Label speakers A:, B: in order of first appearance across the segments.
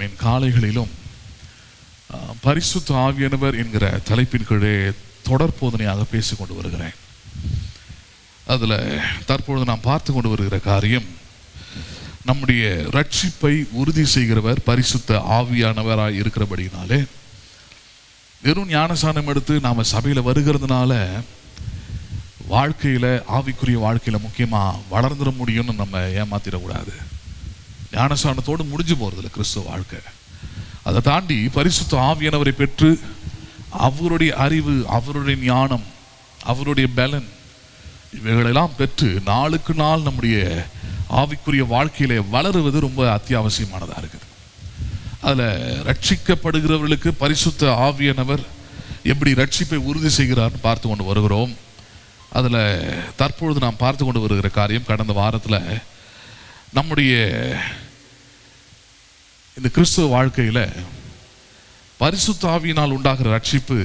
A: என் காலைகளிலும் பரிசுத்த ஆவியானவர் என்கிற தலைப்பின் கீழே தொடர் போதனையாக பேசிக்கொண்டு வருகிறேன். அதில் தற்பொழுது நாம் பார்த்து கொண்டு வருகிற காரியம், நம்முடைய ரட்சிப்பை உறுதி செய்கிறவர் பரிசுத்த ஆவியானவராய் இருக்கிறபடினாலே, வெறும் ஞானசானம் எடுத்து நாம் சபையில் வருகிறதுனால வாழ்க்கையில், ஆவிக்குரிய வாழ்க்கையில் முக்கியமாக வளர்ந்துட முடியும்னு நம்ம ஏமாத்திடக்கூடாது. ஞானசானத்தோடு முடிஞ்சு போகிறதில்ல கிறிஸ்துவ வாழ்க்கை. அதை தாண்டி பரிசுத்த ஆவியானவரை பெற்று அவருடைய அறிவு, அவருடைய ஞானம், அவருடைய பலன், இவைகளெல்லாம் பெற்று நாளுக்கு நாள் நம்முடைய ஆவிக்குரிய வாழ்க்கையில வளருவது ரொம்ப அத்தியாவசியமானதாக இருக்குது. அதில் ரட்சிக்கப்படுகிறவர்களுக்கு பரிசுத்த ஆவியானவர் எப்படி ரட்சிப்பை உறுதி செய்கிறார்னு பார்த்து கொண்டு வருகிறோம். அதில் தற்பொழுது நாம் பார்த்து கொண்டு வருகிற காரியம், கடந்த வாரத்தில் நம்முடைய இந்த கிறிஸ்துவ வாழ்க்கையில் பரிசுத்த ஆவியினால் உண்டாகிற ரட்சிப்பு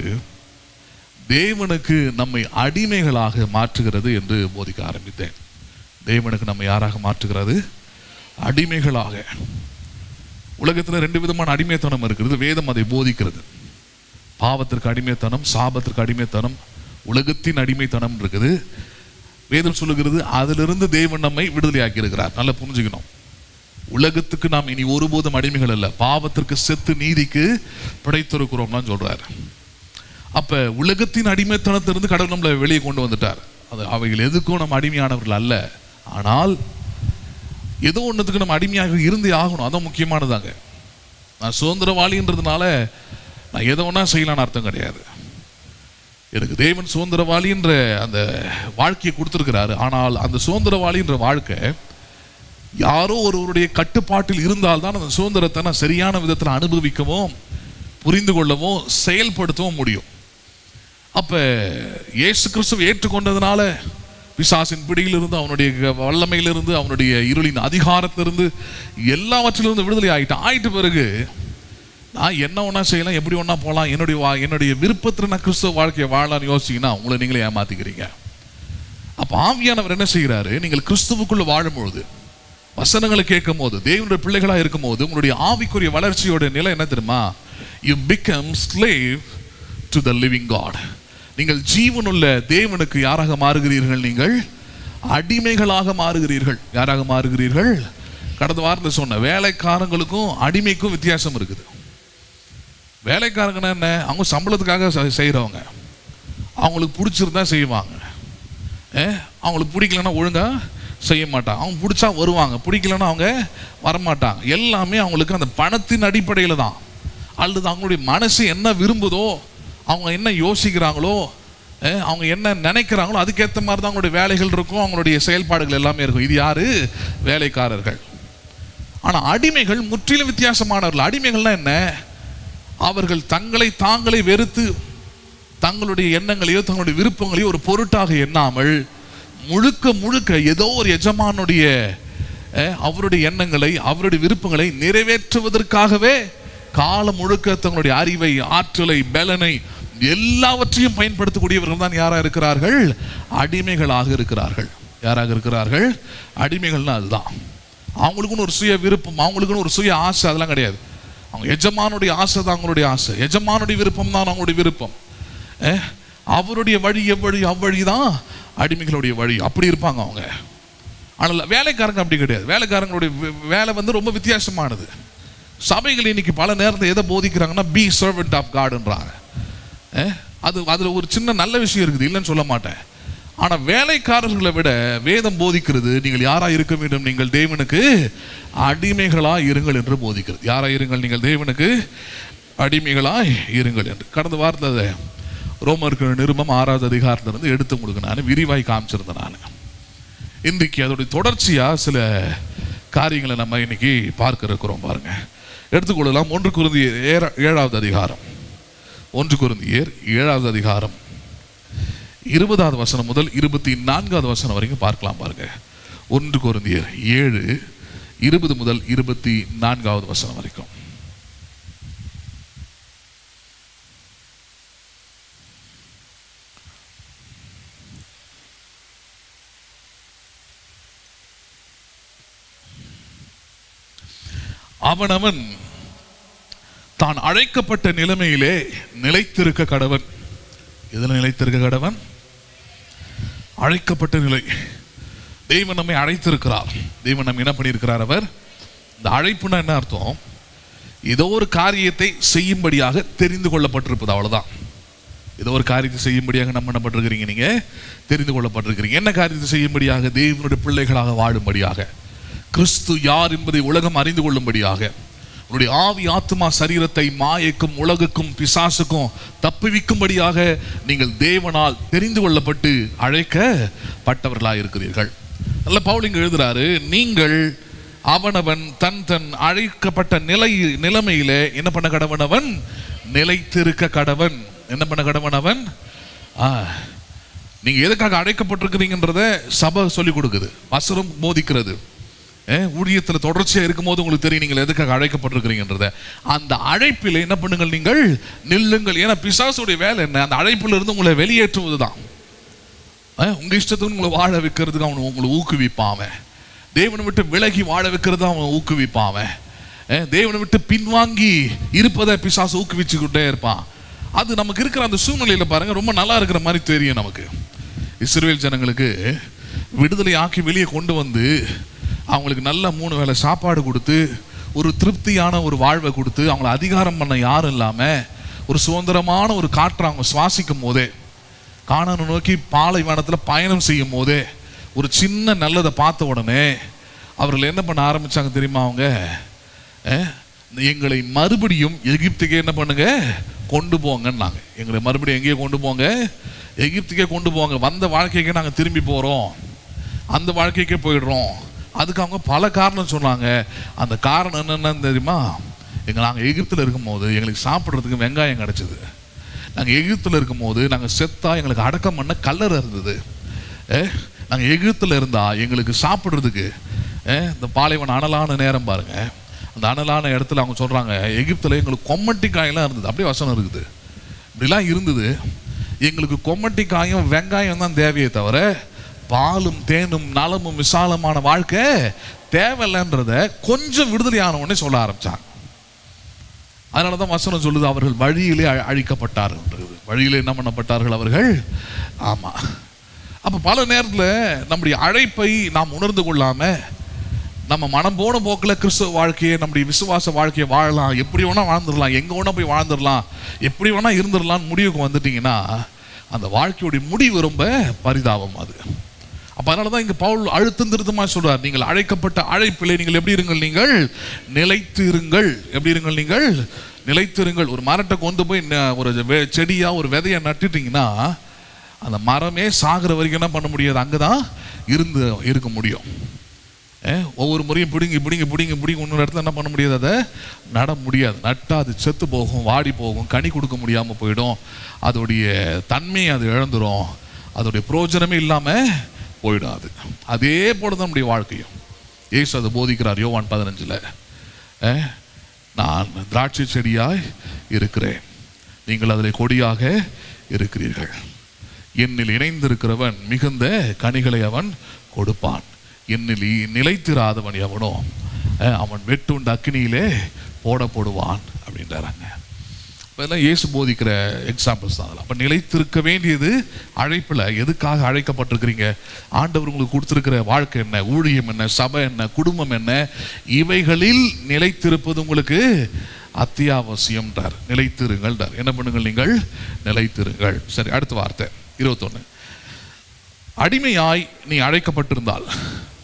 A: தேவனுக்கு நம்மை அடிமைகளாக மாற்றுகிறது என்று போதிக்க ஆரம்பித்தேன். தேவனுக்கு நம்ம யாராக மாற்றுகிறது? அடிமைகளாக. உலகத்தில் 2 விதமான அடிமைத்தனம் இருக்கிறது. வேதம் அதை போதிக்கிறது. பாவத்திற்கு அடிமைத்தனம், சாபத்திற்கு அடிமைத்தனம், உலகத்தின் அடிமைத்தனம் இருக்குது. வேதம் சொல்லுகிறது அதிலிருந்து தேவன் நம்மை விடுதலையாக்கி இருக்கிறார். நல்லா புரிஞ்சுக்கணும். உலகத்துக்கு நாம் இனி ஒருபோதும் அடிமைகள் அல்ல. பாவத்திற்கு செத்து நீதிக்கு பிழைத்திருக்கிறோம்லாம் சொல்றார். அப்ப உலகத்தின் அடிமைத்தனத்திலிருந்து கடவுள் நம்மளை வெளியே கொண்டு வந்துட்டார். அது அவைகள் எதுக்கும் நம்ம அடிமையானவர்கள் அல்ல. ஆனால் ஏதோ ஒன்றுத்துக்கு நம்ம அடிமையாக இருந்தே ஆகணும். அதான் முக்கியமானதாங்க. நான் சுதந்திரவாளின்றதுனால நான் எதை ஒன்றா செய்யலான்னு அர்த்தம் கிடையாது. எனக்கு தேவன் சுதந்திரவாளின்ற அந்த வாழ்க்கையை கொடுத்துருக்கிறாரு. ஆனால் அந்த சுதந்திரவாளின்ற வாழ்க்கை யாரோ ஒருவருடைய கட்டுப்பாட்டில் இருந்தால்தான் அந்த சுதந்திரத்தை நான் சரியான விதத்தில் அனுபவிக்கவும், புரிந்து கொள்ளவும், செயல்படுத்தவும் முடியும். அப்ப இயேசு கிறிஸ்துவை ஏற்றுக்கொண்டதுனால பிசாசின் பிடியிலிருந்து, அவனுடைய வல்லமையிலிருந்து, அவனுடைய இருளின் அதிகாரத்திலிருந்து, எல்லாவற்றிலிருந்து விடுதலை ஆயிட்ட பிறகு நான் என்ன ஒன்றா செய்யலாம், எப்படி ஒன்றா போகலாம், என்னுடைய விருப்பத்தில் நான் கிறிஸ்துவ வாழ்க்கையை வாழலான்னு யோசிச்சிங்கன்னா உங்களை நீங்களே ஏமாத்திக்கிறீங்க. அப்போ ஆவியானவர் என்ன செய்கிறாரு? நீங்கள் கிறிஸ்துவுக்குள்ள வாழும்பொழுது, வசனங்களை கேட்கும் போது, தேவனுடைய பிள்ளைகளாக இருக்கும் போது, உங்களுடைய ஆவிக்குரிய வளர்ச்சியோட நிலை என்ன தெரியுமா? You become slave to the living God. நீங்கள் ஜீவனுள்ள தேவனுக்கு யாராக மாறுகிறீர்கள்? நீங்கள் அடிமைகளாக மாறுகிறீர்கள். யாராக மாறுகிறீர்கள்? கடந்த வாரத்தில் சொன்ன வேலைக்காரங்களுக்கும் அடிமைக்கும் வித்தியாசம் இருக்குது. வேலைக்காரங்கன்னா என்ன? அவங்க சம்பளத்துக்காக செய்கிறவங்க. அவங்களுக்கு பிடிச்சிருந்தா செய்வாங்க. அவங்களுக்கு பிடிக்கலன்னா ஒழுங்கா செய்ய மாட்டாங்க. அவங்க பிடிச்சா வருவாங்க, பிடிக்கலன்னா அவங்க வரமாட்டாங்க. எல்லாமே அவங்களுக்கு அந்த பணத்தின் அடிப்படையில் தான். அல்லது அவங்களுடைய மனசு என்ன விரும்புதோ, அவங்க என்ன யோசிக்கிறாங்களோ, அவங்க என்ன நினைக்கிறாங்களோ அதுக்கேற்ற மாதிரி தான் அவங்களுடைய வேலைகள் இருக்கும், அவங்களுடைய செயல்பாடுகள் எல்லாமே இருக்கும். இது யாரு? வேலைக்காரர்கள். ஆனால் அடிமைகள் முற்றிலும் வித்தியாசமானவர்கள். அடிமைகள்னா என்ன? அவர்கள் தங்களை தாங்களே வெறுத்து தங்களுடைய எண்ணங்களையோ தங்களுடைய விருப்பங்களையோ ஒரு பொருட்டாக எண்ணாமல் முழுக்க முழுக்க ஏதோ ஒரு எஜமானுடைய அவருடைய எண்ணங்களை, அவருடைய விருப்பங்களை நிறைவேற்றுவதற்காகவே காலம் முழுக்க தங்களுடைய அறிவை, ஆற்றலை, பலனை எல்லாவற்றையும் பயன்படுத்தக்கூடியவர்கள் தான் யாராக இருக்கிறார்கள்? அடிமைகளாக இருக்கிறார்கள். யாராக இருக்கிறார்கள்? அடிமைகள்னா அதுதான். அவங்களுக்குன்னு ஒரு சுய விருப்பம், அவங்களுக்குன்னு ஒரு சுய ஆசை அதெல்லாம் கிடையாது. அவங்க எஜமானுடைய ஆசை தான் அவங்களுடைய ஆசை, எஜமானுடைய விருப்பம் தான் அவங்களுடைய விருப்பம். அவருடைய வழி எவ்வழி அவ்வழிதான் அடிமைகளுடைய வழி. அப்படி இருப்பாங்க அவங்க. ஆனால் வேலைக்காரங்க அப்படி கிடையாது. வேலைக்காரங்களுடைய வேலை ரொம்ப வித்தியாசமானது. சபைகள் இன்னைக்கு பல நேரத்தில் எதை போதிக்கிறாங்கன்னா, பி சர்வெண்ட் ஆஃப் காட்ன்றாங்க. அதில் ஒரு சின்ன நல்ல விஷயம் இருக்குது, இல்லைன்னு சொல்ல மாட்டேன். ஆனால் வேலைக்காரர்களை விட வேதம் போதிக்கிறது, நீங்கள் யாராக இருக்க வேண்டும்? நீங்கள் தேவனுக்கு அடிமைகளாக இருங்கள் என்று போதிக்கிறது. யாராக இருங்கள்? நீங்கள் தேவனுக்கு அடிமைகளாக இருங்கள் என்று. கடந்த வாரத்தில் ரோமருக்கு நிருபம் 6வது அதிகாரத்திலிருந்து எடுத்து கொடுக்க நான் விரிவாய் காமிச்சிருந்தேன். நான் இன்றைக்கு அதோடைய தொடர்ச்சியாக சில காரியங்களை நம்ம இன்னைக்கு பார்க்க இருக்கிறோம். பாருங்க, எடுத்துக்கொள்ளலாம். 1 கொரிந்தியர் 7வது அதிகாரம், 1 கொரிந்தியர் 7வது அதிகாரம் 20வது வசனம் முதல் 24வது வசனம் வரைக்கும் பார்க்கலாம். பாருங்க, 1 கொரிந்தியர் 7:20 முதல் 24வது வசனம் வரைக்கும். அவனவன் தான் அழைக்கப்பட்ட நிலைமையிலே நிலைத்திருக்க கடவன். எதில் நிலைத்திருக்க கடவன்? அழைக்கப்பட்ட நிலை. தெய்வன் நம்மை அழைத்திருக்கிறார். தெய்வன் நம்ம என்ன பண்ணியிருக்கிறார்? அவர் இந்த அழைப்புனா என்ன அர்த்தம்? ஏதோ ஒரு காரியத்தை செய்யும்படியாக தெரிந்து கொள்ளப்பட்டிருப்பது, அவ்வளவுதான். ஏதோ ஒரு காரியத்தை செய்யும்படியாக நம்ம என்ன பட்டிருக்கிறீங்க? நீங்க தெரிந்து கொள்ளப்பட்டிருக்கிறீங்க. என்ன காரியத்தை செய்யும்படியாக? தேவனுடைய பிள்ளைகளாக வாழும்படியாக, கிறிஸ்து யார் என்பதை உலகம் அறிந்து கொள்ளும்படியாக, உன்னுடைய ஆவி ஆத்மா சரீரத்தை மாயைக்கும் உலகுக்கும் பிசாசுக்கும் தப்புவிக்கும்படியாக நீங்கள் தேவனால் தெரிந்து கொள்ளப்பட்டு அழைக்கப்பட்டவர்களாக இருக்கிறீர்கள். நல்ல பவுல் இங்க எழுதுறாரு, நீங்கள் அவனவன் தன் தன் அழைக்கப்பட்ட நிலைமையிலே என்ன பண்ண கடவன்? அவன் நிலைத்திருக்க கடவன். என்ன பண்ண கடவன்? அவன் நீங்க எதுக்காக அழைக்கப்பட்டிருக்கிறீங்கன்றத சபை சொல்லிக் கொடுக்குது, வசனம் போதிக்கிறது. ஊழியத்தில் தொடர்ச்சியாக இருக்கும் போது உங்களுக்கு தெரியும் நீங்கள் எதுக்காக அழைக்கப்பட்டிருக்கிறீங்கன்றத. அந்த அழைப்பில் என்ன பண்ணுங்கள்? நீங்கள் நில்லுங்கள். ஏன்னா பிசாசுடைய வேலை என்ன? அந்த அழைப்பில் இருந்து உங்களை வெளியேற்றுவது தான். உங்க இஷ்டத்துக்கு உங்களை வாழ வைக்கிறதுக்கு அவன் உங்களை ஊக்குவிப்பான். தேவனை விட்டு விலகி வாழ வைக்கிறது அவன் ஊக்குவிப்பான். தேவனை விட்டு பின்வாங்கி இருப்பதை பிசாசு ஊக்குவிச்சுக்கிட்டே இருப்பான். அது நமக்கு இருக்கிற அந்த சூழ்நிலையில பாருங்க, ரொம்ப நல்லா இருக்கிற மாதிரி தெரியும் நமக்கு. இஸ்ரவேல் ஜனங்களுக்கு விடுதலை ஆக்கி வெளியே கொண்டு வந்து அவங்களுக்கு நல்ல 3 வேளை சாப்பாடு கொடுத்து ஒரு திருப்தியான ஒரு வாழ்வை கொடுத்து அவங்கள அதிகாரம் பண்ண யாரும் இல்லாமல் ஒரு சுதந்திரமான ஒரு காற்றை அவங்க சுவாசிக்கும் போதே, கானானை நோக்கி பாலைவனத்தில் பயணம் செய்யும் போதே ஒரு சின்ன நல்லதை பார்த்த உடனே அவர்கள் என்ன பண்ண ஆரம்பிச்சாங்க தெரியுமா? அவங்க எங்களை மறுபடியும் எகிப்துக்கே என்ன பண்ணுங்க? கொண்டு போங்கன்னாங்க. எங்களை மறுபடியும் எங்கேயே கொண்டு போங்க? எகிப்துக்கே கொண்டு போங்க. வந்த வாழ்க்கைக்கே நாங்கள் திரும்பி போகிறோம், அந்த வாழ்க்கைக்கே போயிடுறோம். அதுக்கு அவங்க பல காரணம் சொன்னாங்க. அந்த காரணம் என்னென்னு தெரியுமா? நாங்கள் எகிப்தில் இருக்கும்போது எங்களுக்கு சாப்பிட்றதுக்கு வெங்காயம் கிடச்சிது. நாங்கள் எகிப்தில் இருக்கும்போது நாங்கள் செத்தா எங்களுக்கு அடக்கம் பண்ண கல்லறை இருந்தது. நாங்கள் எகிப்தில் இருந்தால் எங்களுக்கு சாப்பிட்றதுக்கு இந்த பாலைவன அனலான நேரம் பாருங்க, அந்த அனலான இடத்துல அவங்க சொல்கிறாங்க, எகிப்தில் எங்களுக்கு கொம்மட்டிக்காயெல்லாம் இருந்தது. அப்படியே வசனம் இருக்குது. இப்படிலாம் இருந்தது. எங்களுக்கு கொம்மட்டிக்காயும் வெங்காயம் தான் தேவையே தவிர பாலும் தேனும் நலமும் விசாலமான வாழ்க்கை தேவையில்லைன்றத கொஞ்சம் விடுதலையான உடனே சொல்ல ஆரம்பிச்சாங்க. அதனால தான் வசனம் சொல்லுது, அவர்கள் வழியிலே அழிக்கப்பட்டார்கள். வழியிலே என்ன பண்ணப்பட்டார்கள் அவர்கள்? ஆமா. அப்ப பல நேரத்தில் நம்முடைய அழைப்பை நாம் உணர்ந்து கொள்ளாம நம்ம மனம் போன போக்கில் கிறிஸ்துவ வாழ்க்கையை, நம்முடைய விசுவாச வாழ்க்கையை வாழலாம், எப்படி வேணா வாழ்ந்துடலாம், எங்க வேணா போய் வாழ்ந்துடலாம், எப்படி வேணா இருந்துடலாம்னு முடிவுக்கு வந்துட்டீங்கன்னா அந்த வாழ்க்கையுடைய முடிவு ரொம்ப பரிதாபம் அது. அப்ப அதனாலதான் இங்க பவுல் அழுத்தம் திருத்தமா சொல்றார், நீங்கள் அழைக்கப்பட்ட அழைப்பிலே நீங்கள் எப்படி இருங்கள்? நீங்கள் நிலைத்து இருங்கள். எப்படி இருங்கள்? நீங்கள் நிலைத்திருங்கள். ஒரு மரத்தை கொண்டு போய் ஒரு செடியா ஒரு விதையை நட்டுட்டீங்கன்னா அந்த மரமே சாகிற வரைக்கும் என்ன பண்ண முடியாது? அங்கதான் இருக்க முடியும். ஒவ்வொரு முறையும் பிடிங்கி பிடிங்கி பிடிங்கி பிடிங்கி இன்னொரு இடத்துல என்ன பண்ண முடியாது? அதை நட முடியாது. நட்டா அது செத்து போகும், வாடி போகும், கனி கொடுக்க முடியாமல் போயிடும், அதோடைய தன்மையை அது இழந்துடும், அதோடைய பிரயோஜனமே இல்லாமல் போயிடாது. அதே போல தான் நம்முடைய வாழ்க்கையும். இயேசு அதை போதிக்கிறார் யோவான் 15. நான் திராட்சை செடியாய் இருக்கிறேன், நீங்கள் அதில் கொடியாக இருக்கிறீர்கள். என்னில் இணைந்திருக்கிறவன் மிகுந்த கனிகளை அவன் கொடுப்பான். என்னில் நிலைத்திராதவன் எவனோ அவன் வெட்டுண்ட அக்கினியிலே போடப்படுவான் அப்படின்றாங்க. இதெல்லாம் இயேசு போதிக்கிற எக்ஸாம்பிள்ஸ் தான். அப்போ நிலைத்திருக்க வேண்டியது அழைப்பில். எதுக்காக அழைக்கப்பட்டிருக்கிறீங்க? ஆண்டவர் உங்களுக்கு கொடுத்துருக்கிற வாழ்க்கை என்ன, ஊழியம் என்ன, சபை என்ன, குடும்பம் என்ன, இவைகளில் நிலைத்திருப்பது உங்களுக்கு அத்தியாவசியம்ன்றார். நிலைத்திருங்கள்ன்றார். என்ன பண்ணுங்கள்? நீங்கள் நிலைத்திருங்கள். சரி, அடுத்த வார்த்தை 21. அடிமையாய் நீ அழைக்கப்பட்டிருந்தால்,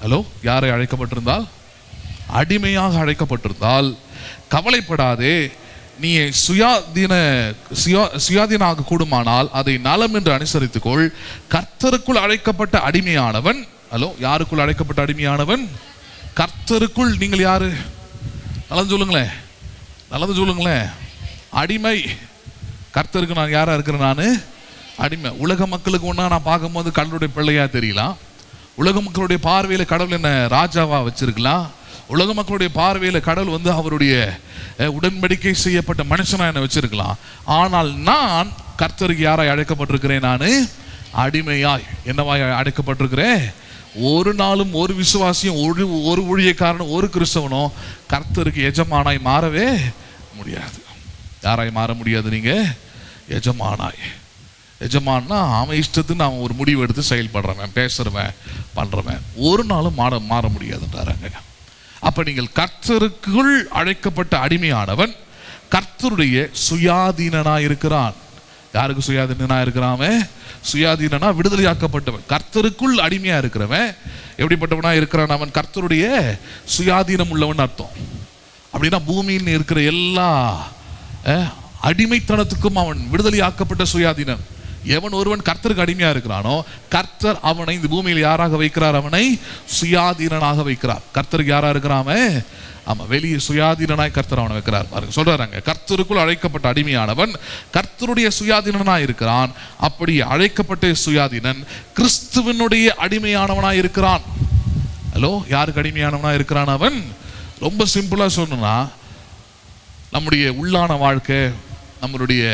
A: ஹலோ, யாரை அழைக்கப்பட்டிருந்தால்? அடிமையாக அழைக்கப்பட்டிருந்தால் கவலைப்படாதே, நீ சுயாதீனாக கூடுமானால் அதை நலம் என்று அனுசரித்துக்கொள். கர்த்தருக்குள் அழைக்கப்பட்ட அடிமையானவன், ஹலோ, யாருக்குள் அழைக்கப்பட்ட அடிமையானவன்? கர்த்தருக்குள். நீங்கள் யாரு? நல்லது சொல்லுங்களேன், நல்லது சொல்லுங்களேன். அடிமை. கர்த்தருக்கு நான் யாரா இருக்கிறேன்? நான் அடிமை. உலக மக்களுக்கு ஒன்றா நான் பார்க்கும்போது கடவுளுடைய பிள்ளையா தெரியலாம். உலக மக்களுடைய பார்வையில் கடவுள் என்ன ராஜாவா வச்சிருக்கலாம். உலக மக்களுடைய பார்வையில் கடவுள் அவருடைய உடன்படிக்கை செய்யப்பட்ட மனுஷனா என்ன வச்சிருக்கலாம். ஆனால் நான் கர்த்தருக்கு யாராய் அழைக்கப்பட்டிருக்கிறேன்? நான் அடிமையாய். என்னவாய் அழைக்கப்பட்டிருக்கிறேன்? ஒரு நாளும் ஒரு விசுவாசியும் ஒரு ஊழியக்காரனும் ஒரு கிறிஸ்தவனும் கர்த்தருக்கு எஜமானாய் மாறவே முடியாது. யாராய் மாற முடியாது? நீங்க எஜமானாய். எஜமான்னா அவன் இஷ்டத்துக்கு அவன் ஒரு முடிவு எடுத்து செயல்படுறவன், பேசுறவன், பண்றவன். ஒரு நாளும் மாற முடியாதுன்றாங்க. அப்ப நீங்கள் கர்த்தருக்குள் அழைக்கப்பட்ட அடிமையானவன் கர்த்தருடைய சுயாதீனனா இருக்கிறான். யாருக்கு சுயாதீனனா இருக்கிறான்? சுயாதீனனா விடுதலையாக்கப்பட்டவன். கர்த்தருக்குள் அடிமையா இருக்கிறவன் எப்படிப்பட்டவனா இருக்கிறான்? அவன் கர்த்தருடைய சுயாதீனம் உள்ளவன் அர்த்தம். அப்படின்னா பூமியில் இருக்கிற எல்லா அடிமைத்தனத்துக்கும் அவன் விடுதலையாக்கப்பட்ட சுயாதீனம். எவன் ஒருவன் கர்த்தருக்கு அடிமையா இருக்கிறானோ கர்த்தர் அவனை இந்த பூமியில் யாராக வைக்கிறார்? அவனை சுயாதீனனாக வைக்கிறார். கர்த்தருக்கு யாரா இருக்கிறான்? ஆமா, வெளியே சுயாதீனனாய் கர்த்தர் அவனை வைக்கிறார். பாருங்க, சொல்றாங்க, கர்த்தருக்குள் அழைக்கப்பட்ட அடிமையானவன் கர்த்தருடைய சுயாதீனனாய் இருக்கிறான். அப்படி அழைக்கப்பட்ட சுயாதீனன் கிறிஸ்துவனுடைய அடிமையானவனாய் இருக்கிறான். ஹலோ, யாருக்கு அடிமையானவனா இருக்கிறான் அவன்? ரொம்ப சிம்பிளா சொன்னா, நம்முடைய உள்ளான வாழ்க்கை, நம்மளுடைய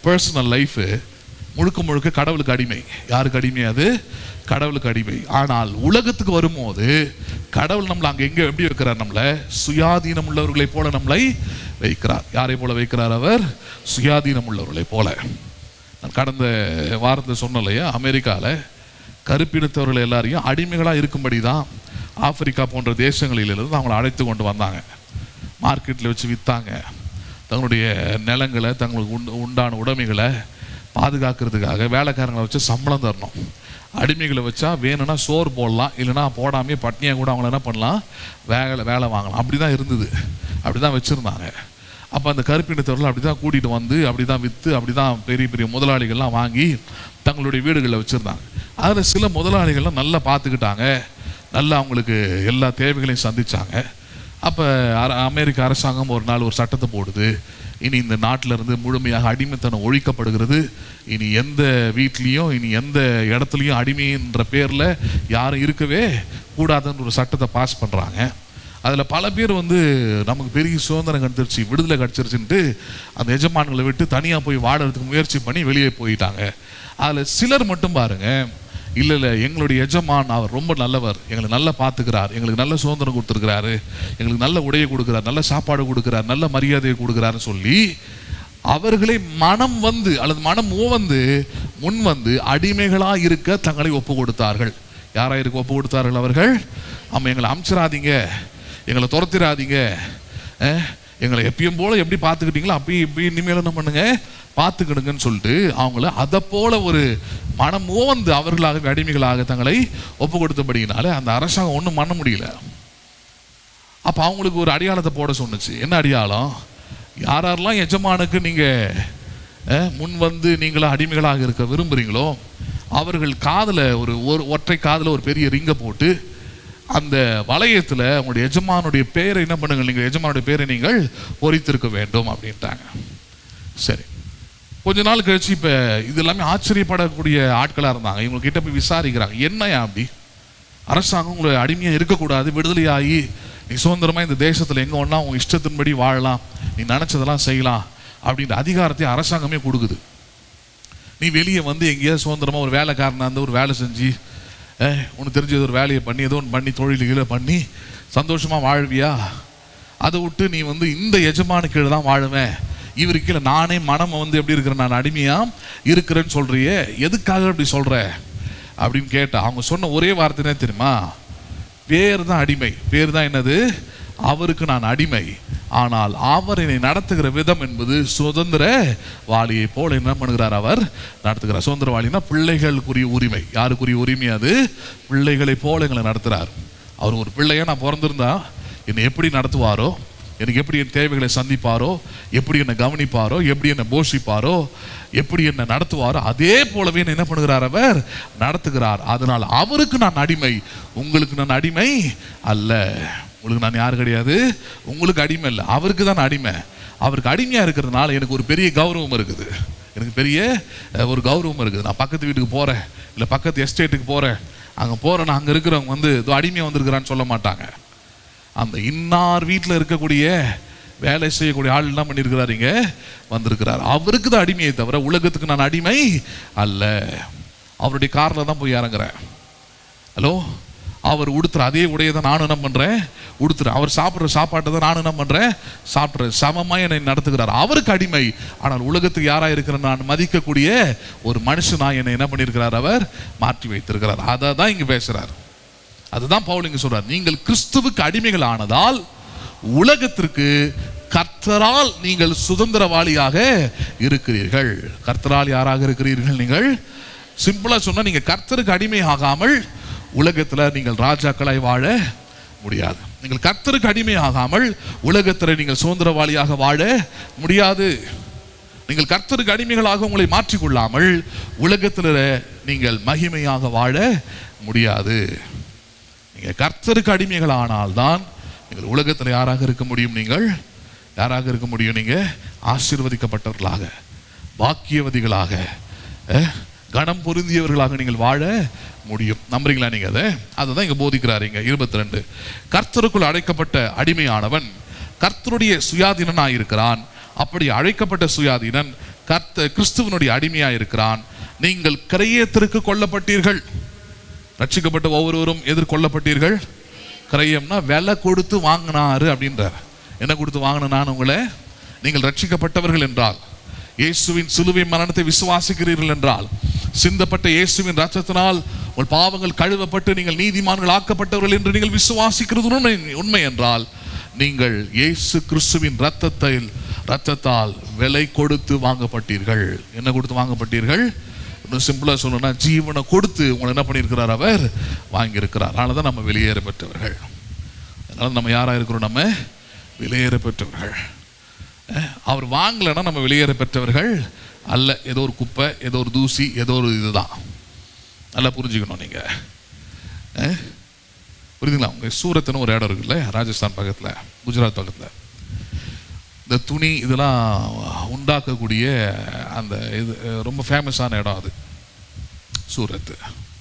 A: பர்சனல் லைஃப் முழுக்க முழுக்க கடவுளுக்கு அடிமை. யாருக்கு அடிமை? அது கடவுளுக்கு அடிமை. ஆனால் உலகத்துக்கு வரும்போது கடவுள் நம்மளை அங்கே எங்கே எப்படி வைக்கிறார்? நம்மளை சுயாதீனம் உள்ளவர்களை போல நம்மளை வைக்கிறார். யாரை போல வைக்கிறார்? அவர் சுயாதீனம் உள்ளவர்களை போல. நான் கடந்த வாரத்தில் சொன்னேன் இல்லையா, அமெரிக்காவில் கருப்பினத்தவர்கள் எல்லாரையும் அடிமைகளாக இருக்கும்படி தான் ஆப்பிரிக்கா போன்ற தேசங்களிலிருந்து அவங்களை அழைத்து கொண்டு வந்தாங்க. மார்க்கெட்டில் வச்சு விற்றாங்க. தங்களுடைய நிலங்களை, தங்களுக்கு உண்டான உடைமைகளை பாதுகாக்கிறதுக்காக வேலைக்காரங்களை வச்சு சம்பளம் தரணும். அடிமைகளை வச்சா வேணும்னா சோறு போடலாம், இல்லைன்னா போடாமே பட்னியாக கூட அவங்கள என்ன பண்ணலாம்? வேலை வாங்கலாம். அப்படி தான் இருந்தது, அப்படி தான் வச்சுருந்தாங்க. அப்போ அந்த கருப்பினத்தவர்கள் அப்படி தான் கூட்டிகிட்டு வந்து அப்படி தான் விற்று அப்படி தான் பெரிய பெரிய முதலாளிகள்லாம் வாங்கி தங்களுடைய வீடுகளில் வச்சுருந்தாங்க. அதில் சில முதலாளிகள்லாம் நல்லா பார்த்துக்கிட்டாங்க, நல்லா அவங்களுக்கு எல்லா தேவைகளையும் சந்தித்தாங்க. அப்போ அமெரிக்க அரசாங்கம் ஒரு நாள் ஒரு சட்டத்தை போடுது, இனி இந்த நாட்டில் இருந்து முழுமையாக அடிமைத்தனம் ஒழிக்கப்படுகிறது. இனி எந்த வீட்லேயும், இனி எந்த இடத்துலையும் அடிமைன்ற பேரில் யாரும் இருக்கவே கூடாதுன்ற ஒரு சட்டத்தை பாஸ் பண்ணுறாங்க. அதில் பல பேர் வந்து நமக்கு பெரிய சுதந்திரம் கிடச்சிருச்சு, விடுதலை கிடச்சிருச்சுன்ட்டு அந்த எஜமான்களை விட்டு தனியாக போய் வாழறதுக்கு முயற்சி பண்ணி வெளியே போயிட்டாங்க. அதில் சிலர் மட்டும் பாருங்கள், இல்லை எங்களுடைய எஜமான் அவர் ரொம்ப நல்லவர், எங்களை நல்லா பார்த்துக்கிறார், எங்களுக்கு நல்ல சுதந்திரம் கொடுத்துருக்கிறாரு, எங்களுக்கு நல்ல உடையை கொடுக்குறார், நல்ல சாப்பாடு கொடுக்குறார், நல்ல மரியாதையை கொடுக்குறாருன்னு சொல்லி அவர்களை மனம் வந்து அல்லது மனம் வந்து முன் வந்து அடிமைகளாக இருக்க தங்களை ஒப்பு கொடுத்தார்கள். யாராக இருக்க ஒப்பு கொடுத்தார்கள் அவர்கள்? ஆமாம், எங்களை அமிச்சிடாதீங்க, எங்களை துரத்திடாதீங்க, எங்களை எப்பயும் போல எப்படி பார்த்துக்கிட்டீங்களோ அப்படி இப்படி இனிமேல் என்ன பண்ணுங்க, பார்த்துக்கிடுங்கன்னு சொல்லிட்டு அவங்கள அதை போல ஒரு மனம் வந்து அவர்களாக அடிமைகளாக தங்களை ஒப்பு கொடுத்தபடினால அந்த அரசாங்கம் ஒன்றும் பண்ண முடியல. அப்போ அவங்களுக்கு ஒரு அடையாளத்தை போட சொன்னுச்சு. என்ன அடையாளம்? யாரெல்லாம் எஜமானுக்கு நீங்கள் முன் வந்து நீங்களா அடிமைகளாக இருக்க விரும்புகிறீங்களோ அவர்கள் காதில் ஒரு ஒற்றை காதில் ஒரு பெரிய ரிங்கை போட்டு அந்த வளையத்தில் உங்களுடைய எஜமானுடைய பேரை என்ன பண்ணுங்கள், நீங்கள் எஜமானுடைய பேரை நீங்கள் பொறித்திருக்க வேண்டும் அப்படின்ட்டாங்க. சரி, கொஞ்ச நாள் கழிச்சு இப்போ இது எல்லாமே ஆச்சரியப்படக்கூடிய ஆட்களாக இருந்தாங்க. இவங்ககிட்ட போய் விசாரிக்கிறாங்க, என்னையா அப்படி அரசாங்கம் உங்களை அடிமையாக இருக்கக்கூடாது, விடுதலையாகி நீ சுதந்திரமாக இந்த தேசத்தில் எங்கே ஒன்றா உங்கள் இஷ்டத்தின்படி வாழலாம், நீ நினச்சதெல்லாம் செய்யலாம் அப்படின்ற அதிகாரத்தை அரசாங்கமே கொடுக்குது. நீ வெளியே வந்து எங்கேயாவது சுதந்திரமாக ஒரு வேலைக்காரனாக இருந்து ஒரு வேலை செஞ்சு உனக்கு தெரிஞ்சது ஒரு வேலையை பண்ணி ஏதோ ஒன்று பண்ணி தொழில்களை பண்ணி சந்தோஷமாக வாழ்வியா? அதை விட்டு நீ வந்து இந்த எஜமான கீழே தான் வாழுவேன், இவருக்கு இல்லை நானே மனம் வந்து எப்படி இருக்கிறேன், நான் அடிமையாக இருக்கிறேன்னு சொல்கிறியே, எதுக்காக அப்படி சொல்கிற அப்படின்னு கேட்டா அவங்க சொன்ன ஒரே வார்த்தைனே தெரியுமா? பேர் தான் அடிமை. பேர் தான் என்னது? அவருக்கு நான் அடிமை, ஆனால் அவர் என்னை நடத்துகிற விதம் என்பது சுதந்திர வாளியை போல என்ன பண்ணுகிறார், அவர் நடத்துகிறார். சுதந்திர வாளினா பிள்ளைகளுக்குரிய உரிமை. யாருக்குரிய உரிமை? அது பிள்ளைகளை போல எங்களை நடத்துகிறார். அவர் ஒரு பிள்ளையா நான் பிறந்திருந்தா என்னை எப்படி நடத்துவாரோ, எனக்கு எப்படி என் தேவைகளை சந்திப்பாரோ, எப்படி என்னை கவனிப்பாரோ, எப்படி என்னை போஷிப்பாரோ, எப்படி என்னை நடத்துவாரோ, அதே போலவே என்ன பண்ணுகிறார், அவர் நடத்துகிறார். அதனால் அவருக்கு நான் அடிமை, உங்களுக்கு நான் அடிமை அல்ல. உங்களுக்கு நான் யாரு கிடையாது, உங்களுக்கு அடிமை இல்லை, அவருக்கு தான் அடிமை. அவருக்கு அடிமையாக இருக்கிறதுனால எனக்கு ஒரு பெரிய கௌரவம் இருக்குது, எனக்கு பெரிய ஒரு கௌரவம் இருக்குது. நான் பக்கத்து வீட்டுக்கு போகிறேன், இல்லை பக்கத்து எஸ்டேட்டுக்கு போகிறேன், அங்கே போகிறேன், அங்கே இருக்கிறவங்க வந்து இதோ அடிமையாக வந்திருக்கிறான்னு சொல்ல மாட்டாங்க. அந்த இன்னார் வீட்டில் இருக்கக்கூடிய வேலை செய்யக்கூடிய ஆள் என்ன பண்ணியிருக்கிறார், இங்கே வந்திருக்கிறார். அவருக்கு தான் அடிமையை தவிர உலகத்துக்கு நான் அடிமை அல்ல. அவருடைய காரில் தான் போய் இறங்குறேன். ஹலோ, அவர் உடுத்துற அதே உடையை தான் நானும் என்ன பண்றேன், உடுத்துறேன். அவர் சாப்பிட்ற சாப்பாட்டை தான் நானும் என்ன பண்றேன், சாப்பிட்றேன். சமமாக என்னை நடத்துகிறார். அவருக்கு அடிமை. ஆனால் உலகத்துக்கு யாரா இருக்கிற நான் மதிக்கக்கூடிய ஒரு மனுஷனா என்னை என்ன பண்ணியிருக்கிறார், அவர் மாற்றி வைத்திருக்கிறார். அதை தான் இங்க பேசுறார். அதுதான் பவுல் இங்க சொல்றார். நீங்கள் கிறிஸ்துவுக்கு அடிமைகள் ஆனதால் உலகத்திற்கு கர்த்தரால் நீங்கள் சுதந்திரவாளியாக இருக்கிறீர்கள். கர்த்தரால் யாராக இருக்கிறீர்கள்? நீங்கள் சிம்பிளா சொன்னா, நீங்க கர்த்தருக்கு அடிமை ஆகாமல் உலகத்துல நீங்கள் ராஜாக்களாய் வாழ முடியாது. நீங்கள் கர்த்தருக்கு அடிமை ஆகாமல் உலகத்தில் நீங்கள் சுதந்திரவாளியாக வாழ முடியாது. நீங்கள் கர்த்தருக்கு அடிமைகளாக உங்களை மாற்றிக்கொள்ளாமல் உலகத்தில் நீங்கள் மகிமையாக வாழ முடியாது. நீங்கள் கர்த்தருக்கு அடிமைகள் ஆனால்தான் நீங்கள் உலகத்தில் யாராக இருக்க முடியும்? நீங்கள் யாராக இருக்க முடியும்? நீங்கள் ஆசீர்வதிக்கப்பட்டவர்களாக, பாக்கியவதிகளாக, கணம் பொருந்தியவர்களாக நீங்கள் வாழ முடியும். நம்புறீங்களா நீங்க? அதுதான் இங்க போதிக்கிறாருங்க. 22 கர்த்தருக்குள் அழைக்கப்பட்ட அடிமையானவன் கர்த்தருடைய சுயாதீனனாய் இருக்கிறான். அப்படி அழைக்கப்பட்ட சுயாதீனன் கிறிஸ்துவனுடைய அடிமையாய் இருக்கிறான். நீங்கள் கிரயத்திற்கு கொல்லப்பட்டீர்கள். ரட்சிக்கப்பட்ட ஒவ்வொருவரும் எதிர்கொள்ளப்பட்டீர்கள். கிரயம்னா விலை கொடுத்து வாங்கினாரு அப்படின்றார். என்ன கொடுத்து வாங்கின? நான் உங்களை, நீங்கள் ரட்சிக்கப்பட்டவர்கள் என்றால், இயேசுவின் சிலுவை மரணத்தை விசுவாசிக்கிறீர்கள் என்றால், சிந்தப்பட்ட இயேசுவின் ரத்தத்தினால் உங்கள் பாவங்கள் கழுவப்பட்டு நீங்கள் நீதிமான்கள் ஆக்கப்பட்டவர்கள் என்று நீங்கள் விசுவாசிக்கிறது உண்மை என்றால், நீங்கள் இயேசு கிறிஸ்துவின் ரத்தத்தால் விலை கொடுத்து வாங்கப்பட்டீர்கள். என்ன கொடுத்து வாங்கப்பட்டீர்கள்? இன்னும் சிம்பிளா சொல்லணும்னா, ஜீவனை கொடுத்து உங்களை என்ன பண்ணியிருக்கிறார், அவர் வாங்கியிருக்கிறார். அதனால தான் நம்ம வெளியேற பெற்றவர்கள். அதனால நம்ம யாரா இருக்கிறோம்? நம்ம வெளியேற பெற்றவர்கள். அவர் வாங்கலைன்னா நம்ம வெளியேற பெற்றவர்கள் அல்ல. ஏதோ ஒரு குப்பை, ஏதோ ஒரு தூசி, ஏதோ ஒரு இதுதான். நல்லா புரிஞ்சுக்கணும் நீங்க. புரியுதுங்களா? உங்க சூரத்னு ஒரு இடம் இருக்குல்ல, ராஜஸ்தான் பக்கத்துல, குஜராத் பக்கத்துல, இந்த துணி இதெல்லாம் உண்டாக்கக்கூடிய அந்த இது ரொம்ப ஃபேமஸான இடம் அது சூரத்.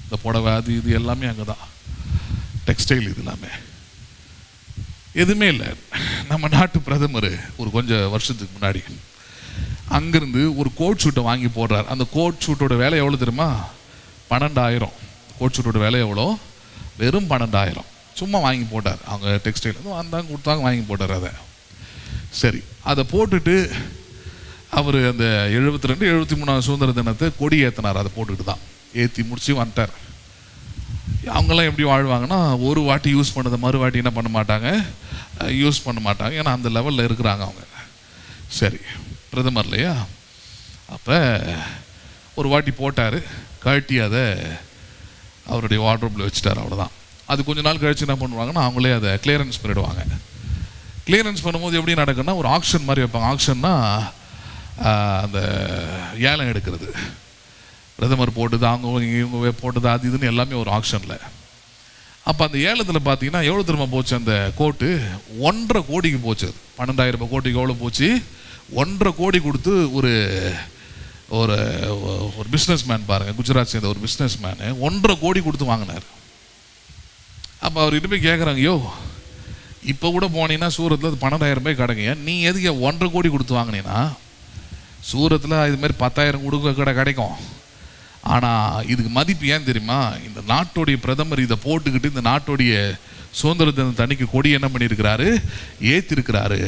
A: இந்த புடவை அது இது எல்லாமே அங்கதான். டெக்ஸ்டைல் இது எல்லாமே எதுவுமே இல்லை. நம்ம நாட்டு பிரதமர் ஒரு கொஞ்சம் வருஷத்துக்கு முன்னாடி அங்கிருந்து ஒரு கோட் ஷூட்டை வாங்கி போடுறார். அந்த கோட் ஷூட்டோட விலை எவ்வளோ தெரியுமா? 12,000. கோட் ஷூட்டோட விலை எவ்வளோ? வெறும் 12,000. சும்மா வாங்கி போட்டார். அவங்க டெக்ஸ்டைல் வந்தாங்க, கொடுத்தாங்க, வாங்கி போட்டார். அதை சரி, அதை போட்டுட்டு அவர் அந்த 72 73 சுதந்திர தினத்தை கொடி ஏற்றினார். அதை போட்டுட்டு தான் ஏற்றி முடிச்சு வந்துட்டார். அவங்கெல்லாம் எப்படி வாழ்வாங்கன்னா, ஒரு வாட்டி யூஸ் பண்ணதை மறுவாட்டி என்ன பண்ண மாட்டாங்க, யூஸ் பண்ண மாட்டாங்க. ஏன்னா அந்த லெவலில் இருக்கிறாங்க அவங்க. சரி, பிரதமர் இல்லையா? அப்போ ஒரு வாட்டி போட்டார், கழட்டி அதை அவருடைய வார்ட்ரோப்பில் வச்சுட்டார். அவ்வளோதான். அது கொஞ்ச நாள் கழிச்சு என்ன பண்ணுவாங்கன்னா, அவங்களே அதை கிளியரன்ஸ் பண்ணிடுவாங்க. கிளியரன்ஸ் பண்ணும்போது எப்படி நடக்குன்னா, ஒரு ஆக்ஷன் மாதிரி வைப்பாங்க. ஆக்ஷன்னா அந்த ஏலம் எடுக்கிறது. பிரதமர் போட்டது, அவங்க இவங்க போட்டது, அது இதுன்னு எல்லாமே ஒரு ஆக்ஷனில். அப்போ அந்த ஏலத்தில் பார்த்தீங்கன்னா எவ்வளோ திரும்ப போச்சு அந்த கோட்டு? 1.5 கோடிக்கு போச்சு. அது 12,000 கோடிக்கு எவ்வளோ போச்சு? 1.5 கோடி கொடுத்து ஒரு ஒரு ஒரு பிஸ்னஸ் மேன் பாருங்க, குஜராத் சேர்ந்த ஒரு பிஸ்னஸ் மேனு 1.5 கோடி கொடுத்து வாங்கினார். அப்போ அவர்கிட்ட போய் கேட்குறாங்க, யோ இப்போ கூட போனீங்கன்னா சூரத்தில் அது 12,000 கிடைக்குங்க, நீ எதுக்கு 1.5 கோடி கொடுத்து வாங்கினீங்கன்னா? சூரத்தில் இது மாதிரி 10,000 கொடுக்க கிடைக்கும். ஆனால் இதுக்கு மதிப்பு ஏன் தெரியுமா? இந்த நாட்டுடைய பிரதமர் இதை போட்டுக்கிட்டு இந்த நாட்டுடைய சுதந்திர தின தண்ணிக்கு கொடி என்ன பண்ணியிருக்கிறாரு, ஏற்றிருக்கிறாரு.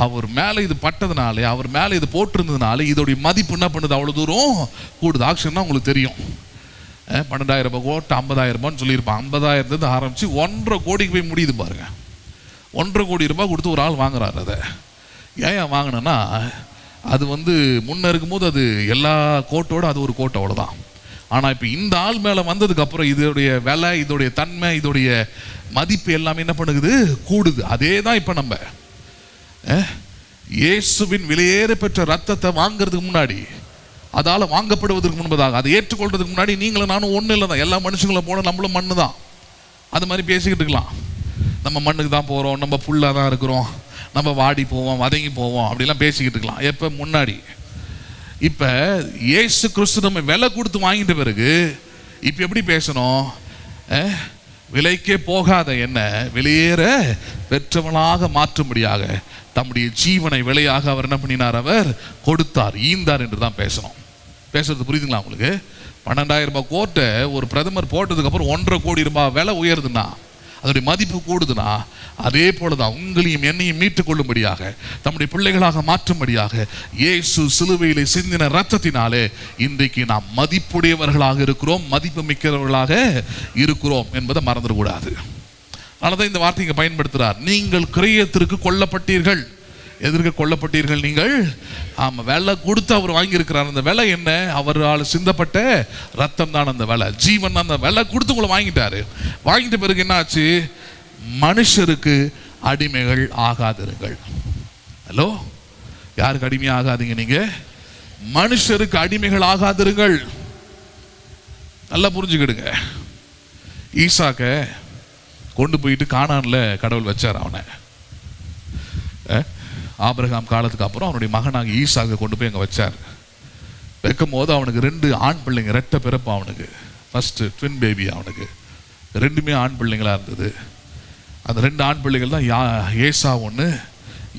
A: அவர் மேலே இது பட்டதுனாலே, அவர் மேலே இது போட்டிருந்ததுனால இதோடைய மதிப்பு என்ன பண்ணுது, அவ்வளோ தூரம் கூடுது. ஆக்ஷன்னா உங்களுக்கு தெரியும், 12,000 கோட்டு 50,000 சொல்லியிருப்பான். 50,000 ஆரம்பித்து 1.5 கோடிக்கு போய் முடியுது பாருங்க. 1.5 கோடி ரூபாய் கொடுத்து ஒரு ஆள் வாங்குறாரு. அதை ஏன் வாங்கினேன்னா, அது முன்ன இருக்கும்போது அது எல்லா கோட்டோட அது ஒரு கோட்டை, அவ்வளோதான். ஆனால் இப்போ இந்த ஆள் மேலே வந்ததுக்கு அப்புறம் இதோடைய விலை, இதோடைய தன்மை, இதோடைய மதிப்பு எல்லாமே என்ன பண்ணுது, கூடுது. அதே தான் இப்போ நம்ம இயேசுவின் விலையேற பெற்ற ரத்தத்தை வாங்கிறதுக்கு முன்னாடி, அதால் வாங்கப்படுவதற்கு முன்பதாக, அதை ஏற்றுக்கொள்றதுக்கு முன்னாடி நீங்களும் நானும் ஒன்றும் இல்லை தான். எல்லா மனுஷங்களை போல நம்மளும் மண்ணு தான். அது மாதிரி பேசிக்கிட்டு இருக்கலாம். நம்ம மண்ணுக்கு தான் போகிறோம், நம்ம புல்லாக தான் இருக்கிறோம், நம்ம வாடி போவோம், வதங்கி போவோம், அப்படிலாம் பேசிக்கிட்டு இருக்கலாம். எப்போ? முன்னாடி. இப்போ இயேசு கிறிஸ்து நம்ம விலை கொடுத்து வாங்கிட்ட பிறகு இப்போ எப்படி பேசணும்? விலைக்கே போகாத என்ன வெளியேற பெற்றவனாக மாற்றும்படியாக தம்முடைய ஜீவனை விலையாக அவர் என்ன பண்ணினார், அவர் கொடுத்தார், ஈந்தார் என்று தான் பேசணும். பேசுறது புரியுதுங்களா உங்களுக்கு? 12,000 ரூபாய் கோட்டை ஒரு பிரதமர் போட்டதுக்கு அப்புறம் 1.5 கோடி ரூபாய் விலை உயருதுன்னா, அதோடைய மதிப்பு கூடுதுன்னா, அதே போலதான் உங்களையும் என்னையும் மீட்டுக் கொள்ளும்படியாக, தம்முடைய பிள்ளைகளாக மாற்றும்படியாக இயேசு சிலுவையிலே சிந்தின இரத்தத்தினாலே இன்றைக்கு நாம் மதிப்புடையவர்களாக இருக்கிறோம், மதிப்பு மிக்கவர்களாக இருக்கிறோம் என்பதை மறந்துடக்கூடாது. அதனாலதான் இந்த வார்த்தையை பயன்படுத்துறார். நீங்கள் கிரயத்திற்கு கொல்லப்பட்டீர்கள். எதற்கு கொல்லப்பட்டீர்கள்? நீங்கள் ஆமா, விலை கொடுத்து அவர் வாங்கியிருக்கிறார். அந்த விலை என்ன? அவரால் சிந்தப்பட்ட ரத்தம் தான் அந்த விலை, ஜீவன். அந்த விலை கொடுத்து உங்களை வாங்கிட்டாரு. வாங்கிட்ட பிறகு என்ன ஆச்சு? மனுஷருக்கு அடிமைகள் ஆகாதிருங்கள். ஹலோ, யாருக்கு அடிமை ஆகாதீங்க? நீங்க மனுஷருக்கு அடிமைகள் ஆகாதிருங்கள். நல்லா புரிஞ்சுக்கிடுங்க. ஈசாக்க கொண்டு போயிட்டு கானான்ல கடவுள் வச்சார். அவனை ஆபிரகாம் காலத்துக்கு அப்புறம் அவனுடைய மகனாக ஈசாக்கு கொண்டு போய் அங்கே வச்சார். வைக்கும் போது அவனுக்கு 2 ஆண் பிள்ளைங்க, ரெட்டை பிறப்பு. அவனுக்கு ஃபர்ஸ்ட் ட்வின் பேபி. அவனுக்கு 2மே ஆண் பிள்ளைங்களா இருந்தது. அந்த 2 ஆண் பிள்ளைகள் தான் ஏசா ஒன்று,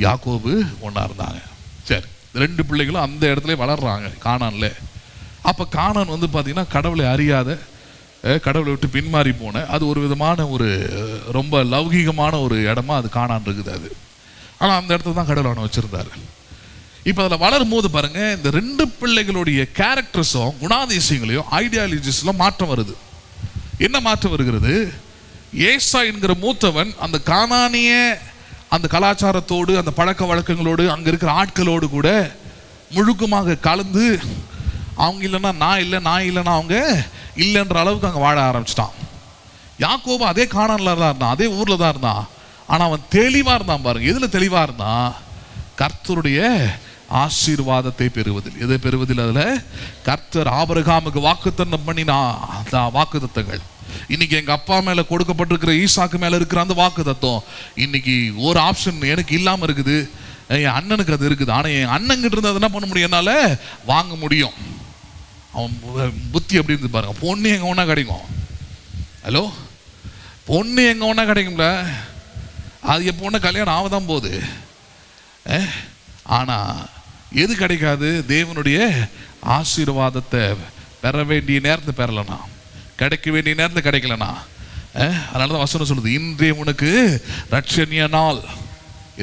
A: யாக்கோபு ஒன்றா இருந்தாங்க. சரி, 2 பிள்ளைகளும் அந்த இடத்துல வளர்றாங்க கானான்ல. அப்போ கானான் வந்து பார்த்தீங்கன்னா கடவுளை அறியாத, கடவுளை விட்டு பின்மாறி போன, அது ஒரு விதமான ஒரு ரொம்ப லௌகீகமான ஒரு இடமா அது கானான் இருக்குது. அது ஆனால் அந்த இடத்துல தான் கடவுள் அவனை வச்சிருந்தாரு. இப்போ அதில் வளரும் போது பாருங்க, இந்த 2 பிள்ளைகளுடைய கேரக்டர்ஸும் குணாதிசயங்களையும் ஐடியாலஜிஸ்லாம் மாற்றம் வருது. என்ன மாற்றம் வருகிறது? ஏசா என்கிற மூத்தவன் அந்த கானானிய அந்த கலாச்சாரத்தோடு, அந்த பழக்க வழக்கங்களோடு, அங்கே இருக்கிற ஆட்களோடு கூட முழுக்கமாக கலந்து, அவங்க இல்லைன்னா நான் இல்லை, நான் இல்லைன்னா அவங்க இல்லைன்ற அளவுக்கு அங்கே வாழ ஆரம்பிச்சிட்டான். யாக்கோபு அதே கானான்ல தான் இருந்தான், அதே ஊரில் தான் இருந்தான். ஆனால் அவன் தெளிவாக இருந்தான். பாருங்க, எதில் தெளிவாக இருந்தான்? கர்த்தருடைய ஆசீர்வாதத்தை பெறுவதில். எதை பெறுவதில்? அதில் கர்த்தர் ஆபிரகாமுக்கு வாக்குத்தத்தம் பண்ணினா வாக்குத்தத்தங்கள். இன்னைக்கு எங்கள் அப்பா மேலே கொடுக்கப்பட்டிருக்கிற ஈசாக்கு மேலே இருக்கிற அந்த வாக்குத்தத்தம் இன்னைக்கு ஒரு ஆப்ஷன் எனக்கு இல்லாமல் இருக்குது. என் அண்ணனுக்கு அது இருக்குது. ஆனால் என் அண்ணங்கிட்ட இருந்து அது என்ன பண்ண முடியும்? என்னால் வாங்க முடியும். அவன் புத்தி எப்படி இருந்து பாருங்க. பொண்ணு எங்கே ஒன்றா கிடைக்கும்? ஹலோ, பொண்ணு எங்கே ஒன்றா கிடைக்கும்ல? அது எப்போ ஒன்று கல்யாணம் ஆகதான் போகுது. ஆனால் எது கிடைக்காது? தேவனுடைய ஆசீர்வாதத்தை பெற வேண்டிய நேரத்தை பெறலனா, கிடைக்க வேண்டிய நேரத்தை கிடைக்கலனா. அதனால தான் வசனம் சொல்லுது, இன்றைய உனக்கு ரட்சணிய நாள்.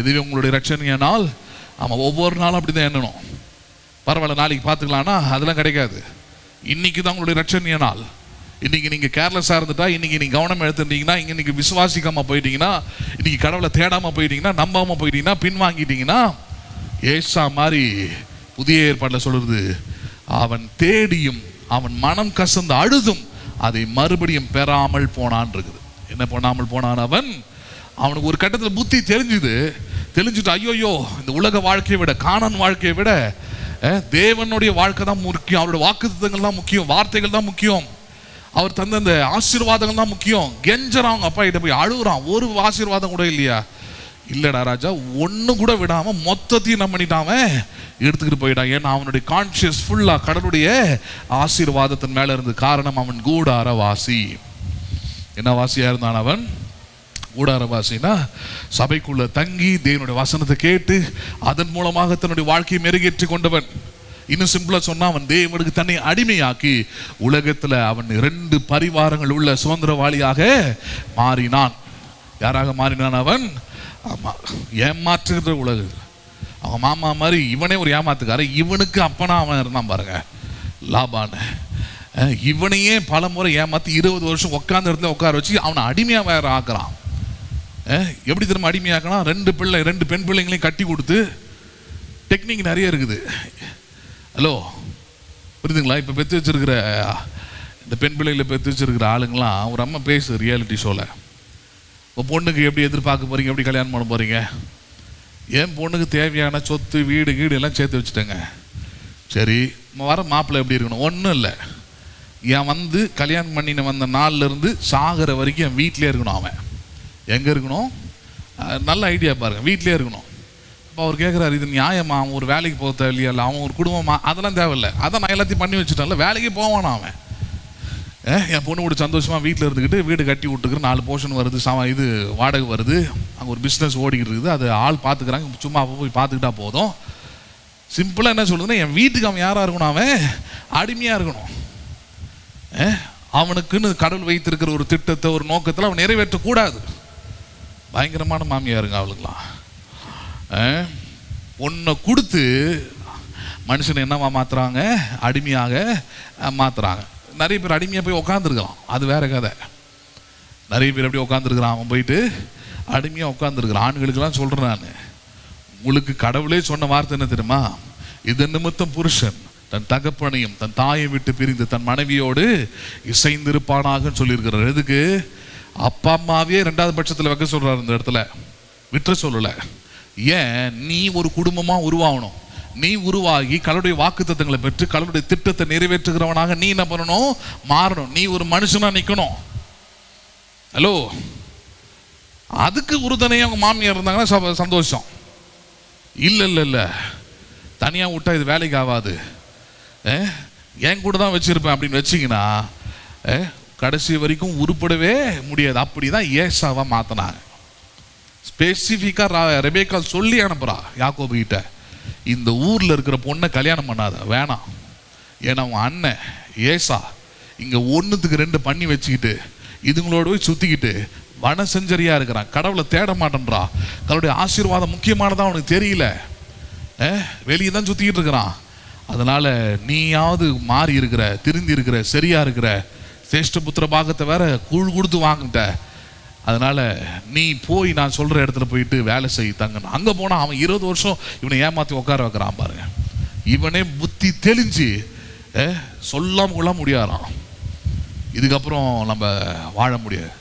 A: எதுவே உங்களுடைய ரட்சணிய நாள். ஆமாம், ஒவ்வொரு நாளும் அப்படி தான் எண்ணணும். பரவாயில்ல, நாளைக்கு பார்த்துக்கலான்னா அதெல்லாம் கிடைக்காது. இன்னைக்கு தான் உங்களுடைய ரட்சணிய நாள். இன்னைக்கு நீங்கள் கேர்லெஸ்ஸாக இருந்துட்டா, இன்னைக்கு நீங்கள் கவனம் எடுத்துட்டீங்கன்னா, இன்னைக்கு விசுவாசிக்காமல் போயிட்டீங்கன்னா, இன்னைக்கு கடவுளை தேடாமல் போயிட்டீங்கன்னா, நம்பாமல் போயிட்டீங்கன்னா, பின்வாங்கிட்டீங்கன்னா, ஏசா மாதிரி புதிய ஏற்பாட்டில் சொல்றது, அவன் தேடியும் அவன் மனம் கசந்து அழுதும் அதை மறுபடியும் பெறாமல் போனான் இருக்குது. என்ன பண்ணாமல் போனான்? அவனுக்கு ஒரு கட்டத்தில் புத்தி தெரிஞ்சுட்டு ஐயோயோ, இந்த உலக வாழ்க்கையை விட, கானான் வாழ்க்கையை விட தேவனுடைய வாழ்க்கை தான் முக்கியம், அவருடைய வாக்குத்தத்தங்கள் தான் முக்கியம், வார்த்தைகள் தான் முக்கியம், அவர் தந்த அந்த ஆசீர்வாதங்கள் தான் முக்கியம். கெஞ்சறான், அவங்க அப்பா கிட்ட போய் அழுகுறான். ஒரு ஆசீர்வாதம் கூட இல்லையா? இல்லடா ராஜா, ஒன்று கூட விடாம மொத்தத்தையும் நம்ம பண்ணிட்டாம எடுத்துக்கிட்டு போயிட்டான். ஏன்னா அவனுடைய கான்சியஸ் ஃபுல்லா கடவுளுடைய ஆசீர்வாதத்தின் மேல இருந்து. காரணம், அவன் கூடாரவாசி. என்ன வாசியா இருந்தான் அவன்? கூடாரவாசினா சபைக்குள்ள தங்கி தேவனுடைய வசனத்தை கேட்டு அதன் மூலமாக தன்னுடைய வாழ்க்கையை மெருகேற்றி கொண்டவன். இன்னும் சிம்பிளா சொன்னா, அவன் தேவனுக்கு தன்னை அடிமையாக்கி உலகத்துல அவன் 2 பரிவாரங்கள் உள்ள சுதந்திரவாளியாக மாறினான். யாராக மாறினான் அவன்? ஆமா, ஏமாற்றுகிற உலகம். அவன் மாமா மாதிரி இவனே ஒரு ஏமாத்துக்கார. இவனுக்கு அப்பனா அவன் இருந்தான் பாருங்க, லாபான. இவனையே பல முறை ஏமாத்தி 20 வருஷம் உட்கார்ந்து இடத்துல உட்கார வச்சு அவனை அடிமையா வேற ஆக்குறான். எப்படி திரும்ப அடிமையாக்கணும்? 2 பெண் பிள்ளைங்களையும் கட்டி கொடுத்து, டெக்னிக் நிறைய இருக்குது. ஹலோ, புரியுதுங்களா? இப்போ பெற்று வச்சிருக்கிற இந்த பெண் பிள்ளைகளை பெற்று வச்சிருக்கிற ஆளுங்களாம் ஒரு அம்மா பேசு ரியாலிட்டி ஷோவில், உங்கள் பொண்ணுக்கு எப்படி எதிர்பார்க்க போகிறீங்க, எப்படி கல்யாணம் பண்ண போகிறீங்க? என் பொண்ணுக்கு தேவையான சொத்து வீடு எல்லாம் சேர்த்து வச்சுட்டேங்க. சரி, வர மாப்பிள்ளை எப்படி இருக்கணும்? ஒன்றும் இல்லை, என் வந்து கல்யாணம் பண்ணின வந்த நாள்லேருந்து சாகிற வரைக்கும் என் வீட்டிலே இருக்கணும். அவன் எங்கே இருக்கணும்? நல்ல ஐடியா பாருங்கள், வீட்டிலே இருக்கணும். அப்போ அவர் கேட்குறாரு, இது நியாயமா? அவன் ஒரு வேலைக்கு போக தேவையில்லையா? இல்லை அவன் ஒரு குடும்பமா? அதெல்லாம் தேவையில்லை, அதான் நான் எல்லாத்தையும் பண்ணி வச்சுட்டேன்ல, வேலைக்கு போவானா அவன்? என் பொண்ணு கூட சந்தோஷமாக வீட்டில் இருந்துக்கிட்டு வீடு கட்டி விட்டுக்கிற 4 போர்ஷன் வருது, இது வாடகை வருது, அங்கே ஒரு பிஸ்னஸ் ஓடிக்கிட்டு இருக்குது, அது ஆள் பார்த்துக்கிறாங்க, சும்மா அப்போ போய் பார்த்துக்கிட்டா போதும். சிம்பிளாக என்ன சொல்லுதுன்னா, என் வீட்டுக்கு அவன் யாராக இருக்கணும்? அவன் அடிமையாக இருக்கணும். அவனுக்குன்னு கடவுள் வைத்திருக்கிற ஒரு திட்டத்தை, ஒரு நோக்கத்தில் அவன் நிறைவேற்றக்கூடாது. பயங்கரமான மாமியாருங்க அவளுக்கெல்லாம். ஒன்றை கொடுத்து மனுஷனை என்னவா மாற்றுறாங்க? அடிமையாக மாற்றுறாங்க. நிறைய பேர் அடிமையாக போய் உட்காந்துருக்கலாம், அது வேற கதை. நிறைய பேர் எப்படி உட்காந்துருக்குறான், அவன் போயிட்டு அடிமையாக உட்காந்துருக்குறான். ஆண்களுக்கெல்லாம் சொல்கிறேன் நான், உங்களுக்கு கடவுளே சொன்ன வார்த்தை என்ன தெரியுமா? இதன் நிமித்தம் புருஷன் தன் தகப்பனையும் தன் தாயை விட்டு பிரிந்து தன் மனைவியோடு இசைந்திருப்பானாக சொல்லியிருக்கிறார். எதுக்கு? அப்பா அம்மாவே ரெண்டாவது பட்சத்தில் வைக்க சொல்றாரு. இந்த இடத்துல விட்டுற சொல்லலை. ஏன்? நீ ஒரு குடும்பமாக உருவாகணும். நீ உருவாகி கடவுளுடைய வாக்குத்தத்தங்களை பெற்று கடவுளுடைய திட்டத்தை நிறைவேற்றுகிறவனாக நீ என்ன பண்ணணும்? மாறணும். நீ ஒரு மனுஷனா நிற்கணும். ஹலோ, அதுக்கு உறுதுணையாக அவங்க மாமியார் இருந்தாங்கன்னா சந்தோஷம். இல்லை தனியாக விட்டா இது வேலைக்கு ஆகாது, என் கூட தான் வச்சிருப்பேன் அப்படின்னு வச்சிங்கன்னா கடைசி வரைக்கும் உருப்படவே முடியாது. அப்படி தான் ஏசாவா மாற்றினாங்க. ஸ்பெசிஃபிக்காக ரெபேக்கா சொல்லி அனுப்புறா யாக்கோபு கிட்ட, இந்த ஊரில் இருக்கிற பொண்ணை கல்யாணம் பண்ணாத, வேணாம். ஏன்னா அவன் அண்ணன் ஏசா இங்கே 1க்கு 2 பண்ணி வச்சுக்கிட்டு இதுங்களோட போய் சுற்றிக்கிட்டு வனசஞ்சரியா இருக்கிறான். கடவுளை தேட மாட்டேன்றா. கடவுளுடைய ஆசீர்வாதம் முக்கியமானதான் அவனுக்கு தெரியல, வெளியே தான் சுற்றிக்கிட்டு இருக்கிறான். அதனால நீயாவது மாறி இருக்கிற, திருந்தி இருக்கிற, சரியா இருக்கிற, சேஷ்ட புத்திர பாகத்தை வேற கூழ் கொடுத்து வாங்கிட்ட. அதனால நீ போய் நான் சொல்ற இடத்துல போயிட்டு வேலை செய் தங்கணும். அங்கே போனால் அவன் 20 வருஷம் இவனை ஏமாற்றி உட்கார வைக்கிறான் பாருங்க. இவனே புத்தி தெளிஞ்சு சொல்லாம கொள்ள முடியாதான். இதுக்கப்புறம் நம்ம வாழ முடியாது.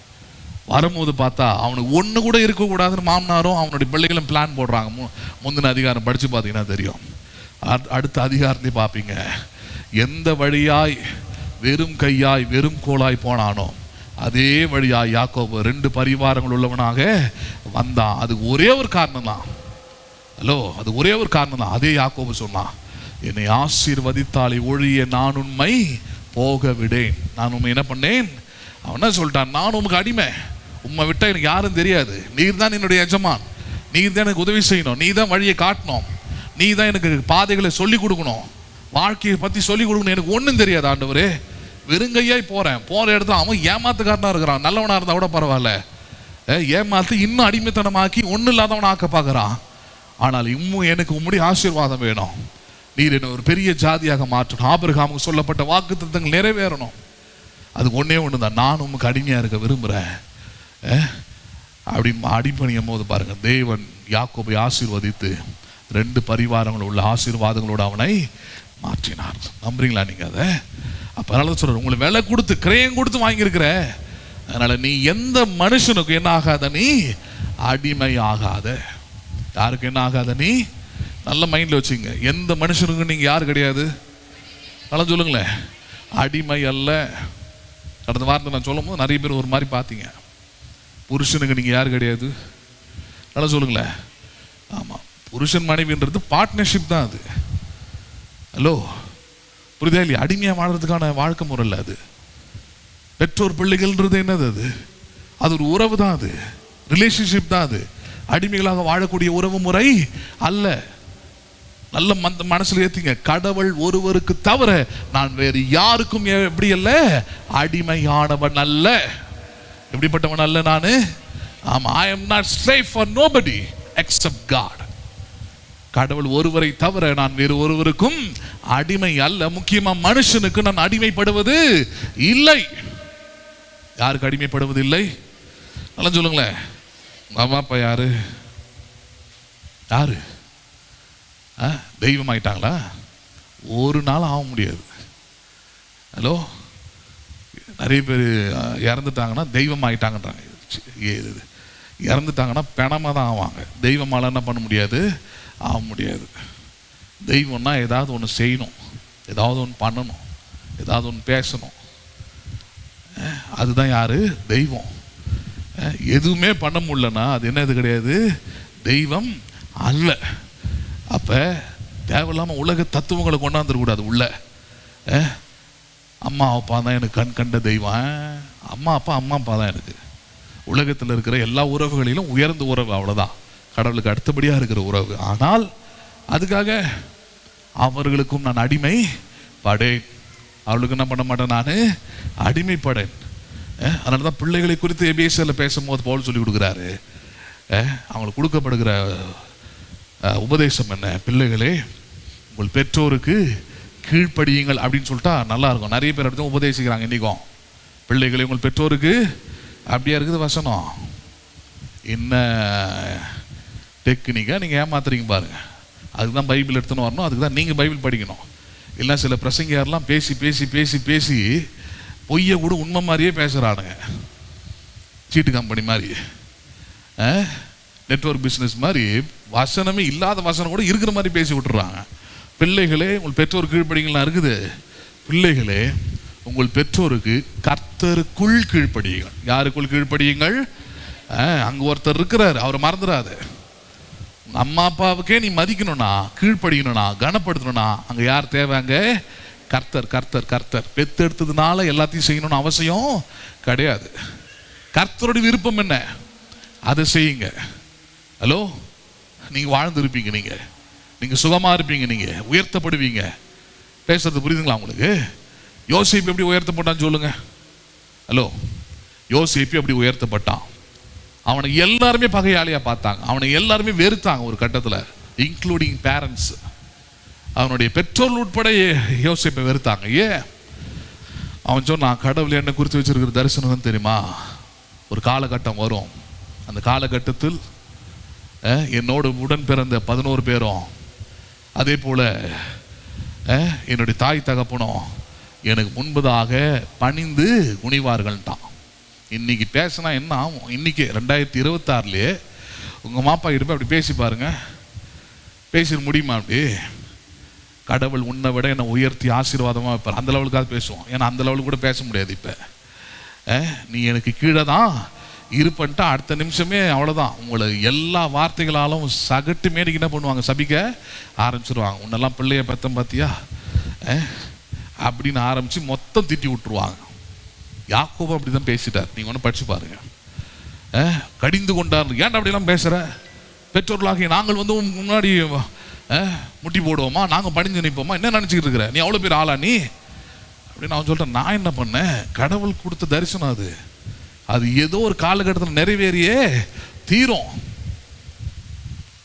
A: வரும்போது பார்த்தா அவனுக்கு ஒன்று கூட இருக்கக்கூடாதுன்னு மாமனாரும் அவனுடைய பிள்ளைகளும் பிளான் போடுறாங்க. முந்தின அதிகாரம் படித்து பார்த்தீங்கன்னா தெரியும். அடுத்த அதிகாரத்தையும் பார்ப்பீங்க. எந்த வழியாய் வெறும் கையாய் வெறும் கோலாய் போனானோ அதே வழியாய் யாக்கோபு 2 பரிவாரங்கள் உள்ளவனாக வந்தான். அது ஒரே ஒரு காரணம் தான். ஹலோ, அது ஒரே ஒரு காரணம் தான். அதே யாக்கோபு சொன்னான், என்னை ஆசீர்வதித்தாலே ஒழிய நான் உண்மை போக விடேன். நான் உண்மை என்ன பண்ணேன்? அவன் என்ன சொல்லிட்டான்? நான் உமக்கு அடிமை, உண்மை விட்டா எனக்கு யாரும் தெரியாது. நீர் தான் என்னுடைய எஜமான், நீர் தான் எனக்கு உதவி செய்யணும், நீ தான் வழியை காட்டணும், நீ தான் எனக்கு பாதைகளை சொல்லி கொடுக்கணும், வாழ்க்கையை பற்றி சொல்லி கொடுக்கணும். எனக்கு ஒன்றும் தெரியாது ஆண்டவரே, வெறுங்கையாய் போகிற இடத்துல அவன் ஏமாத்துக்காரனாக இருக்கிறான். நல்லவனாக இருந்தால் கூட பரவாயில்ல, ஏமாத்து இன்னும் அடிமைத்தனமாக்கி ஒன்றும் இல்லாதவன் ஆக்க பார்க்குறான். ஆனால் இன்னும் எனக்கு உம்முடைய ஆசீர்வாதம் வேணும், நீர் என்ன ஒரு பெரிய ஜாதியாக மாற்றணும், ஆபிரகாமுக்கு சொல்லப்பட்ட வாக்குத்தத்தங்கள் நிறைவேறணும். அது ஒன்றே ஒன்று தான், நான் உமக்கு அடிமையாக இருக்க விரும்புகிறேன் அப்படின்னு அடிப்பணியும் போது பாருங்கள், தேவன் யாக்கோபை ஆசீர்வதித்து 2 பரிவாரங்கள் உள்ள ஆசீர்வாதங்களோடு அவனை மாற்றினார். நம்புறீங்களா நீங்கள் அதை? அப்போ அதனால சொல்கிறேன், உங்களை விலை கொடுத்து கிரயம் கொடுத்து வாங்கியிருக்கிற, அதனால் நீ எந்த மனுஷனுக்கு என்ன ஆகாத, நீ அடிமை ஆகாத. யாருக்கு என்ன ஆகாத? நீ நல்ல மைண்டில் வச்சுங்க. எந்த மனுஷனுக்கு நீங்கள் யார் கிடையாது? நல்லா சொல்லுங்களேன், அடிமை அல்ல. கடந்த வாரத்தை நான் சொல்லும் போது நிறைய பேர் ஒரு மாதிரி பார்த்தீங்க. புருஷனுக்கு நீங்கள் யார் கிடையாது? நல்லா சொல்லுங்களேன். ஆமாம், புருஷன் மனைவின்றது பார்ட்னர்ஷிப் தான் அது. ஹலோ, புரியுதா இல்லையா? அடிமையாக வாழ்றதுக்கான வாழ்க்கை முறை இல்லை அது. பெற்றோர் பிள்ளைகள்ன்றது என்னது? அது ஒரு உறவு தான், அது ரிலேஷன்ஷிப் தான். அது அடிமைகளாக வாழக்கூடிய உறவு முறை அல்ல. நல்ல மனசுல ஏத்திங்க, கடவுள் ஒருவருக்கு தவிர நான் வேறு யாருக்கும் எப்படி அல்ல அடிமையானவன் அல்ல. எப்படிப்பட்டவன் அல்ல நான்? ஆமா, I am not slave for nobody except God. கடவுள் ஒருவரை தவிர நான் வேறு ஒருவருக்கும் அடிமை அல்ல. முக்கியமா மனுஷனுக்கு நான் அடிமைப்படுவது இல்லை. யாருக்கு அடிமைப்படுவது இல்லை? நல்லா சொல்லுங்களேன். அம்மா அப்பா யாரு? யாரு? தெய்வம் ஆயிட்டாங்களா? ஒரு நாள் ஆக முடியாது. ஹலோ, நிறைய பேர் இறந்துட்டாங்கன்னா தெய்வம் ஆயிட்டாங்கன்றாங்க. இறந்துட்டாங்கன்னா பிணமாக தான் ஆவாங்க. தெய்வமால என்ன பண்ண முடியாது? ஆக முடியாது. தெய்வம்னா ஏதாவது ஒன்று செய்யணும், ஏதாவது ஒன்று பண்ணணும், ஏதாவது ஒன்று பேசணும். அதுதான் யாரு? தெய்வம். எதுவுமே பண்ண முடியலன்னா அது என்னது? கிடையாது, தெய்வம் அல்ல. அப்போ தேவையில்லாமல் உலக தத்துவங்களை கொண்டாந்துடக்கூடாது உள்ள. அம்மா அப்பா தான் எனக்கு கண் கண்ட தெய்வம். அம்மா அப்பா தான் எனக்கு. உலகத்தில் இருக்கிற எல்லா உறவுகளிலும் உயர்ந்த உறவு, அவ்வளோதான், கடவுளுக்கு அடுத்தபடியாக இருக்கிற உறவு. ஆனால் அதுக்காக அவர்களுக்கும் நான் அடிமை படேன். அவளுக்கு என்ன பண்ண மாட்டேன், நான் அடிமைப்படேன். அதனால தான் பிள்ளைகளை குறித்து எபேசியரில் பேசும்போது பவுல் சொல்லி கொடுக்குறாரு, அவங்களுக்கு கொடுக்கப்படுகிற உபதேசம் என்ன, பிள்ளைகளே உங்கள் பெற்றோருக்கு கீழ்ப்படியுங்கள் அப்படின்னு சொல்லிட்டா நல்லா இருக்கும். நிறைய பேர் அப்படி உபதேசிக்கிறாங்க இன்றைக்கும், பிள்ளைகளே உங்கள் பெற்றோருக்கு. அப்படியா இருக்குது வசனம்? என்ன டெக்னிக்காக நீங்கள் ஏமாத்துறீங்க பாருங்க. அதுக்கு தான் பைபிள் எடுத்துன்னு வரணும், அதுக்கு தான் நீங்கள் பைபிள் படிக்கணும். இல்லை சில பிரசங்கியாரெலாம் பேசி பேசி பேசி பேசி பொய்யை கூட உண்மை மாதிரியே பேசுகிறானுங்க. சீட்டு கம்பெனி மாதிரி, நெட்வொர்க் பிஸ்னஸ் மாதிரி வசனமே இல்லாத வசனம் கூட இருக்கிற மாதிரி பேசி விட்டுறாங்க. பிள்ளைகளே உங்கள் பெற்றோர் கீழ்ப்படிங்கள்லாம் இருக்குது. பிள்ளைகளே உங்கள் பெற்றோருக்கு கர்த்தருக்குள் கீழ்ப்படியுங்கள். யாருக்குள் கீழ்ப்படியுங்கள்? அங்கே ஒருத்தர் இருக்கிறார், அவரை மறந்துடாத. அம்மா அப்பாவுக்கே நீ மதிக்கணும்னா, கீழ்ப்படிக்கணும்னா, கனப்படுத்தணும்னா அங்கே யார் தேவைங்க? கர்த்தர். கர்த்தர் கர்த்தர் பெத்தெடுத்ததுனால எல்லாத்தையும் செய்யணும்னு அவசியம் கிடையாது. கர்த்தருடைய விருப்பம் என்ன அதை செய்யுங்க. ஹலோ, நீங்கள் வாழ்ந்துருப்பீங்க, நீங்கள் சுகமாக இருப்பீங்க, நீங்கள் உயர்த்தப்படுவீங்க. பேசுறது புரியுதுங்களா உங்களுக்கு? யோசேப்பு எப்படி உயர்த்தப்பட்டான்னு சொல்லுங்க. ஹலோ, யோசேப்பு எப்படி உயர்த்தப்பட்டான்? அவனை எல்லாருமே பகையாளியாக பார்த்தாங்க, அவனை எல்லாருமே வெறுத்தாங்க ஒரு கட்டத்தில், இன்க்ளூடிங் பேரண்ட்ஸ். அவனுடைய பெற்றோர்கள் உட்பட யோசேப்பை வெறுத்தாங்க. அவன் சொன்னான், கடவுள் என்னை குறித்து வச்சிருக்கிற தரிசனம் தெரியுமா? ஒரு காலகட்டம் வரும், அந்த காலகட்டத்தில் என்னோட உடன் பிறந்த 11 பேரும் அதே போல என்னுடைய தாய் தகப்பனும் எனக்கு முன்பதாக பணிந்து குனிவார்கள்ட்டான். இன்னைக்கு பேசினா என்ன ஆகும்? இன்னைக்கு 2026 உங்கள் மாப்பா இருப்ப அப்படி பேசி பாருங்க, பேசிட முடியுமா? அப்படி கடவுள் உன்னை விட என்னை உயர்த்தி ஆசீர்வாதமாக வைப்பார். அந்த லெவலுக்காக பேசுவோம். ஏன்னா அந்த லெவலுக்கு கூட பேச முடியாது. இப்போ நீ எனக்கு கீழே தான் இருப்பன்ட்டா அடுத்த நிமிஷமே அவ்வளோதான், உங்களை எல்லா வார்த்தைகளாலும் சகட்டு மேடிக்கு என்ன பண்ணுவாங்க? சபிக்க ஆரம்பிச்சிருவாங்க. உன்னெல்லாம் பிள்ளைய பெத்தம் பார்த்தியா அப்படின்னு ஆரம்பித்து மொத்தம் திட்டி விட்டுருவாங்க. யாக்கோபு அப்படி தான் பேசிட்டார். நீங்கள் ஒன்று படிச்சு பாருங்க. கடிந்து கொண்டார். ஏன்டா அப்படிலாம் பேசுகிற? பெற்றோர்களாகிய நாங்கள் வந்து முன்னாடி முட்டி போடுவோமா, நாங்கள் பணிஞ்சு நிற்போமா, என்ன நினச்சிக்கிட்டு இருக்கிற நீ? அவ்வளோ பேர் ஆளா நீ அப்படின்னு அவன் சொல்கிறேன். நான் என்ன பண்ணேன்? கடவுள் கொடுத்த தரிசனம் அது, அது ஏதோ ஒரு காலகட்டத்தில் நிறைவேறியே தீரும்.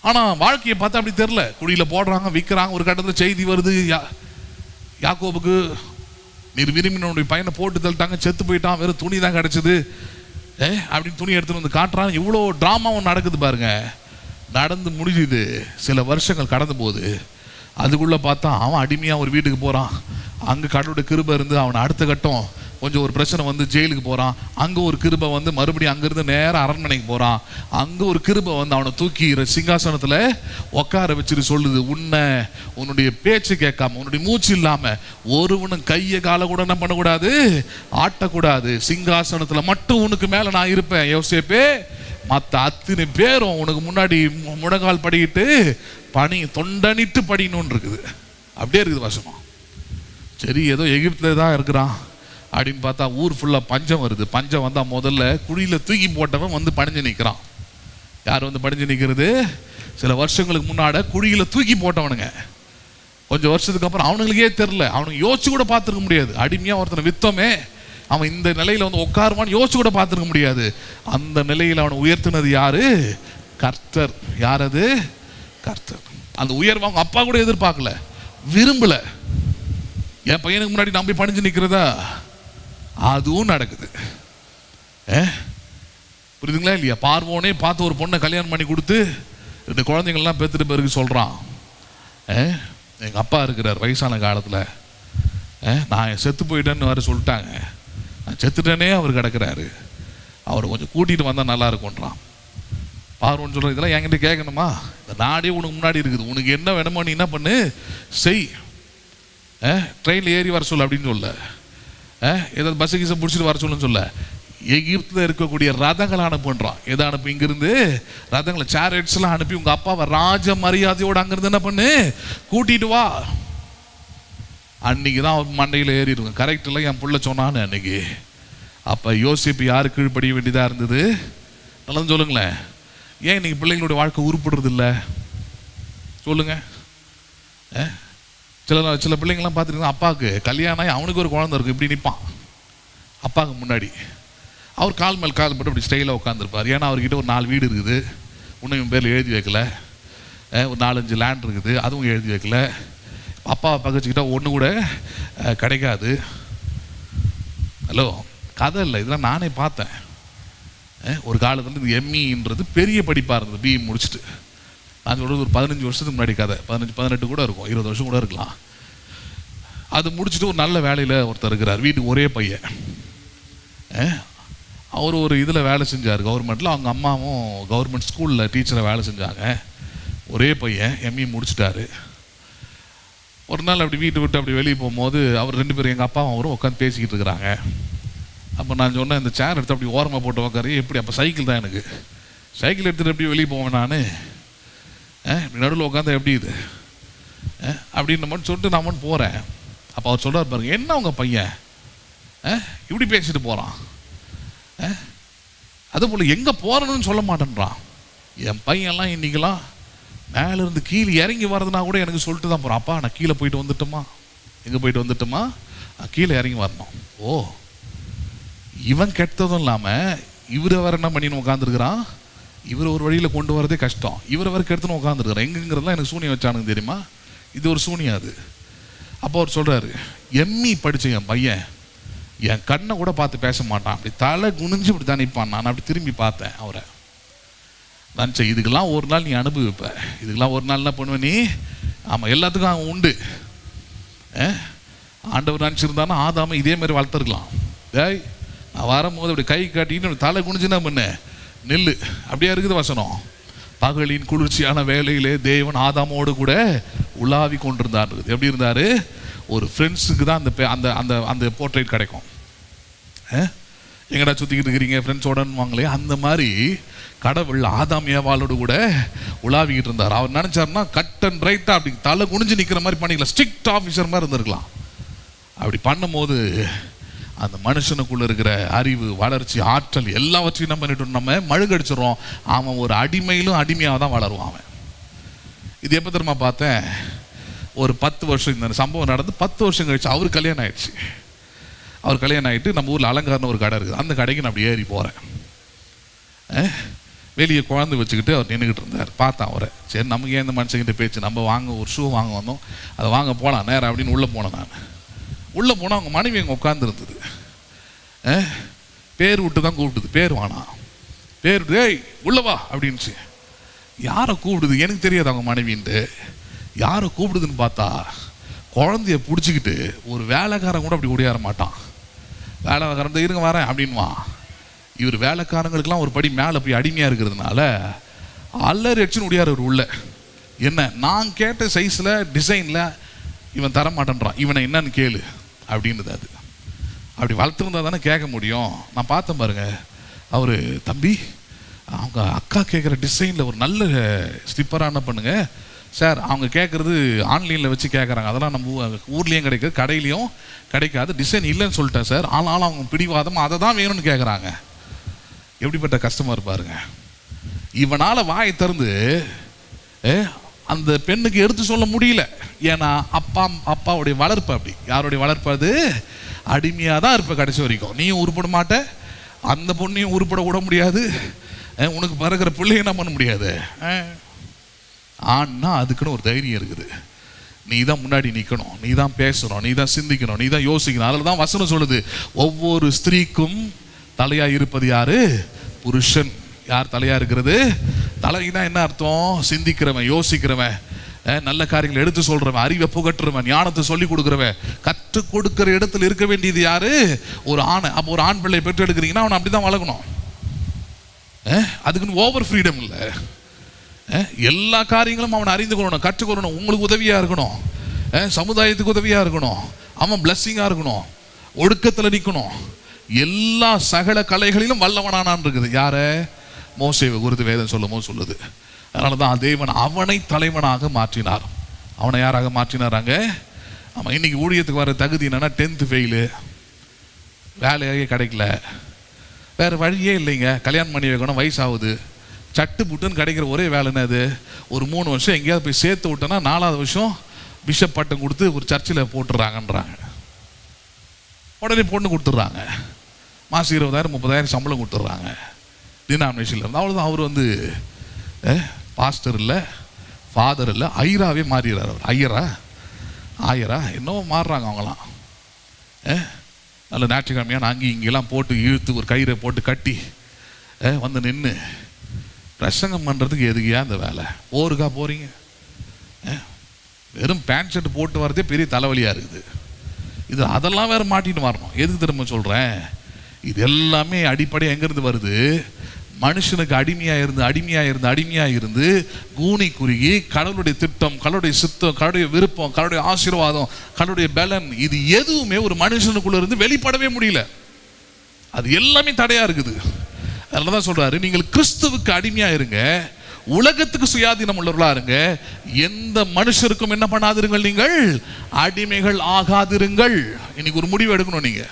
A: ஆனால் வாழ்க்கையை பார்த்தா அப்படி தெரில. குழியில் போடுறாங்க, விற்கிறாங்க. ஒரு கட்டத்தில் செய்தி வருது, யாக்கோபுக்கு நீர் விரும்பினுடைய பையனை போட்டு தள்ளிட்டாங்க, செத்து போயிட்டான், வெறும் துணி தான் கிடச்சிது அப்படின்னு துணி எடுத்துகிட்டு வந்து காட்டுறான். இவ்வளோ ட்ராமாவும் நடக்குது பாருங்க. நடந்து முடிஞ்சுது. சில வருஷங்கள் கடந்து போகுது. அதுக்குள்ளே பார்த்தா அவன் அடிமையாக ஒரு வீட்டுக்கு போகிறான். அங்கே கடவுளுடைய கிருபை இருந்து அவனை அடுத்த கட்டம் கொஞ்சம் ஒரு பிரச்சனை வந்து ஜெயிலுக்கு போகிறான். அங்கே ஒரு கிருபை வந்து மறுபடியும் அங்கேருந்து நேராக அரண்மனைக்கு போகிறான். அங்கே ஒரு கிருபை வந்து அவனை தூக்கி சிங்காசனத்தில் உட்கார வச்சுட்டு சொல்லுது, உன்னுடைய பேச்சு கேட்காம, உன்னுடைய மூச்சு இல்லாமல் ஒருவனும் கையை காலை கூட என்ன பண்ணக்கூடாது, ஆட்டக்கூடாது. சிங்காசனத்தில் மட்டும் உனக்கு மேலே நான் இருப்பேன் யோசேப்பே. மற்ற அத்தனை பேரும் உனக்கு முன்னாடி முழங்கால் படிக்கிட்டு தொண்டனிட்டு படிக்கணும்னு இருக்குது. அப்படியே இருக்குது வசனம். சரி, ஏதோ எகிப்தில் தான் இருக்கிறான் அப்படின்னு பார்த்தா ஊர் ஃபுல்லாக பஞ்சம் வருது. பஞ்சம் வந்தால் முதல்ல குழியில் தூக்கி போட்டவன் வந்து பணிஞ்சு நிற்கிறான். யார் வந்து பணிஞ்சு நிற்கிறது? சில வருஷங்களுக்கு முன்னாடி குழியில் தூக்கி போட்டவனுங்க. கொஞ்சம் வருஷத்துக்கு அப்புறம் அவனுங்களுக்கே தெரில, அவனுக்கு யோசிச்சு கூட பார்த்துருக்க முடியாது. அடிமையாக ஒருத்தனை வித்தோமே, அவன் இந்த நிலையில் வந்து உட்காருவான்னு யோசிச்சு கூட பார்த்துருக்க முடியாது. அந்த நிலையில் அவனை உயர்த்தினது யாரு? கர்த்தர். யார் அது? கர்த்தர். அந்த உயர்வு அவங்க அப்பா கூட எதிர்பார்க்கல, விரும்பல. என் பையனுக்கு முன்னாடி நான் போய் பணிஞ்சு நிற்கிறதா? அதுவும் நடக்குது. புரியுதுங்களா இல்லையா? பார்வோனே பார்த்து ஒரு பொண்ணை கல்யாணம் பண்ணி கொடுத்து 2 குழந்தைங்கள்லாம் பெற்றுட்டு பிறகு சொல்கிறான், எங்கள் அப்பா இருக்கிறார் வயசான காலத்தில், நான் செத்து போயிட்டேன்னு வர சொல்லிட்டாங்க, நான் செத்துட்டேனே அவர் கிடக்கிறாரு, அவரை கொஞ்சம் கூட்டிகிட்டு வந்தால் நல்லா இருக்கும்ன்றான். பார்வோன்னு சொல்கிறேன், இதெல்லாம் என்கிட்ட கேட்கணுமா? இந்த நாடே உனக்கு முன்னாடி இருக்குது, உனக்கு என்ன வேணுமோ நீ என்ன பண்ணு செய். ட்ரெயினில் ஏறி வர சொல்ல அப்படின்னு சொல்ல, ஏதாவது பஸ்ஸு கீஸை பிடிச்சிட்டு வர சொல்லுன்னு சொல்ல, எகிப்தில் இருக்கக்கூடிய ரதங்களை அனுப்புன்றான். எதை அனுப்பி? இங்கிருந்து ரதங்களை, சேரட்ஸ்லாம் அனுப்பி உங்கள் அப்பாவை ராஜ மரியாதையோடு அங்கிருந்து என்ன பண்ணு கூட்டிட்டு வா. அன்னைக்கு தான் அவன் மண்டையில் ஏறிடுங்க. கரெக்ட் இல்லை என் புள்ள சொன்னான்னு அன்னைக்கு. அப்போ யோசிப்பு யாரு கீழ்ப்படிய வேண்டியதாக இருந்தது? நல்லது சொல்லுங்களேன். ஏன் இன்னைக்கு பிள்ளைங்களுடைய வாழ்க்கை உருப்படுறது இல்லை சொல்லுங்க? சில பிள்ளைங்கள்லாம் பார்த்துருக்கீங்கன்னா அப்பாவுக்கு கல்யாணம் ஆகி அவனுக்கு ஒரு குழந்தை இருக்கும், இப்படி நிற்பான் அப்பாவுக்கு முன்னாடி. அவர் கால் மேல் கால் போட்டு அப்படி ஸ்டைலாக உட்காந்துருப்பார். ஏன்னா அவர்கிட்ட ஒரு 4 வீடு இருக்குது, இன்னும் இவன் பேரில் எழுதி வைக்கல. ஒரு 4-5 லேண்ட் இருக்குது, அதுவும் எழுதி வைக்கல. அப்பாவை பகச்சிக்கிட்டா ஒன்று கூட கிடைக்காது. ஹலோ, கதை இல்லை, இதெல்லாம் நானே பார்த்தேன். ஒரு காலத்தில் இந்த எம்இன்றது பெரிய படிப்பாக இருந்தது, பிஇ முடிச்சுட்டு. நான் சொல்கிறது ஒரு 15 வருஷத்துக்கு முன்னாடி கதை, 15-18 கூட இருக்கும், 20 வருஷம் கூட இருக்கலாம். அது முடிச்சுட்டு ஒரு நல்ல வேலையில் ஒருத்தர் இருக்கிறார், வீட்டுக்கு ஒரே பையன். அவர் ஒரு இதில் வேலை செஞ்சார் கவர்மெண்ட்டில். அவங்க அம்மாவும் கவர்மெண்ட் ஸ்கூலில் டீச்சரை வேலை செஞ்சாங்க. ஒரே பையன் எம்இ முடிச்சிட்டாரு. ஒரு நாள் அப்படி வீட்டை விட்டு அப்படி வெளியே போகும்போது அவர் 2 பேரும், எங்கள் அப்பாவும் அவரும் உட்காந்து பேசிக்கிட்டு இருக்கிறாங்க. அப்போ நான் சொன்னேன், இந்த சேர் எடுத்து அப்படி ஓரமாக போட்டு உட்காரு. எப்படி? அப்போ சைக்கிள் தான் எனக்கு. சைக்கிள் எடுத்துகிட்டு எப்படி வெளியே போவேன் நான்? இப்படி நடுவில் உட்காந்து எப்படி இது அப்படின்னு மட்டும் சொல்லிட்டு நான் மட்டும் போகிறேன். அப்போ அவர் சொல்கிறார், பாருங்க, என்ன உங்கள் பையன் இப்படி பேசிட்டு போகிறான், அதுபோல் எங்கே போகிறேன்னு சொல்ல மாட்டேன்றான். என் பையன்லாம் இன்றைக்கெல்லாம் மேலேருந்து கீழே இறங்கி வரதுனா கூட எனக்கு சொல்லிட்டு தான் போகிறான். அப்பா, நான் கீழே போயிட்டு வந்துட்டோமா, எங்கே போயிட்டு வந்துட்டோமா, கீழே இறங்கி வரணும். ஓ, இவன் கெட்டதும் இல்லாமல் இவரை வேறு என்ன பண்ணின்னு உட்காந்துருக்கிறான். இவர் ஒரு வழியில் கொண்டு வரதே கஷ்டம், இவரை வேறு கெடுத்துன்னு உட்காந்துருக்குறான். எங்கங்கிறதுலாம் எனக்கு சூனியம் வச்சானுங்க தெரியுமா? இது ஒரு சூனியம் அது. அப்போ அவர் சொல்கிறாரு, எம்இ படித்த என் பையன் என் கண்ணை கூட பார்த்து பேச மாட்டான், அப்படி தலை குனிஞ்சு இப்படி தான் நிற்பான். நான் அப்படி திரும்பி பார்த்தேன் அவரை. நான் சரி, இதுக்கெல்லாம் ஒரு நாள் நீ அனுபவிப்ப, இதுக்கெல்லாம் ஒரு நாள் என்ன பண்ணுவேன் நீ? ஆமாம், எல்லாத்துக்கும் அவன் உண்டு. ஆண்டவர் நினச்சிருந்தானா ஆதாம இதே மாதிரி வளர்த்துருக்கலாம். டேய், நான் வரும்போது அப்படி கை காட்டின்னு தலை குனிஞ்சுன்னா பண்ண நெல்லு. அப்படியே இருக்குது வசனம். பகலின் குளிர்ச்சியான வேலையிலே தேவன் ஆதாமோடு கூட உலாவி கொண்டிருந்தார். எப்படி இருந்தார்? ஒரு ஃப்ரெண்ட்ஸுக்கு தான் அந்த அந்த அந்த போர்ட்ரேட் கிடைக்கும். எங்கடா சுற்றிக்கிட்டு இருக்கிறீங்க ஃப்ரெண்ட்ஸோடன்னு வாங்களே, அந்த மாதிரி கடவுள் ஆதாம் ஏவாளோடு கூட உலாவிக்கிட்டு இருந்தார். அவர் நினச்சாருன்னா கட் அண்ட் ரைட்டாக அப்படி தலை குனிஞ்சு நிற்கிற மாதிரி பண்ணிக்கலாம், ஸ்ட்ரிக்ட் ஆஃபீஸர் மாதிரி இருந்திருக்கலாம். அப்படி பண்ணும்போது அந்த மனுஷனுக்குள்ள இருக்கிற அறிவு, வளர்ச்சி, ஆற்றல் எல்லாவற்றையும் என்ன பண்ணிட்டோம், நம்ம மழுங்கடிச்சிடறோம். அவன் ஒரு அடிமையிலும் அடிமையாக தான் வளருவான் அவன். இது எப்போ தெரியுமா பார்த்தேன்? ஒரு 10 வருஷம் இந்த சம்பவம் நடந்து 10 வருஷம் கழிச்சு அவர் கல்யாணம் ஆயிடுச்சு. அவர் கல்யாணம் ஆகிட்டு நம்ம ஊரில் அலங்காரன்னு ஒரு கடை இருக்குது, அந்த கடைக்கு நான் அப்படி ஏறி போகிறேன். வெளியே குழந்தை வச்சுக்கிட்டு அவர் நின்றுக்கிட்டு இருந்தார். பார்த்தேன் அவரை. சரி, நமக்கு ஏன் இந்த மனுஷங்கிட்ட பேச்சு, நம்ம வாங்க ஒரு ஷூ வாங்க வந்தோம், அதை வாங்க போகலாம் நேரம் அப்படின்னு உள்ளே போனேன். நான் உள்ளே போனால் அவங்க மனைவி அங்கே உட்காந்துருந்தது. பேர் விட்டு தான் கூப்பிடுது, பேர் வானா, பேர் ஏய் உள்ளவா அப்படின்ச்சு. யாரை கூப்பிடுது எனக்கு தெரியாது அவங்க மனைவின்ட்டு. யாரை கூப்பிடுதுன்னு பார்த்தா குழந்தைய பிடிச்சிக்கிட்டு ஒரு வேலைக்காரன் கூட அப்படி ஓடியார மாட்டான். வேலைக்காரன் இருங்க வரேன் அப்படின்வா. இவர் வேலைக்காரங்களுக்கெல்லாம் ஒரு படி மேலே போய் அடிமையாக இருக்கிறதுனால அல்லர் அடிச்சுன்னு ஓடியார் ஒரு உள்ள. என்ன, நான் கேட்ட சைஸில் டிசைனில் இவன் தர மாட்டேன்றான், இவனை என்னன்னு கேளு அப்படின்றது. அது அப்படி வளர்த்துருந்தா தானே கேட்க முடியும். நான் பார்த்தேன் பாருங்க, அவர் தம்பி அவங்க அக்கா கேட்குற டிசைனில் ஒரு நல்ல ஸ்லிப்பராக என்ன பண்ணுங்க சார், அவங்க கேட்குறது ஆன்லைனில் வச்சு கேட்குறாங்க, அதெல்லாம் நம்ம ஊர்லேயும் கிடைக்காது, கடையிலையும் கிடைக்காது, டிசைன் இல்லைன்னு சொல்லிட்டேன் சார், ஆனாலும் அவங்க பிடிவாதம் அதை தான் வேணும்னு கேட்குறாங்க. எப்படிப்பட்ட கஸ்டமர் பாருங்க. இவனால் வாயை திறந்து அந்த பெண்ணுக்கு எடுத்து சொல்ல முடியல. ஏன்னா அப்பாவுடைய வளர்ப்பு அப்படி. யாருடைய வளர்ப்பு? அது அடிமையாக தான் இருப்ப கடைசி வரைக்கும். நீயும் உருப்பட மாட்ட, அந்த பொண்ணையும் உருப்பட விட முடியாது, உனக்கு பிறகுற பிள்ளைய என்ன பண்ண முடியாது. ஆனா அதுக்குன்னு ஒரு தைரியம் இருக்குது. நீ தான் முன்னாடி நிற்கணும், நீ தான் பேசணும், நீ தான் சிந்திக்கணும், நீ தான் யோசிக்கணும். அதில் தான் வசனம் சொல்லுது, ஒவ்வொரு ஸ்திரீக்கும் தலையா இருப்பது யாரு? புருஷன். யார் தலையா இருக்கிறது? தலைனா என்ன அர்த்தம்? சிந்திக்கிறவன், யோசிக்கிறவன், நல்ல காரியங்களை எடுத்து சொல்றவன், அறிவை புகட்டுறவன், ஞானத்தை சொல்லி கொடுக்குறவன், கற்றுக் கொடுக்கிற இடத்துல இருக்க வேண்டியது யாரு? ஒரு ஆணை. அப்போ ஒரு ஆண் பிள்ளை பெற்று எடுக்கிறீங்கன்னா அவனை அப்படிதான் வளர்க்கணும். அதுக்குன்னு ஓவர் ஃப்ரீடம் இல்லை. எல்லா காரியங்களும் அவனை அறிந்து கொள்ளணும், கற்றுக்கொள்ளணும், உங்களுக்கு உதவியா இருக்கணும், சமுதாயத்துக்கு உதவியா இருக்கணும், அவன் பிளஸ்ஸிங்கா இருக்கணும், ஒடுக்கத்தில் நிற்கணும். எல்லா சகல கலைகளிலும் வல்லவனானான் இருக்குது. யார? மோசேவை குறித்து வேதம் சொல்லுது. அதனால தான் தேவன் அவனை தலைவனாக மாற்றினார். அவனை யாராக மாற்றினாராங்க? ஆமாம். இன்னைக்கு ஊழியத்துக்கு வர தகுதி என்னன்னா 10th ஃபெயிலு, வேலையாகவே கிடைக்கல, வேறு வழியே இல்லைங்க, கல்யாணம் பண்ணி வைக்கணும், வயசாகுது, சட்டு புட்டுன்னு கிடைக்கிற ஒரே வேலைன்னு அது ஒரு 3 வருஷம் எங்கேயாவது போய் சேர்த்து விட்டோன்னா 4வது வருஷம் பிஷப் பட்டம் கொடுத்து ஒரு சர்ச்சில் போட்டுறாங்கன்றாங்க. உடனே பொண்ணு கொடுத்துட்றாங்க. மாதம் 20,000 30,000 சம்பளம் கொடுத்துட்றாங்க டினாமினேஷனில் இருந்து. அவ்வளோதான். அவர் வந்து பாஸ்டர் இல்லை, ஃபாதர் இல்லை, ஐயராகவே மாறிடுறார். அவர் ஆயரா என்னவோ மாறுறாங்க அவங்களாம். நல்ல ஞாயிற்றுக்கிழமையான அங்கேயும் இங்கெல்லாம் போட்டு இழுத்து ஒரு கயிறை போட்டு கட்டி வந்து நின்று பிரசங்கம் பண்ணுறதுக்கு எதுக்கையா அந்த வேலை? போருக்கா போகிறீங்க? வெறும் பேண்ட் ஷர்ட் போட்டு வரதே பெரிய தலைவலியாக இருக்குது. இது அதெல்லாம் வேறு மாட்டின்னு வரணும். எதுக்கு திரும்ப சொல்கிறேன்? இது எல்லாமே அடிப்படையாக எங்கேருந்து வருது? மனுஷனுக்கு அடிமையாக இருந்து கூனி குறுகி கடவுளுடைய திட்டம், கடவுளுடைய சித்தம், கடவுளுடைய விருப்பம், கடவுளுடைய ஆசீர்வாதம், கடவுளுடைய பலன், இது எதுவுமே ஒரு மனுஷனுக்குள்ள இருந்து வெளிப்படவே முடியல. அது எல்லாமே தடையா இருக்குது. அதனால தான் சொல்றாரு, நீங்கள் கிறிஸ்துவுக்கு அடிமையா இருங்க, உலகத்துக்கு சுயாதீனம் உள்ளவர்களா இருங்க, எந்த மனுஷருக்கும் என்ன பண்ணாதிருங்கள், நீங்கள் அடிமைகள் ஆகாதிருங்கள். இன்னைக்கு ஒரு முடிவு எடுக்கணும். நீங்க,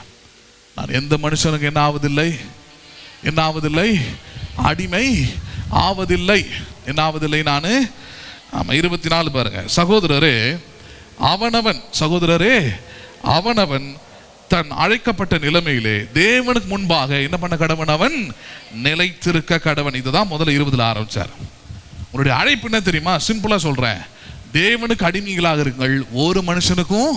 A: நான் எந்த மனுஷனுக்கு என்ன ஆவதில்லை, அடிமை ஆவதில்லை. என்ன ஆவதில்லை? நான் 24 பாருங்க. சகோதரரே அவனவன் தன் அழைக்கப்பட்ட நிலைமையிலே தேவனுக்கு முன்பாக என்ன பண்ண கடவன்? அவன் நிலைத்திருக்க கடவன். இதுதான் முதல்ல 20 ஆரம்பிச்சார். உங்களுடைய அழைப்பு என்ன தெரியுமா? சிம்பிளா சொல்றேன், தேவனுக்கு அடிமைகளாக இருங்கள், ஒரு மனுஷனுக்கும்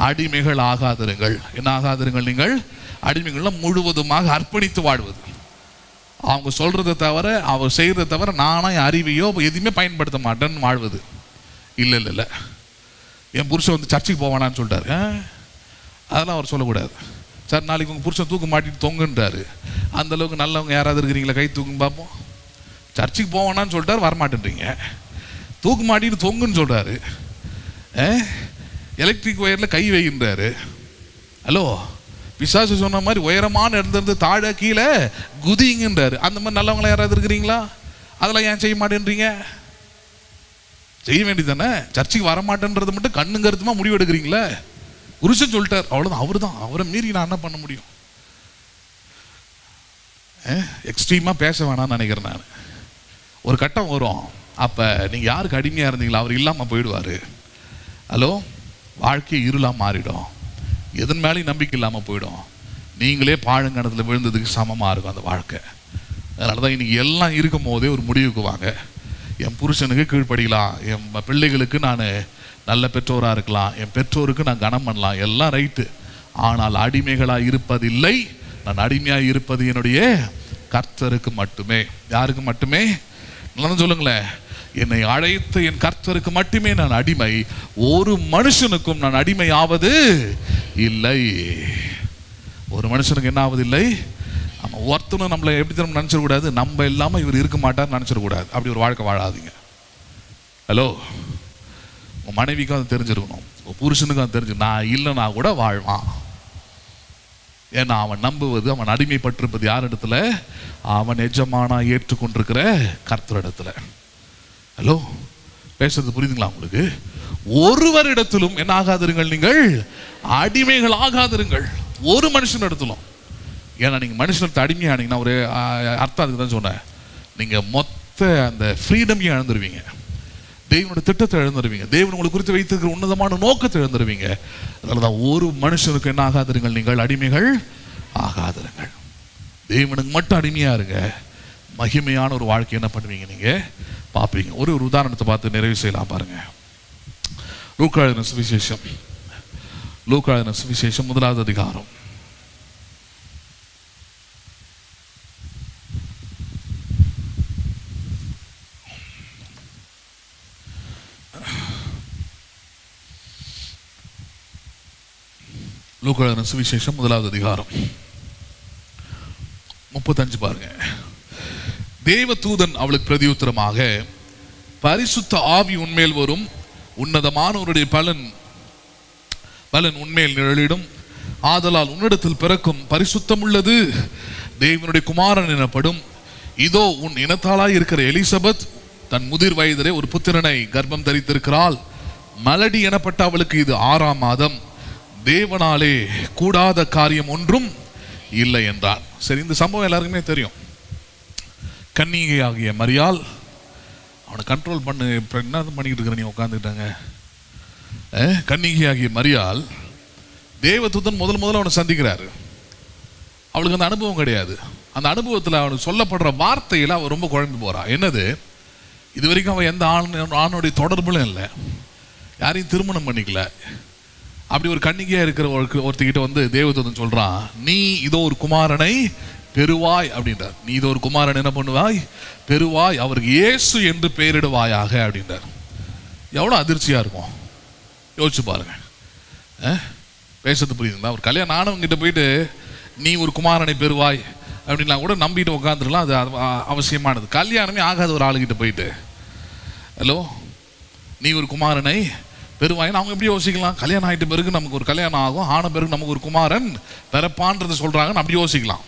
A: அடிமைகள் ஆகாதிருங்கள். என்ன ஆகாதிருங்கள்? நீங்கள் அடிமைகள்லாம் முழுவதுமாக அர்ப்பணித்து வாழ்வது. அவங்க சொல்றதை தவிர, அவர் செய்யறதை தவிர நானா அறிவையோ எதுவுமே பயன்படுத்த மாட்டேன்னு வாழ்வது. இல்லை, என் புருஷன் வந்து சர்ச்சுக்கு போவானான்னு சொல்லிட்டாரு, அதெல்லாம் அவர் சொல்லக்கூடாது. சார், நாளைக்கு உங்கள் புருஷன் தூக்கு மாட்டிட்டு தொங்குன்றாரு, அந்த அளவுக்கு நல்லவங்க யாராவது இருக்கிறீங்களா? கை தூக்கும் பார்ப்போம். சர்ச்சுக்கு போவானான்னு சொல்லிட்டாரு, வரமாட்டேன்றீங்க. தூக்கு மாட்டிட்டு தொங்குன்னு சொல்றாரு, எலக்ட்ரிக் ஒயரில் கை வைக்கின்றாரு. ஹலோ, பிசாசு சொன்ன மாதிரி உயரமான இடத்துல தாழ கீழே குதிங்கன்றாரு. அந்த மாதிரி நல்லவங்களா யாராவது இருக்கிறீங்களா? அதெல்லாம் ஏன் செய்ய மாட்டேன்றீங்க? செய்ய வேண்டியதானே. சர்ச்சுக்கு வரமாட்டேன்றது மட்டும் கண்ணு கருத்துமா முடிவு எடுக்கிறீங்களே? புருஷன் சொல்லிட்டார், அவ்வளோதான், அவரு தான். அவரை மீறி நான் என்ன பண்ண முடியும்? எக்ஸ்ட்ரீமாக பேச வேணாம்னு நினைக்கிறேன் நான். ஒரு கட்டம் வரும், அப்போ நீங்கள் யாருக்கு அடிமையாக இருந்தீங்களா அவர் இல்லாமல் போயிடுவார். ஹலோ, வாழ்க்கை இருளாக மாறிடும், எதன் மேலேயும் நம்பிக்கை இல்லாமல் போயிடும், நீங்களே பாழுங்கணத்தில் விழுந்ததுக்கு சமமாக இருக்கும் அந்த வாழ்க்கை. அதனால தான் இன்னைக்கு எல்லாம் இருக்கும் போதே ஒரு முடிவுக்கு வாங்க. என் புருஷனுக்கு கீழ்ப்படிக்கலாம், என் பிள்ளைகளுக்கு நான் நல்ல பெற்றோராக இருக்கலாம், என் பெற்றோருக்கு நான் கனம் பண்ணலாம், எல்லாம் ரைட்டு. ஆனால் அடிமைகளாக இருப்பதில்லை. நான் அடிமையாக இருப்பது என்னுடைய கர்த்தருக்கு மட்டுமே. யாருக்கு மட்டுமே? நல்லா சொல்லுங்களேன், என்னை அழைத்த என் கர்த்தருக்கு மட்டுமே நான் அடிமை, ஒரு மனுஷனுக்கும் நான் அடிமை ஆவது இல்லை. ஒரு மனுஷனுக்கு என்ன ஆவது இல்லை? நம்ம ஒருத்தனும் நம்மளை எப்படி திரும்ப நினச்சிடக்கூடாது, நம்ம இல்லாமல் இவர் இருக்க மாட்டார்னு நினச்சிடக்கூடாது. அப்படி ஒரு வாழ்க்கை வாழாதீங்க. ஹலோ, உங்கள் மனைவிக்கும் அது தெரிஞ்சிருக்கணும், உங்கள் புருஷனுக்கும் அது தெரிஞ்சு, நான் இல்லைன்னா கூட வாழ்வான். ஏன்னா அவன் நம்புவது, அவன் அடிமைப்பட்டிருப்பது யார் இடத்துல? அவன் எஜமானா ஏற்றுக்கொண்டிருக்கிற கர்த்தரிடத்துல. ஹலோ, பேசுறது புரியுதுங்களா உங்களுக்கு? ஒருவர் இடத்திலும் என்ன ஆகாதிருங்கள், நீங்கள் அடிமைகள் ஆகாதிருங்கள், ஒரு மனுஷன் இடத்திலும். ஏன்னா நீங்கள் மனுஷனுக்கு அடிமையானீங்கன்னா ஒரு அர்த்தம் அதுக்கு தான் சொன்னேன், நீங்கள் மொத்த அந்த ஃப்ரீடமையும் இழந்துருவீங்க, தேவனுடைய திட்டத்தை இழந்துருவீங்க, தேவன் உங்களுக்கு குறித்து வைத்திருக்கிற உன்னதமான நோக்கத்தை இழந்துருவீங்க. அதனால தான் ஒரு மனுஷனுக்கு என்ன ஆகாதிருங்கள், நீங்கள் அடிமைகள் ஆகாதிருங்கள். தேவனுக்கு மட்டும் அடிமையாக இருங்க, மகிமையான ஒரு வாழ்க்கை என்ன பண்ணுவீங்க நீங்கள் பார்ப்பீங்க. ஒரு உதாரணத்தை பார்த்து நிறைவு செய்யலாம் பாருங்க. லூக்கா எழுதின சுவிசேஷம் 1வது அதிகாரம். லூக்கா எழுதின சுவிசேஷம் 1வது அதிகாரம் 35 பாருங்க. தேவதூதன் அவளுக்கு பிரதியுத்தரமாக, பரிசுத்த ஆவி உன்மேல் வரும், உன்னதமானவருடைய பலன் உன்மேல் நிழலிடும், ஆதலால் உன்னிடத்தில் பிறக்கும் பரிசுத்தம் உள்ளது தேவனுடைய குமாரன் எனப்படும். இதோ உன் இனத்தாளாய் இருக்கிற எலிசபெத் தன் முதிர் வயதிலே ஒரு புத்திரனை கர்ப்பம் தரித்திருக்கிறாள். மலடி எனப்பட்ட அவளுக்கு இது 6ஆம் மாதம், தேவனாலே கூடாத காரியம் ஒன்றும் இல்லை என்றார். சரி, இந்த சம்பவம் எல்லாருக்குமே தெரியும். கன்னிகையாகிய மரியாள் அவனை கண்ட்ரோல் பண்ணு, இப்போ என்ன பண்ணிக்கிட்டு இருக்கிற நீ உட்காந்துக்கிட்டாங்க. கன்னிகையாகிய மரியாள் தேவதூதன் முதல்ல அவனை சந்திக்கிறாரு. அவளுக்கு அந்த அனுபவம் கிடையாது. அந்த அனுபவத்தில் அவனுக்கு சொல்லப்படுற வார்த்தையில் அவன் ரொம்ப குழம்பு போறான். என்னது, இது வரைக்கும் அவன் எந்த ஆணுடைய தொடர்புலும் இல்லை, யாரையும் திருமணம் பண்ணிக்கல. அப்படி ஒரு கன்னிகையா இருக்கிற ஒருத்திக்கிட்ட வந்து தேவதூதன் சொல்றான், நீ இதோ ஒரு குமாரனை பெறுவாய் அப்படின்றார். நீ இதோ ஒரு குமாரன் என்ன பண்ணுவாய், பெறுவாய், அவருக்கு இயேசு என்று பெயரிடுவாயாக அப்படின்றார். எவ்வளோ அதிர்ச்சியா இருக்கும் யோசிச்சு பாருங்க. பேசுறது புரியுதுங்களா? ஒரு கல்யாணம் ஆனவங்கிட்ட போயிட்டு நீ ஒரு குமாரனை பெறுவாய் அப்படின்னா கூட நம்பிட்டு உட்காந்துருக்கலாம், அது அவசியமானது. கல்யாணமே ஆகாத ஒரு ஆளுகிட்ட போயிட்டு ஹலோ நீ ஒரு குமாரனை பெறுவாயின்னு அவங்க எப்படி யோசிக்கலாம்? கல்யாணம் ஆகிட்ட பிறகு நமக்கு ஒரு கல்யாணம் ஆகும், ஆன பிறகு நமக்கு ஒரு குமாரன் பிறப்பான்றதை சொல்றாங்கன்னு அப்படி யோசிக்கலாம்.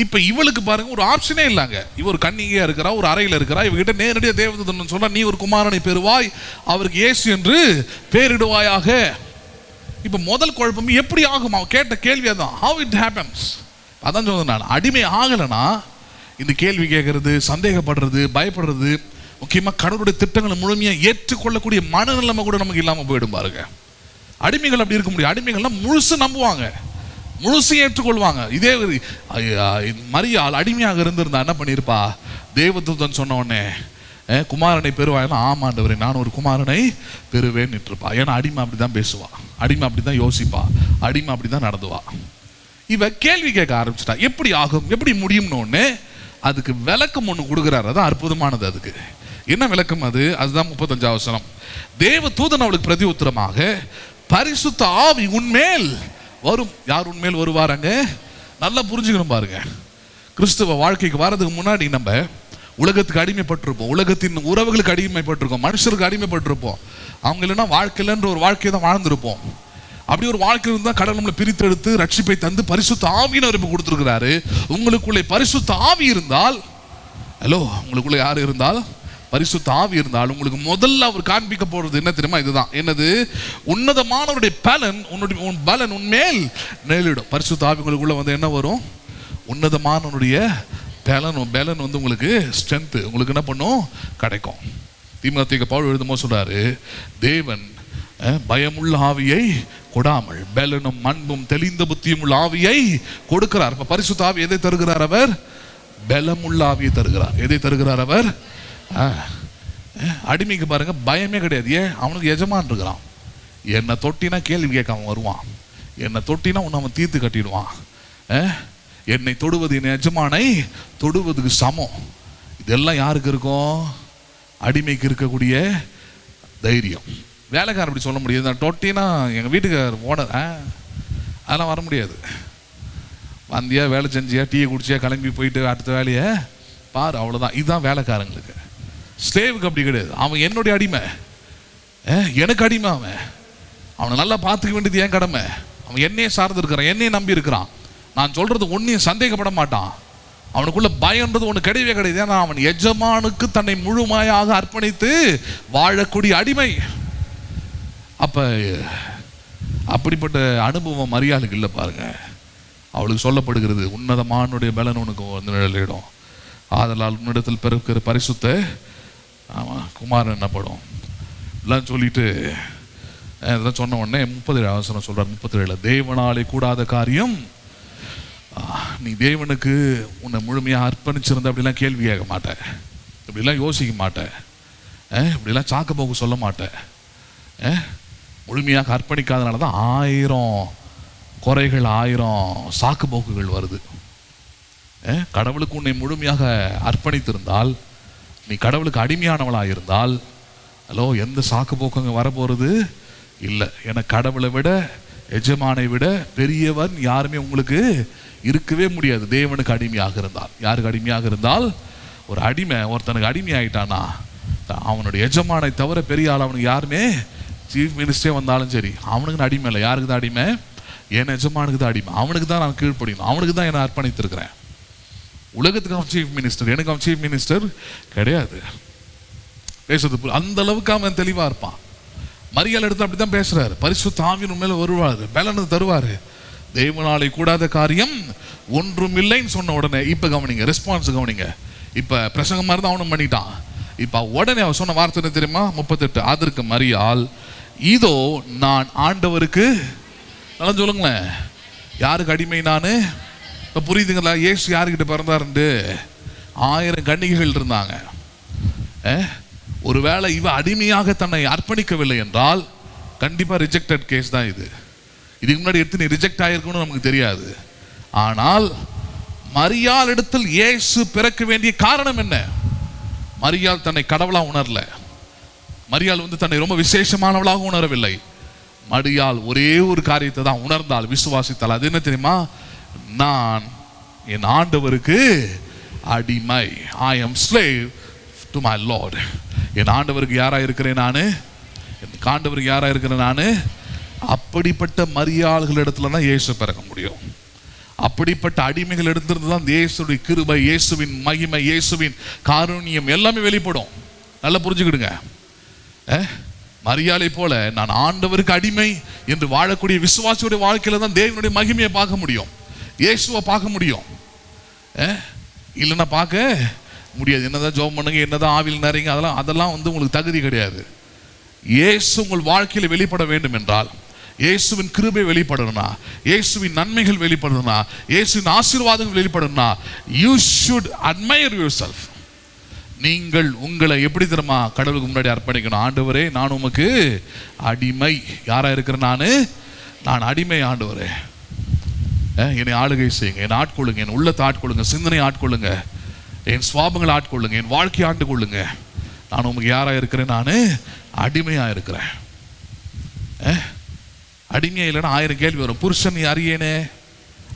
A: இப்ப இவளுக்கு பாருங்க ஒரு ஆப்ஷனே இல்லைங்க. இவ ஒரு கன்னிகையா இருக்கிறா, ஒரு அறையில் இருக்கிறா, இவகிட்ட நேரடியாக தேவதூதன் சொல்றா, நீ ஒரு குமாரனை பெறுவாய், அவருக்கு இயேசு என்று பெயரிடுவாயாக. இப்ப முதல் குழப்பம் எப்படி ஆகும்? அவன் கேட்ட கேள்வி அதான், how it happens. அதான் சொன்னேன் நான், அடிமை ஆகலைன்னா இந்த கேள்வி கேட்கறது, சந்தேகப்படுறது, பயப்படுறது, முக்கியமாக கடவுளுடைய திட்டங்களை முழுமையாக ஏற்றுக்கொள்ளக்கூடிய மனநிலைமை கூட நமக்கு இல்லாமல் போயிடும் பாருங்க. அடிமைகள் அப்படி இருக்க முடியும். அடிமைகள்லாம் முழுசு நம்புவாங்க, முழுசு ஏற்றுக்கொள்வாங்க. இதே மரியாள் அடிமையாக இருந்திருந்தா என்ன பண்ணியிருப்பா? தேவதூதன் சொன்ன உடனே குமாரனை பெறுவாய்னா, ஆமாண்டவரே நான் ஒரு குமாரனை பெறுவேன்னு இருப்பா. ஏன்னா அடிமை அப்படிதான் பேசுவா, அடிமை அப்படிதான் யோசிப்பா, அடிமை அப்படிதான் நடந்துவா. இவ கேள்வி கேட்க ஆரம்பிச்சிட்டா, எப்படி ஆகும், எப்படி முடியும்னு ஒன்று. அதுக்கு விளக்கம் ஒன்று கொடுக்குறாரு, அதான் அற்புதமானது. அதுக்கு என்ன விளக்கம்? அதுதான் 35 வசனம். தேவ தூதன் அவளுக்கு பிரதி உத்தரமாக, பரிசுத்த ஆவி உன்மேல் வரும். யார் உன்மேல் வருவாராங்க? நல்லா புரிஞ்சுக்கணும் பாருங்க. கிறிஸ்துவ வாழ்க்கைக்கு வர்றதுக்கு முன்னாடி நம்ம உலகத்துக்கு அடிமைப்பட்டிருப்போம், உலகத்தின் உறவுகளுக்கு அடிமைப்பட்டிருக்கோம், மனுஷருக்கு அடிமைப்பட்டிருப்போம். அவங்க இல்லைன்னா வாழ்க்கையிலன்ற ஒரு வாழ்க்கையை தான் வாழ்ந்திருப்போம். அப்படி ஒரு வாழ்க்கை இருந்தால் கடவுள் நம்மளை பிரித்தெடுத்து ரட்சிப்பை தந்து பரிசுத்த ஆவியினர் இப்போ கொடுத்துருக்கிறாரு. உங்களுக்குள்ளே பரிசுத்த ஆவி இருந்தால், ஹலோ உங்களுக்குள்ளே யார் இருந்தால் பரிசுத்த ஆவி இருந்தால், உங்களுக்கு முதல்ல அவர் காண்பிக்க போறது என்ன தெரியுமா? இதுதான். என்னது? உன்னதமானவருடைய பலன், உன்னுடைய பலன் உன்மேல் நேரிடும். பரிசுத்த ஆவி உங்களுக்குள்ள வந்து என்ன வரும்? உன்னதமானவருடைய பலன் வந்து உங்களுக்கு ஸ்ட்ரென்த், உங்களுக்கு என்ன பண்ணும்? கிடைக்கும். தீமோத்தேயுக்கு பவுல் எழுதும்போது சொல்றாரு, தேவன் பயமுள்ள ஆவியை கொடாமல் பலனும் அன்பும் தெளிந்த புத்தியும் உள்ள ஆவியை கொடுக்கிறார். பரிசுத்த ஆவி எதை தருகிறார்? அவர் பலமுள்ள ஆவியை தருகிறார். எதை தருகிறார் அவர்? அடிமைக்கு பாருங்க பயமே கிடையாது. ஏன்? அவனுக்கு எஜமான் இருக்கிறான். என்னை தொட்டினா கேள்வி கேட்காம வருவான், என்னை தொட்டினா உன்னை அவன் தீர்த்து கட்டிடுவான். என்னை தொடுவது என் எஜமானை தொடுவதுக்கு சமம். இதெல்லாம் யாருக்கு இருக்கும்? அடிமைக்கு இருக்கக்கூடிய தைரியம். வேலைக்காரர் அப்படி சொல்ல முடியாது. நான் தொட்டினா எங்கள் வீட்டுக்கார் ஓனர், அதெல்லாம் வர முடியாது. வந்தியா, வேலை செஞ்சியா, டீயை குடிச்சியா, கிளம்பி போயிட்டு அடுத்த வேலையை பாரு, அவ்வளோதான். இதுதான் வேலைக்காரங்களுக்கு. ஸ்லேவுக்கு அப்படி கிடையாது. அவன் என்னுடைய அடிமை, எனக்கு அடிமை. அவனை நல்லா பார்த்துக்க வேண்டியது என் கடமை. அவன் என்னையே சார்ந்து இருக்கிறான், என்னையே நம்பி இருக்கிறான். நான் சொல்றது ஒன்றையும் சந்தேகப்பட மாட்டான். அவனுக்குள்ள பயம்ன்றது ஒன்று கிடையவே கிடையாது. ஏன்னா அவன் எஜமானுக்கு தன்னை முழுமையாக அர்ப்பணித்து வாழக்கூடிய அடிமை. அப்ப அப்படிப்பட்ட அனுபவம் மரியாளுக்கு இல்லை பாருங்க. அவளுக்கு சொல்லப்படுகிறது, உன்னதமானுடைய பலன் உனக்கு வந்து நிழலிடும், ஆதலால் உன்னிடத்தில் பிறக்கிற பரிசுத்த குமாரன் என்னப்படும் எல்லாம் சொல்லிட்டு இதெல்லாம் சொன்ன உடனே 37 வசனம் சொல்றார். 37 தேவனாலே கூடாத காரியம், நீ தேவனுக்கு உன்னை முழுமையாக அர்ப்பணிச்சிருந்த அப்படிலாம் கேள்வி கேட்க மாட்டேன், இப்படிலாம் யோசிக்க மாட்டேன், இப்படிலாம் சாக்கு போக்கு சொல்ல மாட்டேன். முழுமையாக அர்ப்பணிக்காதனால தான் 1000 குறைகள், 1000 சாக்கு போக்குகள் வருது. கடவுளுக்கு உன்னை முழுமையாக அர்ப்பணித்திருந்தால், நீ கடவுளுக்கு அடிமையானவளாக இருந்தால், ஹலோ எந்த சாக்கு போக்குங்க வரப்போறது இல்லை. ஏன்னா கடவுளை விட, எஜமானை விட பெரியவன் யாருமே உங்களுக்கு இருக்கவே முடியாது. தேவனுக்கு அடிமையாக இருந்தால். யாருக்கு அடிமையாக இருந்தால்? ஒரு அடிமை ஒருத்தனுக்கு அடிமை ஆயிட்டானா, அவனுடைய எஜமானை தவிர பெரிய ஆள் அவனுக்கு யாருமே, சீஃப் மினிஸ்டரே வந்தாலும் சரி, அவனுக்கு அடிமை இல்லை. யாருக்கு தான் அடிமை? என் எஜமானுக்கு தான் அடிமை. அவனுக்கு தான் நான் கீழ்ப்படியணும், அவனுக்கு தான் என்னை அர்ப்பணித்திருக்கிறேன். உலகத்துக்கு அவன் சீஃப் மினிஸ்டர், எனக்கு அவன் சீஃப் மினிஸ்டர் கிடையாது. பேசுறது அந்த அளவுக்கு அவன் தெளிவா இருப்பான். மரியாள் எடுத்து அப்படித்தான் பேசுறாரு. பரிசுத்த ஆவியின் மேல வருவாரு, பலனை தருவாரு. தேவனாலே கூடாத காரியம் ஒன்றும் இல்லைன்னு சொன்ன உடனே இப்ப கவனிங்க, ரெஸ்பான்ஸ் கவனிங்க. இப்ப பிரசங்கமா இருந்தா அவனும் பண்ணிட்டான், இப்ப உடனே அவர் சொன்ன வார்த்தை என்ன தெரியுமா? 38. அதற்கு மரியாள், இதோ நான் ஆண்டவருக்கு, நல்லா சொல்லுங்களேன், யாருக்கு அடிமை நானு? இப்ப புரியுதுங்களா? இயேசு யாருக்கிட்ட பிறந்தாருண்டு? 1000 கன்னிகைகள் இருந்தாங்க. ஒருவேளை இவ அடிமையாக தன்னை அர்ப்பணிக்கவில்லை என்றால் கண்டிப்பா ரிஜெக்டட் கேஸ் தான் இது. இதுக்கு முன்னாடி எடுத்து நீ ரிஜெக்ட் ஆயிருக்குன்னு நமக்கு தெரியாது. ஆனால் மரியாள் இடத்தில் இயேசு பிறக்க வேண்டிய காரணம் என்ன? மரியாள் தன்னை கடவுளா உணரல. மரியாள் தன்னை ரொம்ப விசேஷமானவளாக உணரவில்லை. மரியாள் ஒரே ஒரு காரியத்தை தான் உணர்ந்தாள், விசுவாசித்தாள். அது என்ன தெரியுமா? நான் என் ஆண்டவருக்கு அடிமை. I am slave to my Lord. என் ஆண்டவருக்கு யாரா இருக்கிறேன் நானு? என் ஆண்டவருக்கு யாரா இருக்கிறேன் நானு? அப்படிப்பட்ட மரியாள்கள் இடத்துல தான் இயேசு பிறக்க முடியும். அப்படிப்பட்ட அடிமைகள் எடுத்திருந்து தான் இயேசுடைய கிருபை, இயேசுவின் மகிமை, இயேசுவின் காருண்யம் எல்லாமே வெளிப்படும். நல்லா புரிஞ்சுக்கிடுங்க. மரியாளை போல நான் ஆண்டவருக்கு அடிமை என்று வாழக்கூடிய விசுவாசியுடைய வாழ்க்கையில தான் தேவனுடைய மகிமையை பார்க்க முடியும், இயேசுவை பார்க்க முடியும். இல்லைன்னா பார்க்க முடியாது. என்னதான் ஜெபம் பண்ணுங்க, என்னதான் ஆவியில் நிறைங்க, அதெல்லாம் உங்களுக்கு தகுதி கிடையாது. இயேசு உங்கள் வாழ்க்கையில வெளிப்பட வேண்டும் என்றால், இயேசுவின் கிருபை வெளிப்படணும்னா, இயேசுவின் நன்மைகள் வெளிப்படணும்னா, இயேசுவின் ஆசீர்வாதங்கள் வெளிப்படணும்னா, you should admire yourself. நீங்கள் உங்களை எப்படி தெரியுமா கடவுளுக்கு முன்னாடி அர்ப்பணிக்கணும்? ஆண்டவரே, நான் உமக்கு அடிமை. யாரா இருக்கிறேன் நானு? நான் அடிமை ஆண்டவரே. என்னை ஆளுகை செய்யுங்க, என் ஆட்கொள்ளுங்க, என் உள்ளத்தை ஆட்கொள்ளுங்க, சிந்தனை ஆட்கொள்ளுங்க, என் சுவாபங்களை ஆட்கொள்ளுங்க, என் வாழ்க்கையை ஆண்டு கொள்ளுங்க. நான் உமக்கு யாரா இருக்கிறேன்? நான் அடிமையா இருக்கிறேன். அடிமையா இல்லைன்னா 1000 கேள்வி வரும். புருஷன் அறியேனே,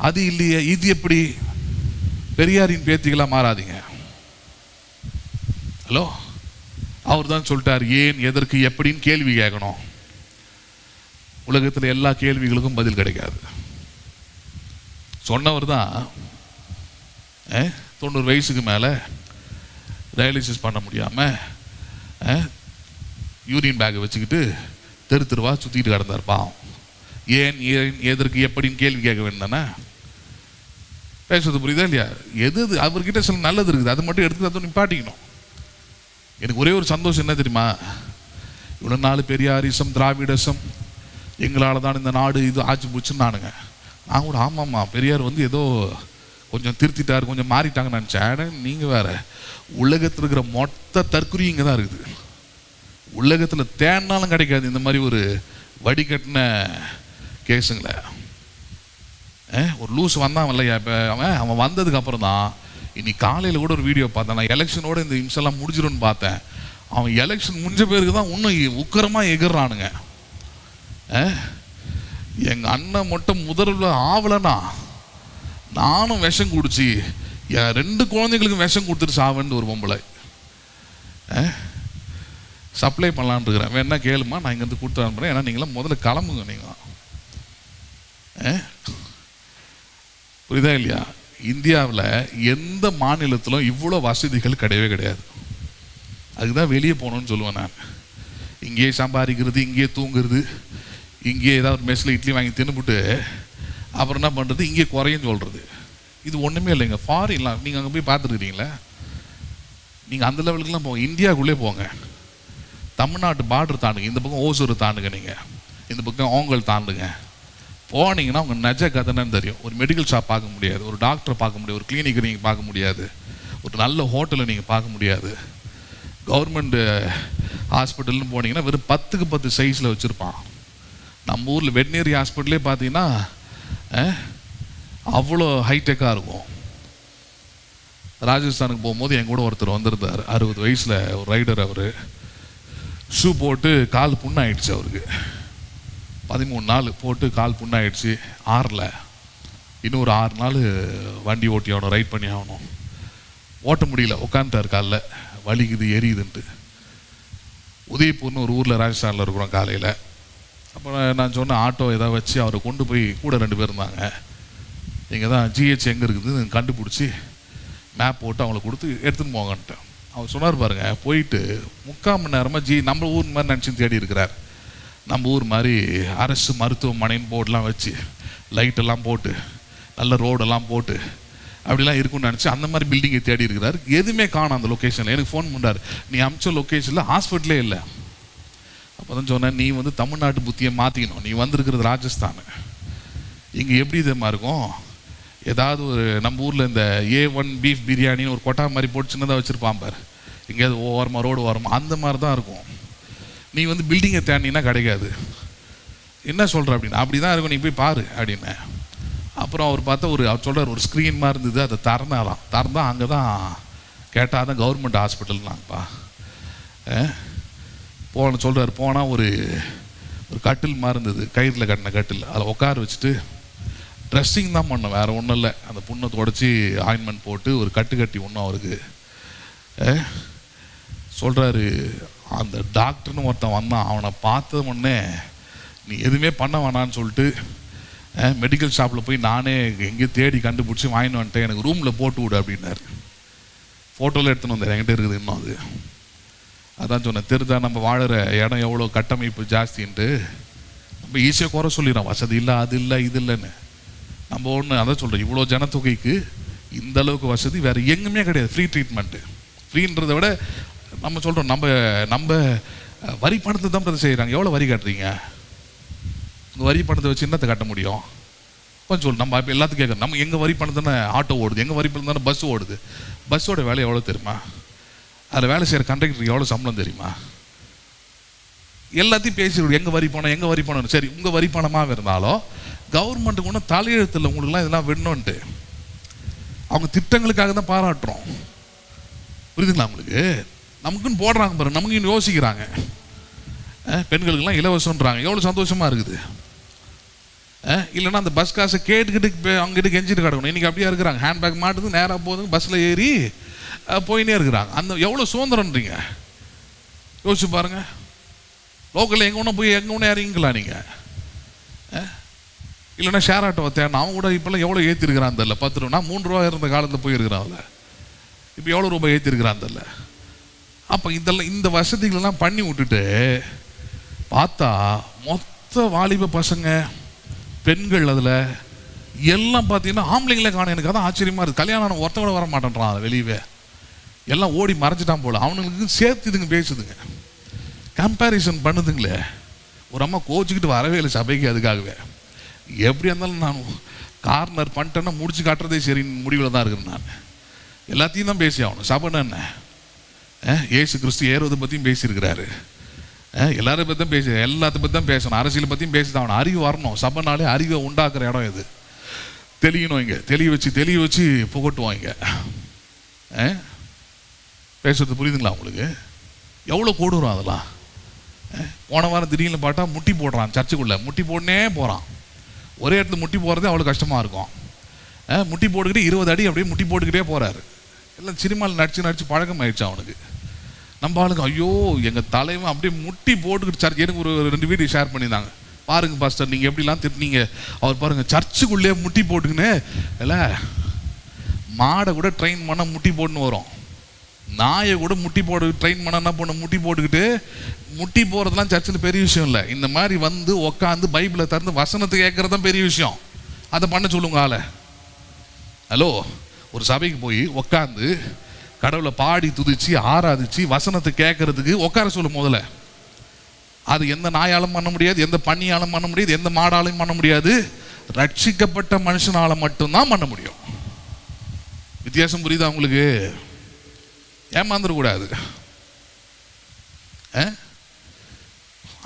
A: அது இல்லையே, இது எப்படி? பெரியாரின் பேத்திகளா மாறாதீங்க. ஹலோ, அவர் தான் சொல்லிட்டார், ஏன், எதற்கு, எப்படின்னு கேள்வி கேட்கணும். உலகத்தில் எல்லா கேள்விகளுக்கும் பதில் கிடைக்காது. சொன்னவர் தான் 90 வயசுக்கு மேலே டயாலிசிஸ் பண்ண முடியாமல் யூரின் பேக்கை வச்சுக்கிட்டு தெருவா சுற்றிட்டு கிடந்தார். பாவம். ஏன், எதற்கு, எப்படின்னு கேள்வி கேட்க வேண்டும் தானே பேசுறது. புரியுதா இல்லையா? எது அவர்கிட்ட சில நல்லது இருக்குது, அது மட்டும் எடுத்து அதை நிப்பாட்டிக்கணும். எனக்கு ஒரே ஒரு சந்தோஷம் என்ன தெரியுமா? இவ்வளோ நாள் பெரியாரிசம், திராவிடசம், எங்களால் தான் இந்த நாடு இது ஆட்சி போச்சுன்னு நானுங்க. நான் கூட ஆமாம்மா, பெரியார் ஏதோ கொஞ்சம் திருத்திட்டார், கொஞ்சம் மாறிட்டாங்கன்னு நினச்சேன். நீங்கள் வேற, உலகத்தில் இருக்கிற மொத்த தற்குறி இங்கே தான் இருக்குது. உலகத்தில் தேடினாலும் கிடைக்காது இந்த மாதிரி ஒரு வடிகட்டின கேஸுங்கள. ஒரு லூஸ் வந்தான் இல்லையா? இப்போ அவன் வந்ததுக்கு அப்புறம் தான் இன்னைக்கு காலையில் கூட ஒரு வீடியோ பார்த்தேன். நான் எலெக்ஷனோட இந்த இம்செல்லாம் முடிஞ்சிடும்னு பார்த்தேன். அவன் எலெக்ஷன் முடிஞ்ச பேருக்கு தான் இன்னும் உக்கரமாக எகிறானுங்க. எங்கள் அண்ணன் மட்டும் முதல்ல ஆவலைன்னா நானும் விஷம் குடிச்சு என் 2 குழந்தைகளுக்கும் விஷம் கொடுத்துட்டு சாவேன்னு ஒரு பொம்பளை சப்ளை பண்ணலான்னு இருக்கிறேன். வேணா கேளுமா, நான் இங்கேருந்து கொடுத்து அனுப்புகிறேன். ஏன்னா நீங்களாம் முதல்ல கிளம்புங்க. நீங்கள் புரியுதா இல்லையா? இந்தியாவில் எந்த மாநிலத்திலும் இவ்வளோ வசதிகள் கிடையவே கிடையாது. அதுதான் வெளியே போகணுன்னு சொல்லுவேன் நான். இங்கேயே சம்பாதிக்கிறது, இங்கேயே தூங்குறது, இங்கேயே ஏதாவது மெஸ்ஸில் இட்லி வாங்கி தின்னுபிட்டு அப்புறம் என்ன பண்ணுறது, இங்கே குறையும் சொல்கிறது. இது ஒன்றுமே இல்லைங்க. ஃபாரின்லாம் நீங்கள் அங்கே போய் பார்த்துருக்கிறீங்களா? நீங்கள் அந்த லெவலுக்குலாம் போங்க, இந்தியாவுக்குள்ளே போங்க, தமிழ்நாட்டு பார்டர் தாண்டுங்க, இந்த பக்கம் ஓசூர் தாண்டுங்க, நீங்கள் இந்த பக்கம் ஓங்கல் தாண்டுங்க. போனீங்கன்னா உங்கள் நெஜ கதைன்னு தெரியும். ஒரு மெடிக்கல் ஷாப் பார்க்க முடியாது, ஒரு டாக்டரை பார்க்க முடியாது, ஒரு கிளினிக்கை நீங்கள் பார்க்க முடியாது, ஒரு நல்ல ஹோட்டலை நீங்கள் பார்க்க முடியாது. கவர்மெண்ட் ஹாஸ்பிட்டல்னு போனீங்கன்னா வெறும் 10க்கு 10 சைஸில் வச்சுருப்பான். நம்ம ஊரில் வெட்னரி ஹாஸ்பிட்டலே பார்த்தீங்கன்னா அவ்வளோ ஹைடெக்காக இருக்கும். ராஜஸ்தானுக்கு போகும்போது என் கூட ஒருத்தர் வந்திருந்தார், 60 வயசில் ஒரு ரைடர். அவர் ஷூ போட்டு கால் புண்ணாயிடுச்சு. அவருக்கு 13 நாள் போட்டு கால் புண்ணாயிடுச்சு. 6ல் இன்னொரு 6 நாள் வண்டி ஓட்டி ஆகணும், ரைட் பண்ணி ஆகணும். ஓட்ட முடியல, உட்காந்துட்டார், காலில் வலிக்குது, எரியுதுன்ட்டு. உதய்பூர்னு ஒரு ஊரில் ராஜஸ்தானில் இருக்கிறோம். காலையில் அப்புறம் நான் சொன்னேன், ஆட்டோ ஏதாவது வச்சு அவரை கொண்டு போய், கூட 2 பேர் இருந்தாங்க, இங்கே தான் ஜிஹெச் எங்கே இருக்குது கண்டுபிடிச்சி மேப் போட்டு அவங்கள கொடுத்து எடுத்துன்னு போங்கன்ட்டேன். அவர் சொன்னார் பாருங்க, போயிட்டு 3/4 மணி நேரமாக நம்ம ஊர் மாதிரி நினச்சின்னு தேடி இருக்கிறார். நம்ம ஊர் மாதிரி அரசு மருத்துவமனைன்னு போர்டெலாம் வச்சு லைட்டெல்லாம் போட்டு நல்ல ரோடெல்லாம் போட்டு அப்படிலாம் இருக்கும்னு நினச்சி அந்த மாதிரி பில்டிங்கை தேடி இருக்கிறார். எதுவுமே காணும் அந்த லொக்கேஷனில். எனக்கு ஃபோன் பண்ணார், நீ அமிச்ச லொக்கேஷனில் ஹாஸ்பிட்டலே இல்லை. அப்போ தான் சொன்னேன், நீ வந்து தமிழ்நாட்டு புத்தியை மாற்றிக்கணும். நீ வந்திருக்கிறது ராஜஸ்தான். இங்கே எப்படி இதமாக இருக்கும், ஏதாவது ஒரு நம்ம ஊரில் இந்த A1 பீஃப் பிரியாணின்னு ஒரு கொட்டா மாதிரி போட்டு சின்னதாக வச்சுருப்பான் பார், எங்கேயாவது ஓரமாக ரோடு ஓரமாக, அந்த மாதிரி தான் இருக்கும். நீ வந்து பில்டிங்கை தேடினா கிடைக்காது. என்ன சொல்கிற அப்படின்னா, அப்படி தான் இருக்கும், நீ போய் பாரு அப்படின்னேன். அப்புறம் அவர் பார்த்தா அவர் சொல்கிறார், ஒரு ஸ்க்ரீன் மாதிரி இருந்தது, அதை திறந்தா அங்கே தான் கேட்டால் தான் கவர்மெண்ட் ஹாஸ்பிட்டல்னாங்கப்பா. சொல்கிறார், போனால் ஒரு கட்டில் மாதிரி இருந்தது, கயிறில் கட்டின கட்டில், அதில் உட்கார வச்சுட்டு ட்ரெஸ்ஸிங் தான் பண்ணோம், வேறு ஒன்றும் இல்லை. அந்த புண்ணை தொடச்சி ஆயின்மெண்ட் போட்டு ஒரு கட்டி ஒன்றும் அவருக்கு சொல்கிறாரு. அந்த டாக்டர்னு ஒருத்தன் வந்தான், அவனை பார்த்த உடனே நீ எதுவுமே பண்ண வேணான்னு சொல்லிட்டு மெடிக்கல் ஷாப்பில் போய் நானே எங்கேயும் தேடி கண்டுபிடிச்சி வாங்கிட்டு வந்துட்டேன், எனக்கு ரூமில் போட்டு விடு அப்படின்னாரு. ஃபோட்டோவில் எடுத்துன்னு வந்தார், என்கிட்ட இருக்குது இன்னும் அது. அதான் சொன்னேன், தெரிஞ்சா நம்ம வாழற இடம் எவ்வளோ கட்டமைப்பு ஜாஸ்தின்ட்டு நம்ம ஈஸியாக குறை சொல்லிடுறோம், வசதி இல்லை, அது இல்லை, இது இல்லைன்னு. நம்ம ஒன்று அதான் சொல்கிறோம், இவ்வளோ ஜனத்தொகைக்கு இந்த அளவுக்கு வசதி வேறு எங்குமே கிடையாது. Free treatment. ஃப்ரீன்றதை விட நம்ம சொல்கிறோம், நம்ம வரி பணத்தை தான் செய்கிறாங்க. எவ்வளோ வரி கட்டுறீங்க? உங்கள் வரி பணத்தை வச்சு என்னத்தை கட்ட முடியும்? கொஞ்சம் சொல்லு. நம்ம இப்போ எல்லாத்துக்கும் கேட்குறோம், நம்ம எங்கள் வரி பணம் தானே ஆட்டோ ஓடுது, எங்கள் வரி பணம் தானே பஸ் ஓடுது. பஸ்ஸோட வேலை எவ்வளோ தெரியுமா? அதில் வேலை செய்கிற கண்டக்டருக்கு எவ்வளோ சம்பளம் தெரியுமா? எல்லாத்தையும் பேசிடுவோம், எங்கள் வரி பணம். சரி, உங்கள் வரி பணமாக இருந்தாலும் கவர்மெண்ட்டுக்கு ஒன்றும் தலையெழுத்தில் உங்களுக்குலாம் இதெல்லாம் வேணும்ன்ட்டு அவங்க திட்டங்களுக்காக தான் பாராட்டுறோம். புரியுதுங்களா உங்களுக்கு? நமக்குன்னு போடுறாங்க பாருங்க, நமக்கு யோசிக்கிறாங்க. பெண்களுக்கெல்லாம் இலவசம்ன்றாங்க, எவ்வளோ சந்தோஷமாக இருக்குது. இல்லைன்னா அந்த பஸ் காசை கேட்டுக்கிட்டு அவங்ககிட்ட கெஞ்சிட்டு கிடக்கணும். இன்றைக்கி அப்படியே இருக்கிறாங்க, ஹேண்ட்பேக் மாட்டுது, நேராக போகுதுங்க, பஸ்ஸில் ஏறி போயினே இருக்கிறாங்க. அந்த எவ்வளோ சுதந்திரன்றீங்க யோசிச்சு பாருங்க. லோக்கலில் எங்கே ஒன்று போய் எங்கே ஒன்று இறங்கிக்கலாம் நீங்கள். இல்லைன்னா ஷேர் ஆட்டோ தேடணும். அவன் கூட இப்போல்லாம் எவ்வளோ ஏற்றிருக்கிறான் தெரியல. 10 ரூபா, நான் 3 ரூபா இருந்த காலத்தில் போயிருக்கிறான்ல, இப்போ எவ்வளோ ரூபாய் ஏற்றிருக்கிறான் தெரியல. அப்போ இதெல்லாம் இந்த வசதிகளெல்லாம் பண்ணி விட்டுட்டு பார்த்தா மொத்த வாலிப பசங்க பெண்கள் அதில் எல்லாம் பார்த்தீங்கன்னா ஆம்பளைங்களே காணும். எனக்கு அதான் ஆச்சரியமாக இருக்குது. கல்யாணம் ஒருத்த கூட வர மாட்டேன்றான் அதை வெளியவே, எல்லாம் ஓடி மறைச்சிட்டான் போல. அவனுங்களுக்கு சேர்த்து இதுங்க பேசுதுங்க, கம்பேரிசன் பண்ணுதுங்களே. ஒரு அம்மா கோச்சிக்கிட்டு வரவே இல்லை சபைக்கு. அதுக்காகவே எப்படி இருந்தாலும் நான் கார்னர் பண்ணிட்டேன்னா முடிச்சு காட்டுறதே சரி முடிவில் தான் இருக்கிறேன். நான் எல்லாத்தையும் தான் பேசி ஆகணும். சபைன்னு என்ன, ஏசு கிறிஸ்து ஏறுவதை பற்றியும் பேசியிருக்கிறாரு, எல்லாரும் பற்றி தான் எல்லாத்த பற்றி தான் பேசணும், அரசியலை பற்றியும் பேசி தான் ஆகணும். அறிவு வரணும். சபைனாலே அறிவை உண்டாக்குற இடம் இது. தெளியணும். இங்கே தெளிய வச்சு புகட்டுவோம். இங்கே பேசுறது புரியுதுங்களா உங்களுக்கு? எவ்வளோ கொடூரம் அதெல்லாம். போன வாரம் திடீர்னு பார்த்தா முட்டி போடுறான், சர்ச்சுக்குள்ளே முட்டி போடனே போகிறான். ஒரே இடத்துல முட்டி போடுறதே அவ்வளோ கஷ்டமாக இருக்கும். முட்டி போட்டுக்கிட்டு 20 அடி அப்படியே முட்டி போட்டுக்கிட்டே போகிறாரு. எல்லாம் சினிமாவில் நடிச்சு பழக்கம் ஆயிடுச்சு அவனுக்கு. நம்ம ஆளுங்க ஐயோ எங்கள் தலைவன் அப்படியே முட்டி போட்டுக்கிட்டு சர்ச். எனக்கு ஒரு 2 வீடியோ ஷேர் பண்ணியிருந்தாங்க. பாருங்கள் பாஸ்டர், நீங்கள் எப்படிலாம் திட்டினீங்க. அவர் பாருங்கள் சர்ச்சுக்குள்ளே முட்டி போட்டுக்கின்னு இல்லை, மாடை கூட ட்ரெயின் பண்ண முட்டி போட்டுன்னு வரும், நாயை கூட முட்டி போட்டு ட்ரெயின் பண்ண என்ன பண்ண முட்டி போட்டுக்கிட்டு. முட்டி போகிறதுலாம் சர்ச்சில் பெரிய விஷயம் இல்லை. இந்த மாதிரி வந்து உக்காந்து பைபிளை திறந்து வசனத்தை கேட்கறது தான் பெரிய விஷயம். அதை பண்ண சொல்லுங்க ஆளை. ஹலோ, ஒரு சபைக்கு போய் உக்காந்து கடவுளை பாடி துதிச்சு ஆராதிச்சு வசனத்தை கேட்கறதுக்கு உட்கார சொல்லும் முதல்ல. அது எந்த நாயாலும் பண்ண முடியாது, எந்த பன்னியாலும் பண்ண முடியாது, எந்த மாடாலையும் பண்ண முடியாது. ரட்சிக்கப்பட்ட மனுஷனால மட்டும்தான் பண்ண முடியும். வித்தியாசம் புரியுதா உங்களுக்கு? ஏமாந்துடக்கூடாது.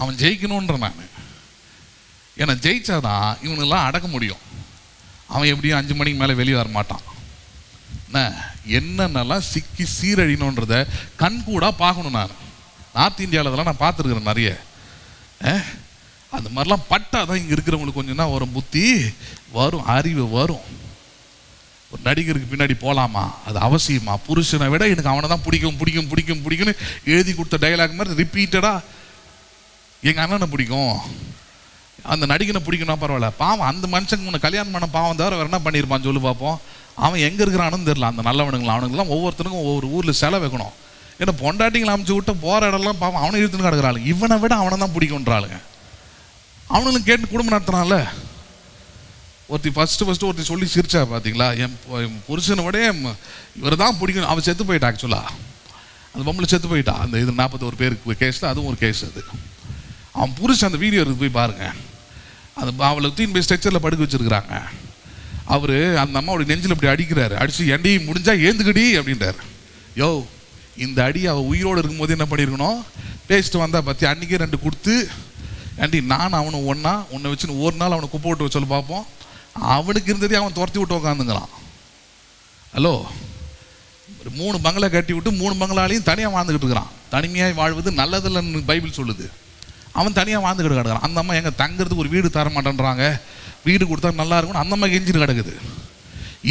A: அவன் ஜெயிக்கணுன்ற நான், ஏன்னா ஜெயிச்சாதான் இவனெல்லாம் அடக்க முடியும். அவன் எப்படியும் 5 மணிக்கு மேலே வெளியே வர மாட்டான். என்னென்னலாம் சிக்கி சீரழிணுன்றத கண்கூடா பார்க்கணும். நான் நார்த் இந்தியாவில் அதெல்லாம் நான் பார்த்துருக்குறேன் நிறைய. அந்த மாதிரிலாம் பட்டாதான் இங்கே இருக்கிறவங்களுக்கு கொஞ்சம் தான் வரும், புத்தி வரும், அறிவு வரும். ஒரு நடிகருக்கு பின்னாடி போகலாமா, அது அவசியமா? புருஷனை விட எனக்கு அவனை தான் பிடிக்கும்னு எழுதி கொடுத்த டைலாக் மாதிரி ரிப்பீட்டடாக எங்கள் அண்ணனை பிடிக்கும், அந்த நடிகனை பிடிக்கும்னா பரவாயில்ல. பாவம் அந்த மனுஷங்க முன்ன கல்யாணம் பண்ண பாவம் தவிர வேறு என்ன பண்ணியிருப்பான்னு சொல்லி பார்ப்போம். அவன் எங்கே இருக்கிறான்னு தெரியல. அந்த நல்லவனுங்களாம் அவனுங்களாம் ஒவ்வொருத்தனுக்கும் ஒவ்வொரு ஊரில் செலவு வைக்கணும். ஏன்னா பொண்டாட்டிங்களை அமைச்சு விட்டு போகிற இடம்லாம் பாவம் அவனை இழுத்துன்னு கிடக்குறாளுங்க. இவனை விட அவனை தான் பிடிக்குன்றாளுங்க. அவனுங்களும் கேட்டு குடும்பம் நடத்துறான்ல. ஒருத்தி ஃபஸ்ட்டு ஒருத்தி சொல்லி சிரிச்சா பார்த்தீங்களா, என் புருஷனை விட இவர் தான் பிடிக்கணும். அவன் செத்து போயிட்டா, ஆக்சுவலாக அந்த பொம்பளை செத்து போயிட்டா. அந்த இது 41 பேருக்கு கேஸ் தான், அதுவும் ஒரு கேஸ். அது அவன் புருஷன் அந்த வீடியோ இருக்கு, போய் பாருங்க. அந்த அவளை தூக்கி போய் ஸ்ட்ரெச்சரில் படுக்க வச்சிருக்கிறாங்க. அவர் அந்த அம்மாவோட நெஞ்சில் இப்படி அடிக்கிறாரு. அடிச்சு ஏண்டி முடிஞ்சா ஏந்துக்கடி அப்படின்றாரு. யோ, இந்த அடி அவள் உயிரோடு இருக்கும்போது என்ன பண்ணியிருக்கணும், பேசிட்டு வந்தா பற்றி அன்றைக்கே 2 கொடுத்து, ஏண்டி நான் அவனை ஒன்றா உன்னை வச்சுன்னு ஒரு நாள் அவனை குப்பை விட்டு சொல்லி பார்ப்போம். அவனுக்கு இருந்ததே அவன் துரத்தி விட்டு உட்காந்துங்களாம். ஹலோ, ஒரு 3 பங்களா கட்டி விட்டு 3 பங்களாலையும் தனியாக வாழ்ந்துக்கிட்டு இருக்கிறான். தனிமையாக வாழ்வது நல்லதில்லைன்னு பைபிள் சொல்லுது. அவன் தனியாக வாழ்ந்துக்கிட்டு கிடக்குறான். அந்த அம்மா எங்கே தங்கிறதுக்கு ஒரு வீடு தர மாட்டேன்றாங்க, வீடு கொடுத்தா நல்லா இருக்கும்னு அந்த அம்மா கெஞ்சிட்டு கிடக்குது.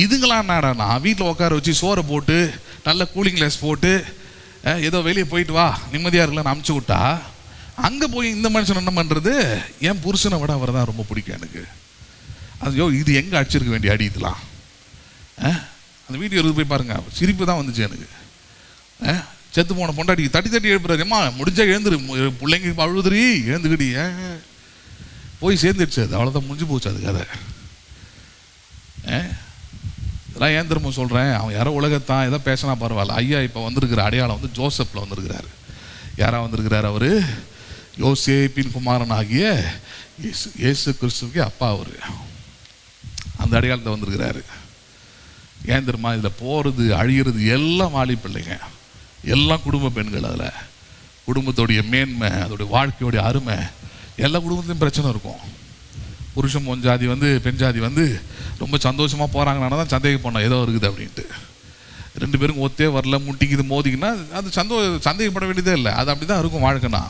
A: இதுங்களாம் என்னடானா வீட்டில் உட்கார வச்சு சோறை போட்டு நல்ல கூலிங் கிளாஸ் போட்டு ஏதோ வெளியே போயிட்டு வா நிம்மதியாக இருக்கலான்னு அமுச்சு விட்டா, அங்கே போய் இந்த மனுஷன் என்ன பண்ணுறது, என் புருஷனை விட அவர் தான் ரொம்ப பிடிக்கும் எனக்கு. ஐயோ, இது எங்கே அடிச்சிருக்க வேண்டிய அடி இதெல்லாம். அந்த வீடியோ எடுத்து போய் பாருங்க, சிரிப்பு தான் வந்துச்சு எனக்கு. செத்து போன பொண்டாட்டி தட்டி எழுப்புறாரு, அம்மா முடிஞ்சா எழுந்துரு, பிள்ளைங்க அழுதுரி எழுந்துக்கிடி, போய் சேர்ந்துடுச்சு. அது அவ்வளோதான், முடிஞ்சு போச்சு அது கதை. இதெல்லாம் ஏன் திரும்ப சொல்கிறேன், அவன் யாரோ உலகத்தான் எதோ பேசினா பரவாயில்ல. ஐயா இப்போ வந்திருக்கிற அடையாளம் வந்து ஜோசப்பில் வந்திருக்கிறாரு. யாராக வந்திருக்கிறார் அவர், யோசேப்பின் குமாரன் ஆகிய இயேசு கிறிஸ்துவுக்கு அப்பா. அவர் அந்த அடையாளத்தை வந்திருக்கிறாரு. ஏன் தெரியுமா, இதில் போகிறது அழிகிறது எல்லாம் வாலி பிள்ளைங்க, எல்லாம் குடும்ப பெண்கள். அதில் குடும்பத்தோடைய மேன்மை, அதோடைய வாழ்க்கையோடைய அருமை, எல்லா குடும்பத்துலையும் பிரச்சனை இருக்கும். புருஷன் பொஞ்சாதி வந்து பெண் ஜாதி வந்து ரொம்ப சந்தோஷமாக போகிறாங்கன்னா தான் சந்தேகப்படணும் ஏதோ இருக்குது அப்படின்ட்டு. 2 பேரும் ஒத்தே வரல, முட்டிக்குது மோதிக்குன்னா அது சந்தேகப்பட வேண்டியதே இல்லை. அது அப்படி தான் இருக்கும் வாழ்க்கைனா.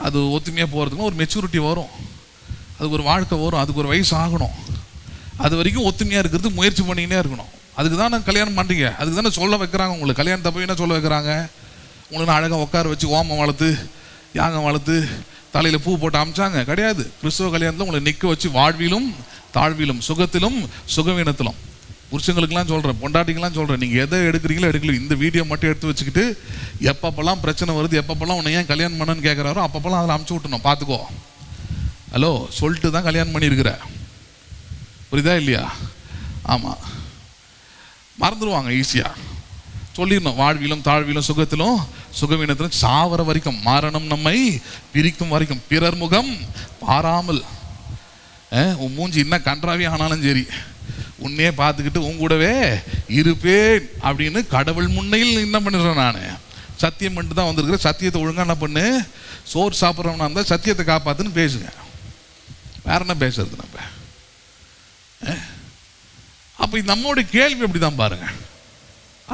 A: அது ஒத்துமையாக போகிறதுக்குன்னா ஒரு மெச்சூரிட்டி வரும், அதுக்கு ஒரு வாழ்க்கை வரும், அதுக்கு ஒரு வயசு ஆகணும். அது வரைக்கும் ஒத்துமையாக இருக்கிறதுக்கு முயற்சி பண்ணிக்கினே இருக்கணும். அதுக்கு தான் நான் கல்யாணம் பண்ணுறீங்க, அதுக்கு தானே சொல்ல வைக்கிறாங்க. உங்களுக்கு கல்யாணத்தை போய் என்ன சொல்ல வைக்கிறாங்க, உங்களுக்கு நான் அழகாக உட்கார வச்சு ஓமம் வளர்த்து யாகம் வளர்த்து தலையில் பூ போட்டு அமிச்சாங்க கிடையாது. கிறிஸ்துவ கல்யாணத்தில் உங்களை நிற்க வச்சு வாழ்விலும் தாழ்விலும் சுகத்திலும் சுகவீனத்திலும். புருஷங்களுக்கெல்லாம் சொல்கிறேன், பொண்டாட்டிக்கெல்லாம் சொல்கிறேன், நீங்கள் எதை எடுக்கிறீங்களோ எடுக்கல, இந்த வீடியோ மட்டும் எடுத்து வச்சுக்கிட்டு எப்பப்பெல்லாம் பிரச்சனை வருது, எப்பப்பெல்லாம் உன்னை ஏன் கல்யாணம் பண்ணன்னு கேட்குறாரோ அப்பப்பெல்லாம் அதில் அமுச்சு விட்டணும். பார்த்துக்கோ. ஹலோ, சொல்லிட்டு தான் கல்யாணம் பண்ணியிருக்கிற, புரியுதா இல்லையா? ஆமாம், மறந்துடுவாங்க ஈஸியாக. சொல்லிடணும், வாழ்விலும் தாழ்விலும் சுகத்திலும் சுகவீனத்திலும் சாவர வரைக்கும், மரணம் நம்மை பிரிக்கும் வரைக்கும் பிறர் முகம் பாராமல். உன் மூஞ்சி என்ன கன்றாவே ஆனாலும் சரி, உன்னையே பார்த்துக்கிட்டு உன் கூடவே இருப்பேன் அப்படின்னு கடவுள் முன்னையில் என்ன பண்ணிடுறேன் நான், சத்தியம் பண்ணிட்டு தான் வந்திருக்கிறேன். சத்தியத்தை ஒழுங்காக என்ன பண்ணு, சோறு சாப்பிட்றவனா இருந்தால் சத்தியத்தை காப்பாற்றுன்னு பேசுங்க. வேற என்ன பேசுறது நம்ம? அப்போ நம்மளுடைய கேள்வி அப்படி தான் பாருங்க.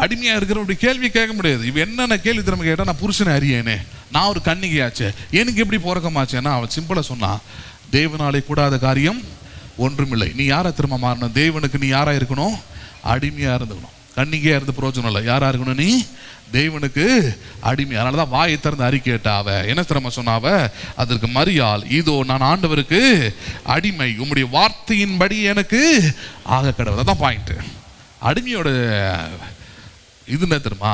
A: அடிமையாக இருக்கிறவனுடைய கேள்வி கேட்க முடியாது. இப்போ என்னென்ன கேள்வி திறமை கேட்டால், நான் புருஷனை அறியேனே, நான் ஒரு கன்னிகையாச்சே, எனக்கு எப்படி பிறக்கமாச்சேன்னா அவன் சிம்பிளாக சொன்னான், தேவனாலே கூடாத காரியம் ஒன்றுமில்லை. நீ யாரை திரும்ப மாறணும், தேவனுக்கு நீ யாராக இருக்கணும், அடிமையாக இருந்துக்கணும். கன்னிகையாக இருந்து பிரயோஜனம் இல்லை. யாராக இருக்கணும், நீ தேவனுக்கு அடிமை. அதனால தான் வாயை திறந்து அறிக்கையிட்டா அவ என்ன திறமை சொன்னாவ, அதற்கு மரியாள், இதோ நான் ஆண்டவருக்கு அடிமை, உம்முடைய வார்த்தையின்படி எனக்கு ஆக கடவுள். அதான் பாயிண்ட். அடிமையோட இது என்ன தெரியுமா,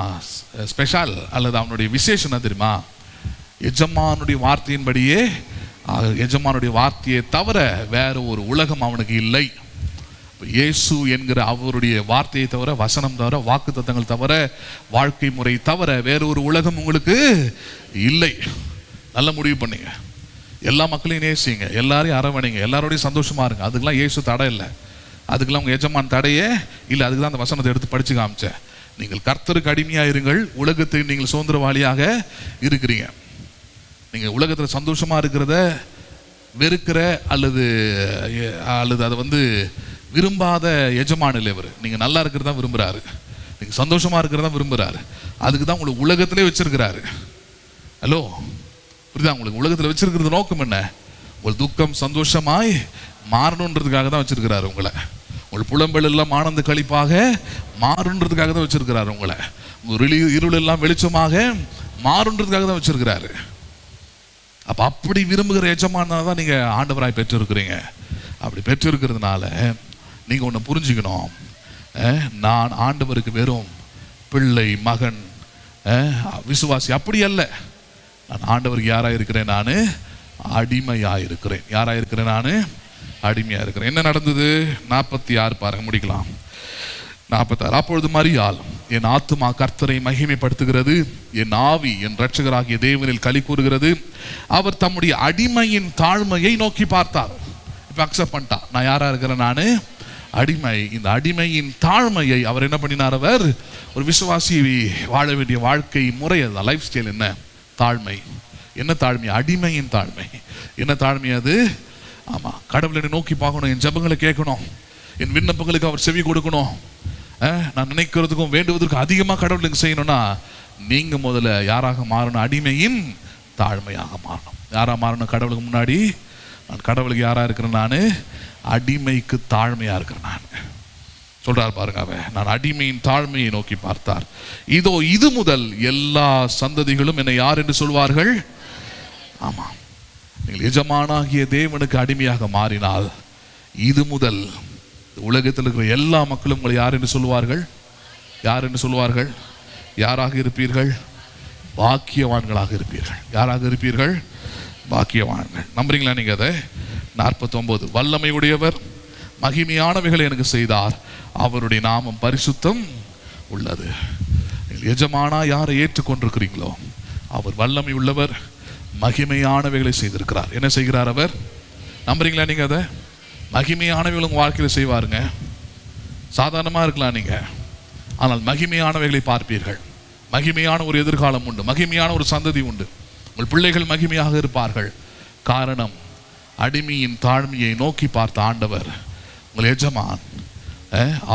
A: ஸ்பெஷல் அல்லது அவனுடைய விசேஷம் என்ன தெரியுமா, எஜமானுடைய வார்த்தையின்படியே, எஜமானுடைய வார்த்தையை தவிர வேற ஒரு உலகம் அவனுக்கு இல்லை. இயேசு என்கிற அவருடைய வார்த்தையை தவிர, வசனம் தவிர, வாக்கு தத்தங்கள் தவிர, வாழ்க்கை முறை தவிர வேற ஒரு உலகம் உங்களுக்கு இல்லை. நல்ல முடிவு பண்ணுங்க. எல்லா மக்களையும் நேசிங்க, எல்லாரையும் அரவணைங்க, எல்லாரோடையும் சந்தோஷமா இருங்க. அதுக்கெல்லாம் இயேசு தடை இல்லை, அதுக்கெல்லாம் உங்க எஜமான் தடையே இல்லை. அதுக்கு தான் அந்த வசனத்தை எடுத்து படிச்சு காமிச்சேன். நீங்கள் கர்த்தருக்கு அடிமையாக இருங்கள், உலகத்தை நீங்கள் சுதந்திரவாளியாக இருக்கிறீங்க. நீங்கள் உலகத்தில் சந்தோஷமா இருக்கிறத வெறுக்கிற அல்லது அதை வந்து விரும்பாத எஜமான் இல்லை இவர். நீங்கள் நல்லா இருக்கிறதா விரும்புகிறாரு, நீங்கள் சந்தோஷமா இருக்கிறதா விரும்புகிறாரு. அதுக்கு தான் உங்களுக்கு உலகத்திலே வச்சிருக்கிறாரு. ஹலோ, புரியுதா? உங்களுக்கு உலகத்தில் வச்சிருக்கிறது நோக்கம் என்ன? உங்கள் துக்கம் சந்தோஷமாய் மாறணுன்றதுக்காக தான் வச்சிருக்கிறாரு உங்களை. உங்கள் புலம்பெல் எல்லாம் ஆனந்த கழிப்பாக மாறுன்றதுக்காக தான் வச்சிருக்கிறாரு உங்களை. உங்கள் இருள் எல்லாம் வெளிச்சமாக மாறுன்றதுக்காக தான் வச்சிருக்கிறாரு. அப்போ அப்படி விரும்புகிற எஜமானாக தான் நீங்கள் ஆண்டவராய் பெற்றிருக்கிறீங்க. அப்படி பெற்றிருக்கிறதுனால நீங்கள் ஒன்று புரிஞ்சுக்கணும், நான் ஆண்டவருக்கு வெறும் பிள்ளை, மகன், விசுவாசி அப்படி அல்ல. நான் ஆண்டவருக்கு யாராக இருக்கிறேன், நான் அடிமையாக இருக்கிறேன். யாராக இருக்கிறேன்? நான் அடிமையா இருக்கிறேன். என்ன நடந்தது? 46 பாருங்க, முடிக்கலாம். 46. அப்பொழுது மரியாள், என் ஆத்துமா கர்த்தரை மகிமைப்படுத்துகிறது, என் ஆவி என் இரட்சகராகிய தேவனில் களி கூறுகிறது. அவர் தம்முடைய அடிமையின் தாழ்மையை நோக்கி பார்த்தார். இப்ப அக்செப்ட் பண்ணிட்டா, நான் யாரா இருக்கிறேன்? நானு அடிமை. இந்த அடிமையின் தாழ்மையை அவர் என்ன பண்ணினார்? அவர் ஒரு விசுவாசி வாழ வேண்டிய வாழ்க்கை முறை, அது லைஃப் ஸ்டைல். என்ன தாழ்மை? என்ன தாழ்மை? அடிமையின் தாழ்மை. என்ன தாழ்மை அது? ஆமா, கடவுளை நோக்கி பார்க்கணும், என் ஜெபங்களை கேட்கணும், என் விண்ணப்பங்களுக்கு அவர் செவி கொடுக்கணும். நான் நினைக்கிறதுக்கும் வேண்டுவதற்கும் அதிகமாக கடவுளுக்கு செய்யணும்னா நீங்க முதல்ல யாராக மாறணும்? அடிமையின் தாழ்மையாக மாறணும். யாரா மாறணும்? கடவுளுக்கு முன்னாடி நான் கடவுளுக்கு யாரா இருக்கிறேன்? நான் அடிமைக்கு தாழ்மையா இருக்கிறேன். நான் சொல்றார் பாருங்க, நான் அடிமையின் தாழ்மையை நோக்கி பார்த்தார். இதோ இது முதல் எல்லா சந்ததிகளும் என்னை யார் என்று சொல்வார்கள். ஆமா, நீங்கள் எஜமானாகிய தேவனுக்கு அடிமையாக மாறினால் இது முதல் உலகத்தில் இருக்கிற எல்லா மக்களும் உங்களை யார் என்று சொல்வார்கள். யார் என்று சொல்வார்கள்? யாராக இருப்பீர்கள்? பாக்கியவான்களாக இருப்பீர்கள். யாராக இருப்பீர்கள்? பாக்கியவான்கள். நம்புறீங்களா நீங்க அதை? 49. வல்லமை உடையவர் மகிமையானவைகளை எனக்கு செய்தார், அவருடைய நாமம் பரிசுத்தம் உள்ளது. எஜமானா யாரை ஏற்றுக்கொண்டிருக்கிறீங்களோ அவர் வல்லமை உள்ளவர், மகிமையானவைகளை செய்திருக்கிறார். என்ன செய்கிறார் அவர்? நம்புறீங்களா நீங்க அதை? மகிமையானவைகள் உங்கள் வாழ்க்கையில் செய்வாருங்க. சாதாரணமாக இருக்கலாம் நீங்க, ஆனால் மகிமையானவைகளை பார்ப்பீர்கள். மகிமையான ஒரு எதிர்காலம் உண்டு, மகிமையான ஒரு சந்ததி உண்டு. உங்கள் பிள்ளைகள் மகிமையாக இருப்பார்கள். காரணம், அடிமையின் தாழ்மையை நோக்கி பார்த்த ஆண்டவர் உங்கள் எஜமான்.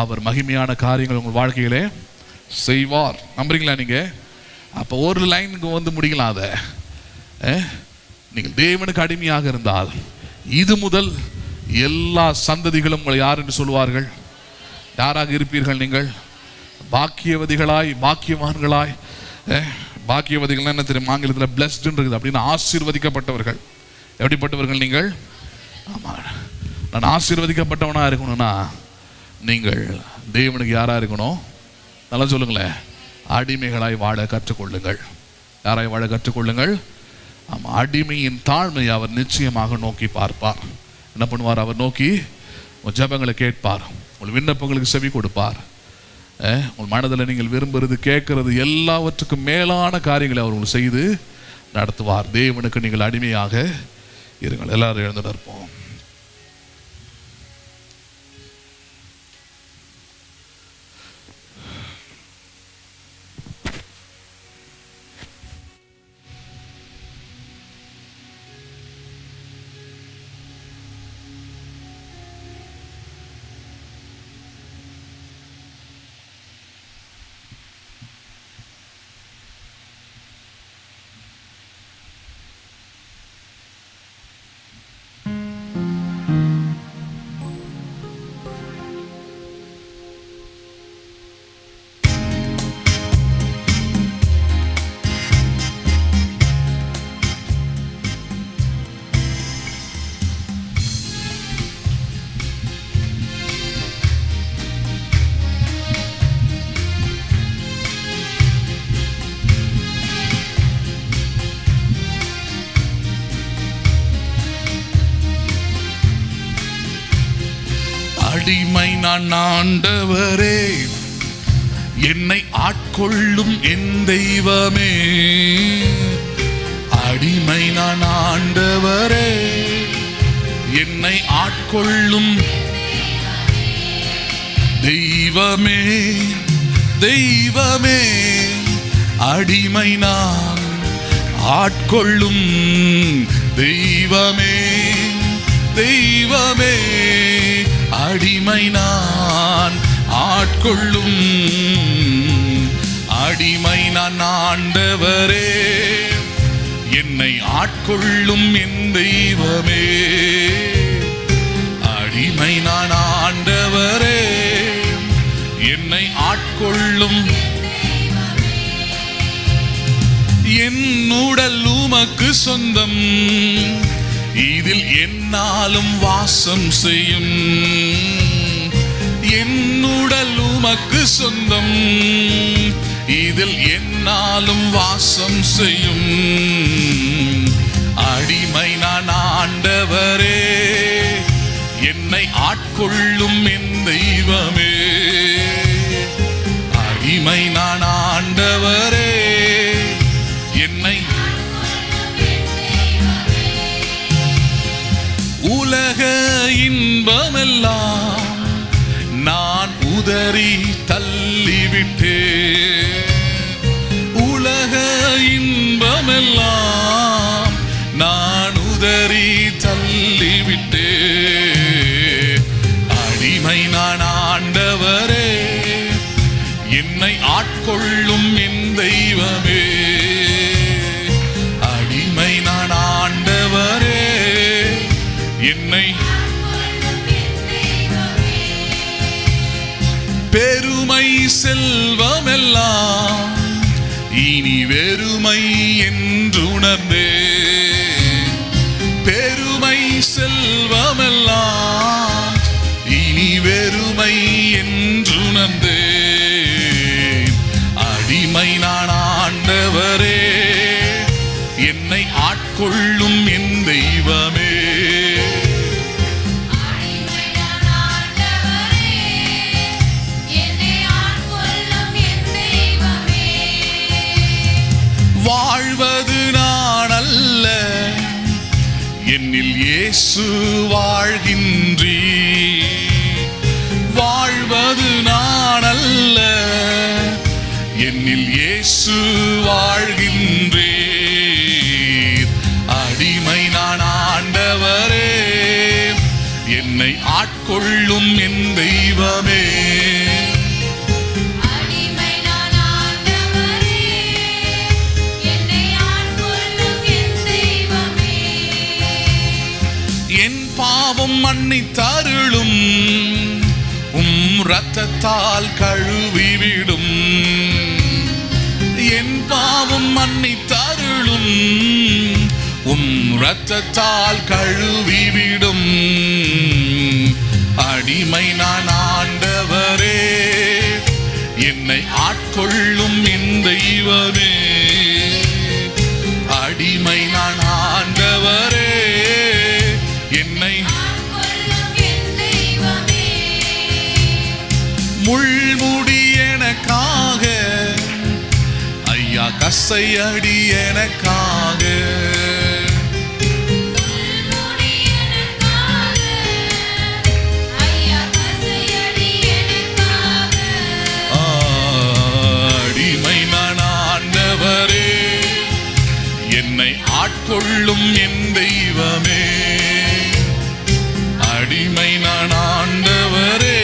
A: அவர் மகிமையான காரியங்கள் உங்கள் வாழ்க்கையிலே செய்வார். நம்புறீங்களா நீங்க? அப்போ ஒரு லைனுக்கு வந்து முடிக்கலாம். அதை நீங்கள் தேவனுக்கு அடிமையாக இருந்தால் இது முதல் எல்லா சந்ததிகளும் உங்களை யார் என்று சொல்வார்கள். யாராக இருப்பீர்கள்? நீங்கள் பாக்கியவதிகளாய், பாக்கியவான்களாய். பாக்கியவதிகள் என்ன தெரியும்? ஆங்கிலத்தில் பிளஸ்ட் இருக்குது, அப்படின்னு ஆசீர்வதிக்கப்பட்டவர்கள். எப்படிப்பட்டவர்கள் நீங்கள்? ஆமா, நான் ஆசீர்வதிக்கப்பட்டவனா இருக்கணும்னா நீங்கள் தேவனுக்கு யாரா இருக்கணும்? நல்லா சொல்லுங்களேன். அடிமைகளாய் வாழ கற்றுக்கொள்ளுங்கள். யாராய் வாழ கற்றுக்கொள்ளுங்கள். ஆமா, அடிமையின் தாழ்மையை அவர் நிச்சயமாக நோக்கி பார்ப்பார். என்ன பண்ணுவார்? அவர் நோக்கி உங்கள் ஜெபங்களை கேட்பார், உங்கள் விண்ணப்பங்களுக்கு செவி கொடுப்பார். உங்கள் மனதில் நீங்கள் விரும்புறது, கேட்கறது எல்லாவற்றுக்கும் மேலான காரியங்களை அவர் உங்களுக்கு செய்து நடத்துவார். தேவனுக்கு நீங்கள் அடிமையாக இருங்கள். எல்லாரும் எழுந்து நிற்போம். அடிமை நான் ஆண்டவரே, என்னை ஆட்கொள்ளும் என் தெய்வமே. அடிமை நான் ஆண்டவரே, என்னை ஆட்கொள்ளும் தெய்வமே. தெய்வமே, அடிமை நான் ஆட்கொள்ளும் தெய்வமே. தெய்வமே, அடிமை நான் ஆட்கொள்ளும். அடிமை நான் ஆண்டவரே, என்னை ஆட்கொள்ளும் என் தெய்வமே. அடிமை நான் ஆண்டவரே, என்னை ஆட்கொள்ளும். என் உடல் உமக்கு சொந்தம், இதில் என்னாலும் வாசம் செய்யும். என் உடல் உமக்கு சொந்தம், இதில் என்னாலும் வாசம் செய்யும். அடிமை நான் ஆண்டவரே, ஆட்கொள்ளும் என் தெய்வமே, அடிமை நான் ஆண்டவரே, என்னை உலக இன்பமெல்லாம் நான் உதறி தள்ளிவிட்டேன், உலக இன்பமெல்லாம் நான் உதறி தள்ளிவிட்டேன். அடிமை நான் ஆண்டவரே, என்னை ஆட்கொள்ளும் என் தெய்வமே, அடிமை நான் ஆண்டவரே, என்னை பெருமை செல்வமெல்லாம் இனி வெறுமை என்றுணர்ந்தே, பெருமை செல்வமெல்லாம் இனி வெறுமை என்றுணர்ந்தே. அடிமை நான் ஆண்டவரே, என்னை ஆட்கொள்ளும் என் தெய்வமே, வாழ்வது நான் அல்ல, என்னில் இயேசு வாழ்கின்றீ, வாழ்வது நான் அல்ல, என்னில் இயேசு வாழ்கின்றீர். அடிமை நான் ஆண்டவரே, என்னை ஆட்கொள்ளும் என் தெய்வமே, பாவம் மன்னித்தருளும், இரத்தத்தால் கழுவிவிடும், என் பாவம் மன்னித்தருளும், இரத்தத்தால் கழுவிவிடும். அடிமை நான் ஆண்டவரே, என்னை ஆட்கொள்ளும் என் தெய்வமே, அடிமை நான் ஆண்டவரே, என்னை முள்முடி எனக்காக, ஐயா கசையடி எனக்காக, அடிமை நான் ஆண்டவரே, என்னை ஆட்கொள்ளும் என் தெய்வமே, அடிமை நான் ஆண்டவரே,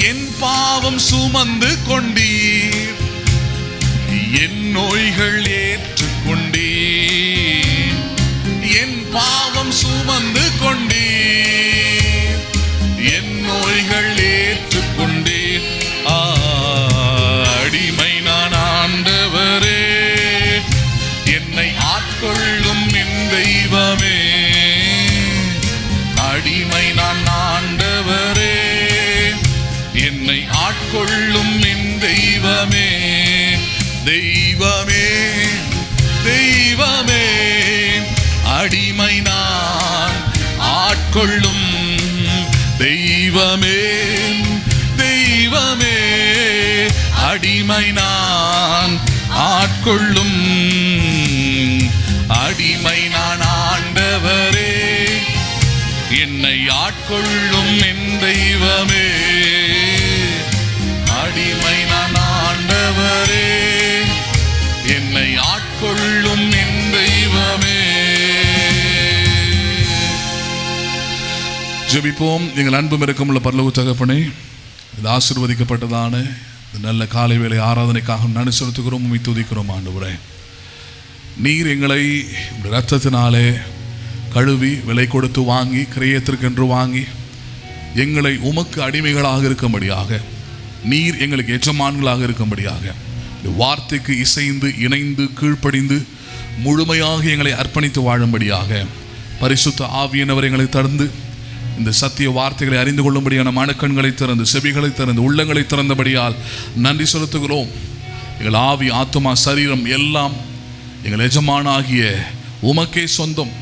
A: என் பாவம் சுமந்து கொண்டீர், என் நோய்கள் ஏற்றுக்கொண்டீர், என் பாவம் சுமந்து கொண்டீர், என் நோய்கள் ஏற்றுக்கொண்டீர். அடிமை நான் ஆண்டவரே, என்னை ஆட்கொள்ளும் என் தெய்வமே, அடிமை நான் ஆண்டவரே, என்னை ஆட்கொள்ளும் என் தெய்வமே, தெய்வமே தெய்வமே, அடிமை நான் ஆட்கொள்ளும் தெய்வமே, தெய்வமே, அடிமை நான் ஆட்கொள்ளும், அடிமை நான் ஆண்டவரே, என்னை ஆட்கொள்ளும் என் தெய்வமே, அடிமை நான் ஆண்டவரே, என்னை ஆட்கொள்ளும் என் தெய்வமே. ஜெபிப்போம். எங்கள் அன்பும் இரக்கமுள்ள பரலோக தகப்பனே, இது ஆசீர்வதிக்கப்பட்டதான நல்ல காலை வேளை ஆராதனைக்காக நன்றி செலுத்துகிறோம், உம்மை துதிக்கிறோம். ஆண்டவரே, நீர் எங்களை இரத்தத்தினாலே கழுவி விலை கொடுத்து வாங்கி, கிரயத்திற்கென்று வாங்கி எங்களை உமக்கு அடிமைகளாக இருக்கும்படியாக, நீர் எங்களுக்கு எஜமான்களாக இருக்கும்படியாக, வார்த்தைக்கு இசைந்து இணைந்து கீழ்ப்படிந்து முழுமையாக எங்களை அர்ப்பணித்து வாழும்படியாக பரிசுத்த ஆவியானவர் எங்களை தந்து இந்த சத்திய வார்த்தைகளை அறிந்து கொள்ளும்படியான மனக்கண்களை திறந்து, செவிகளை திறந்து, உள்ளங்களை திறந்தபடியால் நன்றி செலுத்துகிறோம். எங்கள் ஆவி, ஆத்துமா, சரீரம் எல்லாம் எங்கள் எஜமானாகிய உமக்கே சொந்தம்.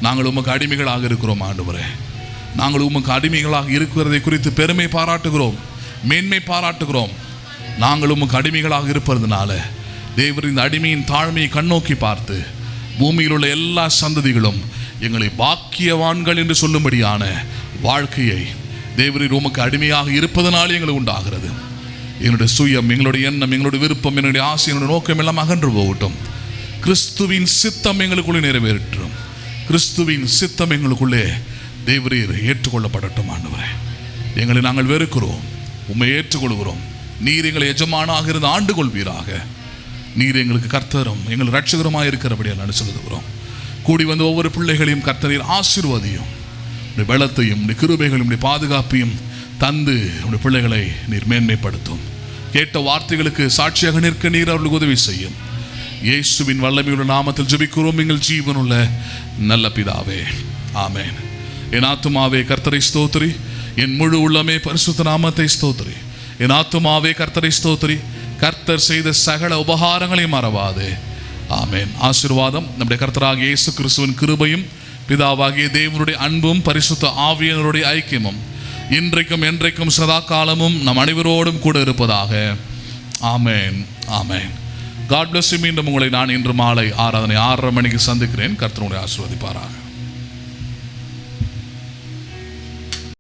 A: நாங்கள் உமக்கு அடிமைகளாக இருக்கிறோம் ஆண்டவரே. நாங்கள் உமக்கு அடிமைகளாக இருக்கிறதை குறித்து பெருமை பாராட்டுகிறோம், மேன்மை பாராட்டுகிறோம். நாங்கள் உமக்கு அடிமைகளாக இருப்பதுனால தேவர் இந்த அடிமையின் தாழ்மையை கண்ணோக்கி பார்த்து பூமியில் உள்ள எல்லா சந்ததிகளும் எங்களை பாக்கியவான்கள் என்று சொல்லும்படியான வாழ்க்கையை தேவரீர் உமக்கு அடிமையாக இருப்பதனாலே எங்களுக்கு உண்டாகிறது. என்னுடைய சுயம், எங்களுடைய எண்ணம், எங்களுடைய விருப்பம், என்னுடைய ஆசை, என்னுடைய நோக்கம் எல்லாம் அகன்று போகட்டும். கிறிஸ்துவின் சித்தம் எங்களுக்குள்ளே நிறைவேற்றும். கிறிஸ்துவின் சித்தம் எங்களுக்குள்ளே தேவரீர் ஏற்றுக்கொள்ளப்படட்டும் ஆண்டவரே. எங்களை நாங்கள் வெறுக்கிறோம், உம்மை ஏற்றுக்கொள்கிறோம். நீர் எங்களை எஜமானாக இருந்து ஆண்டு கொள்வீராக. நீர் எங்களுக்கு கர்த்தரும் எங்கள் ரட்சகருமாக இருக்கிறபடியாக நான் சொல்லுகிறோம். கூடி வந்த ஒவ்வொரு பிள்ளைகளையும் கர்த்தரீர் ஆசீர்வதியும். உடைய பலத்தையும் உடைய கிருபைகளையும் உடைய பாதுகாப்பையும் தந்து உடைய பிள்ளைகளை நீர் மேன்மைப்படுத்தும். கேட்ட வார்த்தைகளுக்கு சாட்சியாக நிற்க நீர் அவர்களுக்கு உதவி செய்யும். இயேசுவின் வல்லமையுள்ள நாமத்தில் ஜெபிக்கிறோம் எங்கள் ஜீவனுள்ள நல்ல பிதாவே, ஆமென். என் ஆத்துமாவே கர்த்தரை ஸ்தோத்திரி, என் முழு உள்ளமே பரிசுத்த நாமத்தை ஸ்தோத்திரி. என் ஆத்துமாவே கர்த்தரை ஸ்தோத்திரி, கர்த்தர் செய்த சகல உபகாரங்களையும் மறவாதே. ஆமென். ஆசீர்வாதம் நம்முடைய கர்த்தராகிய இயேசு கிறிஸ்துவின் கிருபையும் பிதாவாகிய தேவனுடைய அன்பும் பரிசுத்த ஆவியானவருடைய ஐக்கியமும் இன்றைக்கும் என்றைக்கும் சதா காலமும் நம் அனைவரோடும் கூட இருப்பதாக. Amen, amen. God bless you. மீண்டும் உங்களை நான் இன்று மாலை ஆராதனை 6:30 மணிக்கு சந்திக்கிறேன். கர்த்தர் உங்களை ஆசீர்வதிப்பாராக.